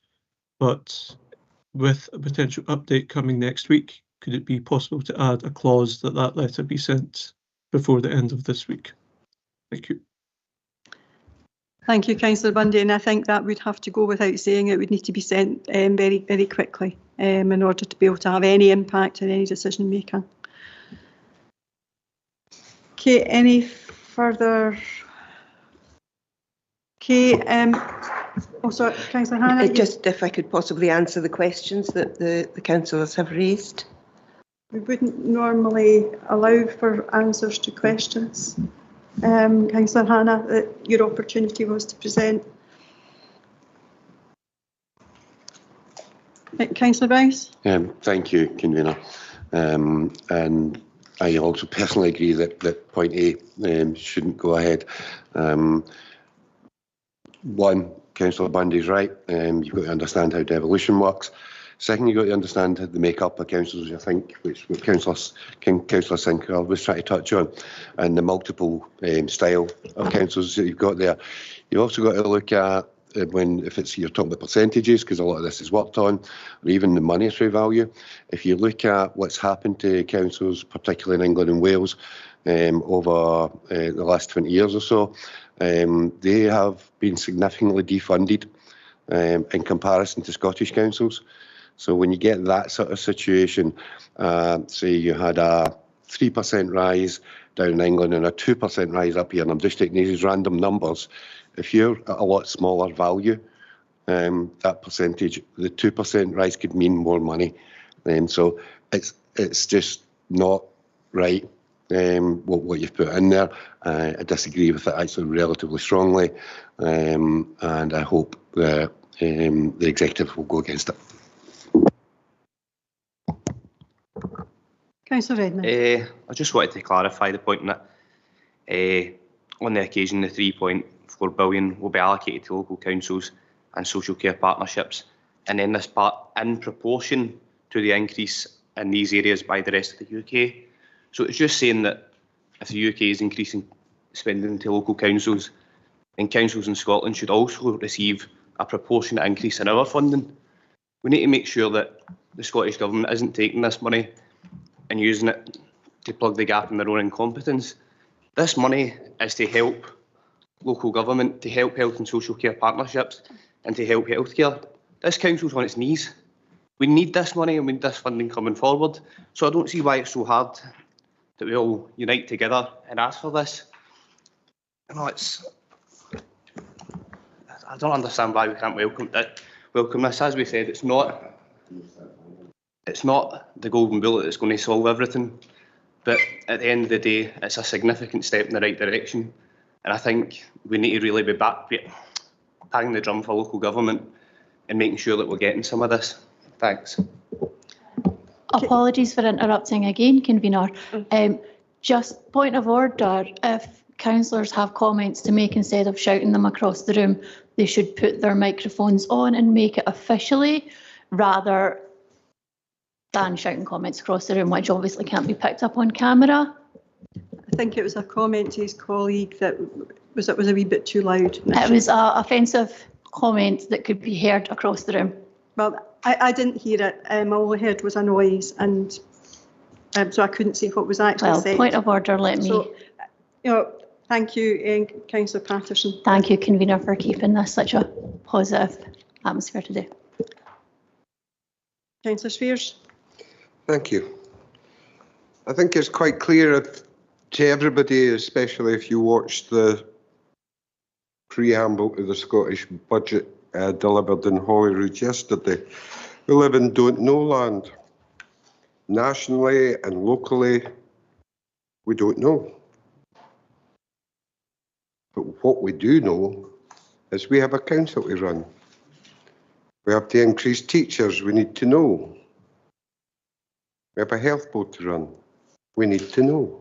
but with a potential update coming next week, could it be possible to add a clause that letter be sent before the end of this week? Thank you. Thank you, Councillor Bundy, and I think that would have to go without saying. It would need to be sent very, very quickly in order to be able to have any impact on any decision making. Okay, any further? Okay, sorry, Councillor Hannah. Just if I could possibly answer the questions that the councillors have raised. We wouldn't normally allow for answers to questions. Councillor Hannah, your opportunity was to present. Councillor Rice. Thank you, Convener. And I also personally agree that point A shouldn't go ahead. One, Councillor Bundy's right. You've got to understand how devolution works. Second, you've got to understand the make-up of councils, I think, which Councillor Sinclair was trying to touch on, and the multiple style of councils that you've got there. You've also got to look at if you're talking about percentages, because a lot of this is worked on, or even the monetary value. If you look at what's happened to councils, particularly in England and Wales, over the last 20 years or so, they have been significantly defunded in comparison to Scottish councils. So when you get that sort of situation, say you had a 3% rise down in England and a 2% rise up here, and I'm just taking these random numbers, if you're at a lot smaller value, that percentage, the 2% rise could mean more money. So it's just not right what you've put in there. I disagree with it actually relatively strongly, and I hope that the executive will go against it. Councillor Redmond. I just wanted to clarify the point that on the occasion the 3.4 billion will be allocated to local councils and social care partnerships, and then this part in proportion to the increase in these areas by the rest of the UK. So it's just saying that if the UK is increasing spending to local councils, then councils in Scotland should also receive a proportionate increase in our funding. We need to make sure that the Scottish Government isn't taking this money and using it to plug the gap in their own incompetence. This money is to help local government, to help health and social care partnerships, and to help healthcare. This council's on its knees. We need this money and we need this funding coming forward. So I don't see why it's so hard that we all unite together and ask for this. You know, I don't understand why we can't welcome this. As we said, it's not the golden bullet that's going to solve everything, but at the end of the day, it's a significant step in the right direction. And I think we need to really be banging the drum for local government and making sure that we're getting some of this. Thanks. Apologies for interrupting again, convener. Just point of order, if councillors have comments to make, instead of shouting them across the room, they should put their microphones on and make it officially, rather than shouting comments across the room, which obviously can't be picked up on camera. I think it was a comment to his colleague that was a wee bit too loud. It was an offensive comment that could be heard across the room. Well, I didn't hear it. All I heard was a noise, and so I couldn't see what was actually said. Point of order, So, thank you, Councillor Patterson. Thank you, convener, for keeping this such a positive atmosphere today. Councillor Spears. Thank you. I think it's quite clear to everybody, especially if you watched the preamble to the Scottish budget delivered in Holyrood yesterday, we live in don't know land. Nationally and locally, we don't know. But what we do know is we have a council to run. We have to increase teachers, we need to know. We have a health board to run, we need to know.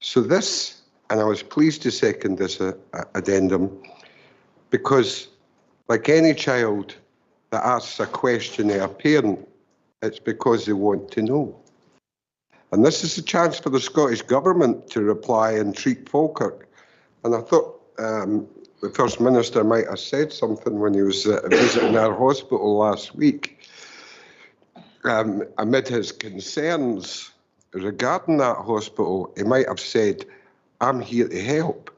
So this, and I was pleased to second this addendum, because like any child that asks a question to a parent, it's because they want to know. And this is a chance for the Scottish Government to reply and treat Falkirk. And I thought the First Minister might have said something when he was visiting our hospital last week. Amid his concerns regarding that hospital, he might have said, I'm here to help.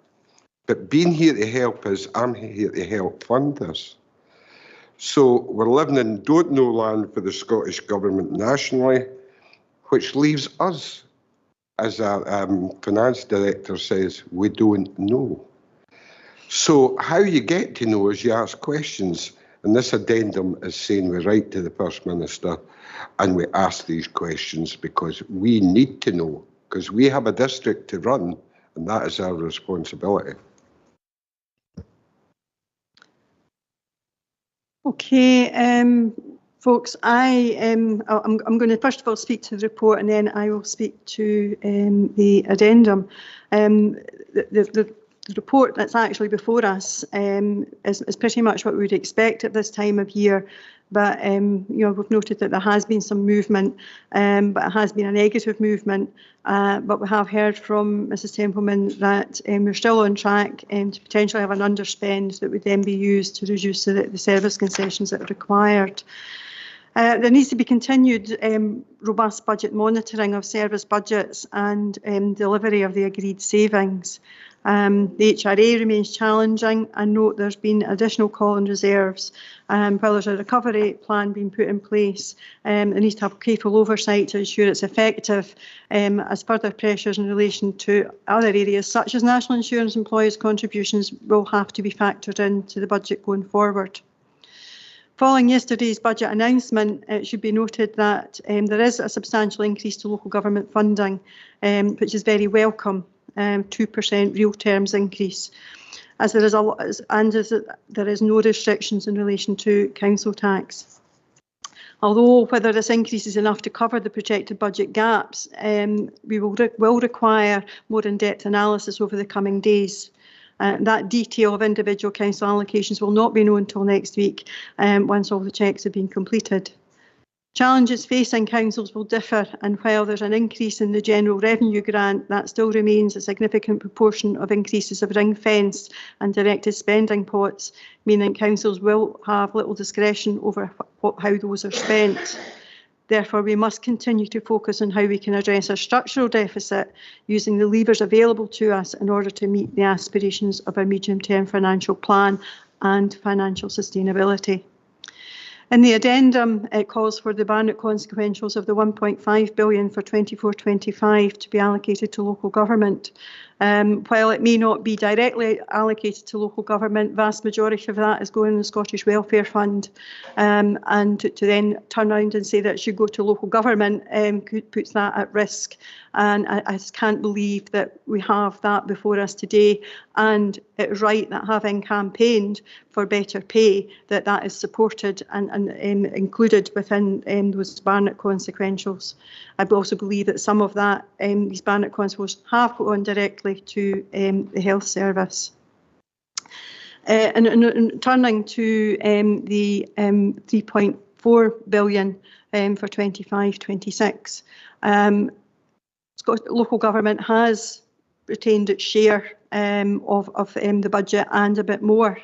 But being here to help is, I'm here to help fund this. So we're living in don't know land for the Scottish Government nationally, which leaves us, as our finance director says, we don't know. So how you get to know is you ask questions, and this addendum is saying we write to the First Minister and we ask these questions because we need to know, because we have a district to run, and that is our responsibility. Okay, folks, I'm going to first of all speak to the report, and then I will speak to the addendum. The the report that's actually before us is pretty much what we would expect at this time of year. But we've noted that there has been some movement, but it has been a negative movement. But we have heard from Mrs Templeman that we're still on track to potentially have an underspend that would then be used to reduce the service concessions that are required. There needs to be continued robust budget monitoring of service budgets and delivery of the agreed savings. The HRA remains challenging, and note there's been additional call on reserves. While there's a recovery plan being put in place, there needs to have careful oversight to ensure it's effective, as further pressures in relation to other areas such as national insurance employees' contributions will have to be factored into the budget going forward. Following yesterday's budget announcement, it should be noted that there is a substantial increase to local government funding, which is very welcome, 2% real terms increase, as there is no restrictions in relation to council tax. Although whether this increase is enough to cover the projected budget gaps, we will require more in-depth analysis over the coming days. That detail of individual council allocations will not be known until next week, once all the checks have been completed. Challenges facing councils will differ, and while there's an increase in the general revenue grant, that still remains a significant proportion of increases of ring-fenced and directed spending pots, meaning councils will have little discretion over how those are spent. Therefore, we must continue to focus on how we can address our structural deficit using the levers available to us in order to meet the aspirations of our medium-term financial plan and financial sustainability. In the addendum, it calls for the Barnett consequentials of the 1.5 billion for 24-25 to be allocated to local government. While it may not be directly allocated to local government, vast majority of that is going in the Scottish Welfare Fund, and to then turn around and say that it should go to local government puts that at risk. And I just can't believe that we have that before us today. And it's right that, having campaigned for better pay, that is supported and included within those Barnett consequentials. I also believe that some of that, these Barnett consequentials have gone directly to the health service. And turning to the 3.4 billion for 25-26, local government has retained its share of the budget and a bit more.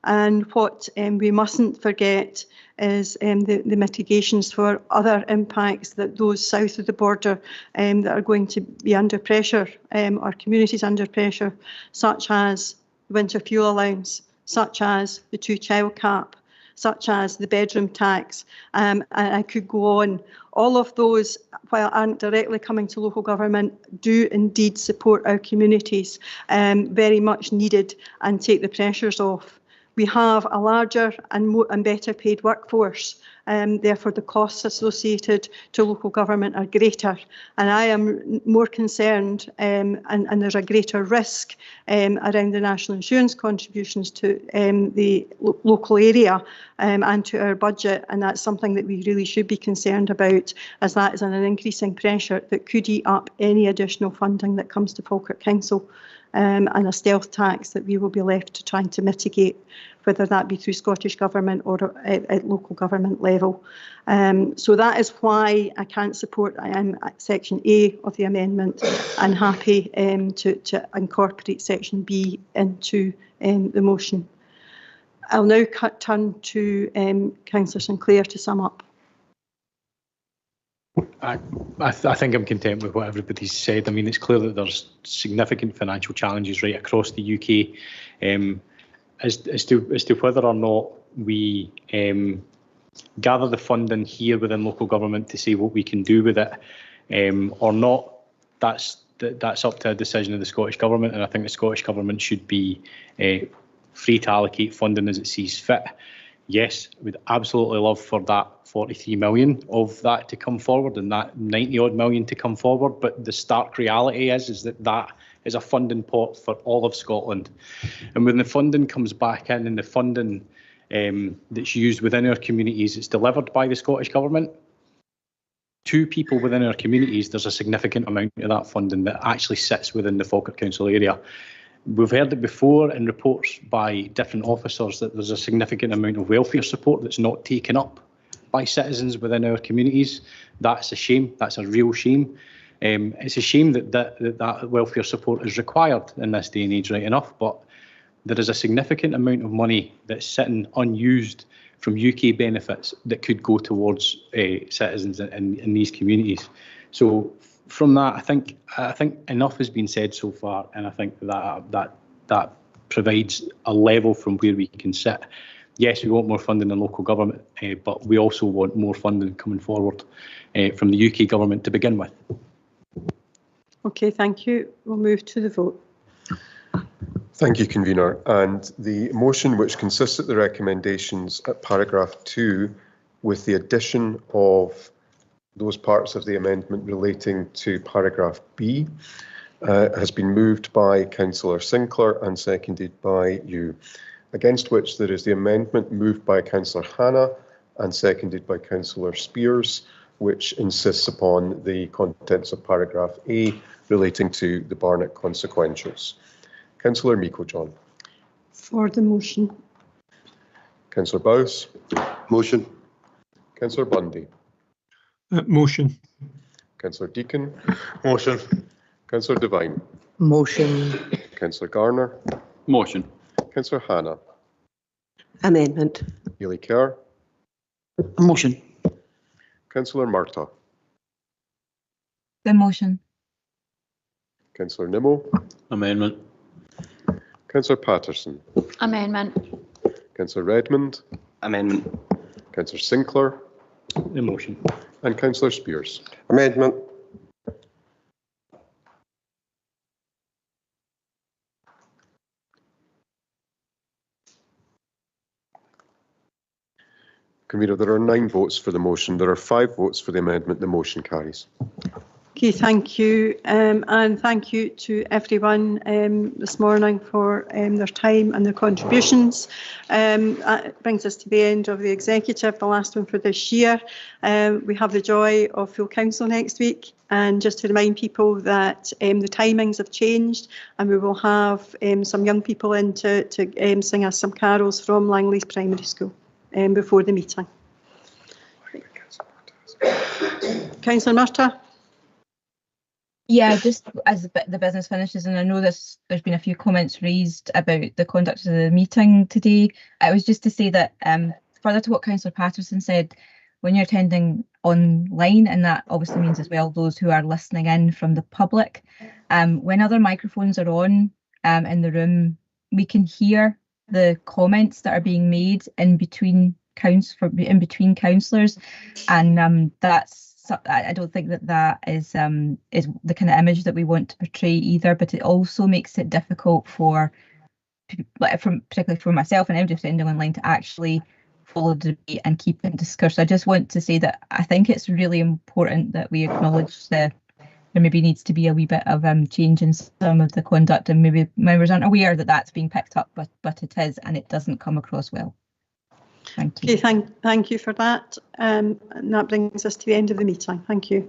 And what we mustn't forget is the mitigations for other impacts that those south of the border that are going to be under pressure, or communities under pressure, such as the winter fuel allowance, such as the 2-child cap, such as the bedroom tax, and I could go on. All of those, while aren't directly coming to local government, do indeed support our communities, very much needed, and take the pressures off. We have a larger and better paid workforce, therefore the costs associated to local government are greater. And I am more concerned, and there's a greater risk around the national insurance contributions to the local area and to our budget, and that's something that we really should be concerned about, as that is an increasing pressure that could eat up any additional funding that comes to Falkirk Council. And a stealth tax that we will be left to trying to mitigate, whether that be through Scottish Government or at local government level. So that is why I can't support Section A of the amendment, and happy to incorporate Section B into the motion. I'll now turn to Councillor Sinclair to sum up. I think I'm content with what everybody's said. I mean, it's clear that there's significant financial challenges right across the UK. As to whether or not we gather the funding here within local government to say what we can do with it or not, that's up to a decision of the Scottish Government, and I think the Scottish Government should be free to allocate funding as it sees fit. Yes, we'd absolutely love for that 43 million of that to come forward and that 90 odd million to come forward, but the stark reality is that is a funding pot for all of Scotland. And when the funding comes back in, and the funding that's used within our communities, it's delivered by the Scottish Government to people within our communities, there's a significant amount of that funding that actually sits within the Falkirk Council area. We've heard it before in reports by different officers that there's a significant amount of welfare support that's not taken up by citizens within our communities. That's a shame. That's a real shame. It's a shame that welfare support is required in this day and age, right enough, but there is a significant amount of money that's sitting unused from UK benefits that could go towards citizens in these communities. So from that, I think enough has been said so far, and I think that provides a level from where we can sit. Yes, we want more funding in local government, but we also want more funding coming forward from the UK government to begin with. Okay, thank you. We'll move to the vote. Thank you, Convener. And the motion, which consists of the recommendations at paragraph 2, with the addition of those parts of the amendment relating to paragraph B, has been moved by Councillor Sinclair and seconded by you. Against which there is the amendment moved by Councillor Hannah and seconded by Councillor Spears, which insists upon the contents of paragraph A relating to the Barnett consequentials. Councillor Meikle-John. For the motion. Councillor Bowes. Motion. Councillor Bundy. Motion. Councillor Deacon. Motion. Councillor Devine. Motion. Councillor Garner. Motion. Councillor Hannah. Amendment. Ely Kerr. Motion. Councillor Murtagh. The motion. Councillor Nimmo. Amendment. Councillor Patterson. Amendment. Councillor Redmond. Amendment. Councillor Sinclair. The motion. And Councillor Spears. Amendment. Convener, there are 9 votes for the motion. There are 5 votes for the amendment. The motion carries. Okay, thank you. And thank you to everyone this morning for their time and their contributions. That brings us to the end of the executive, the last one for this year. We have the joy of full council next week. And just to remind people that the timings have changed, and we will have some young people in to sing us some carols from Langley's Primary School before the meeting. Councillor Murtagh. Yeah, just as the business finishes, and I know there's been a few comments raised about the conduct of the meeting today. It was just to say that further to what Councillor Patterson said, when you're attending online, and that obviously means as well those who are listening in from the public, when other microphones are on in the room, we can hear the comments that are being made in between councillors, and I don't think that is the kind of image that we want to portray either, but it also makes it difficult particularly for myself and everybody attending online to actually follow the debate and keep in discourse. I just want to say that I think it's really important that we acknowledge there maybe needs to be a wee bit of change in some of the conduct, and maybe members aren't aware that that's being picked up, but it is, and it doesn't come across well. Thank you. Okay, thank you for that. And that brings us to the end of the meeting. Thank you.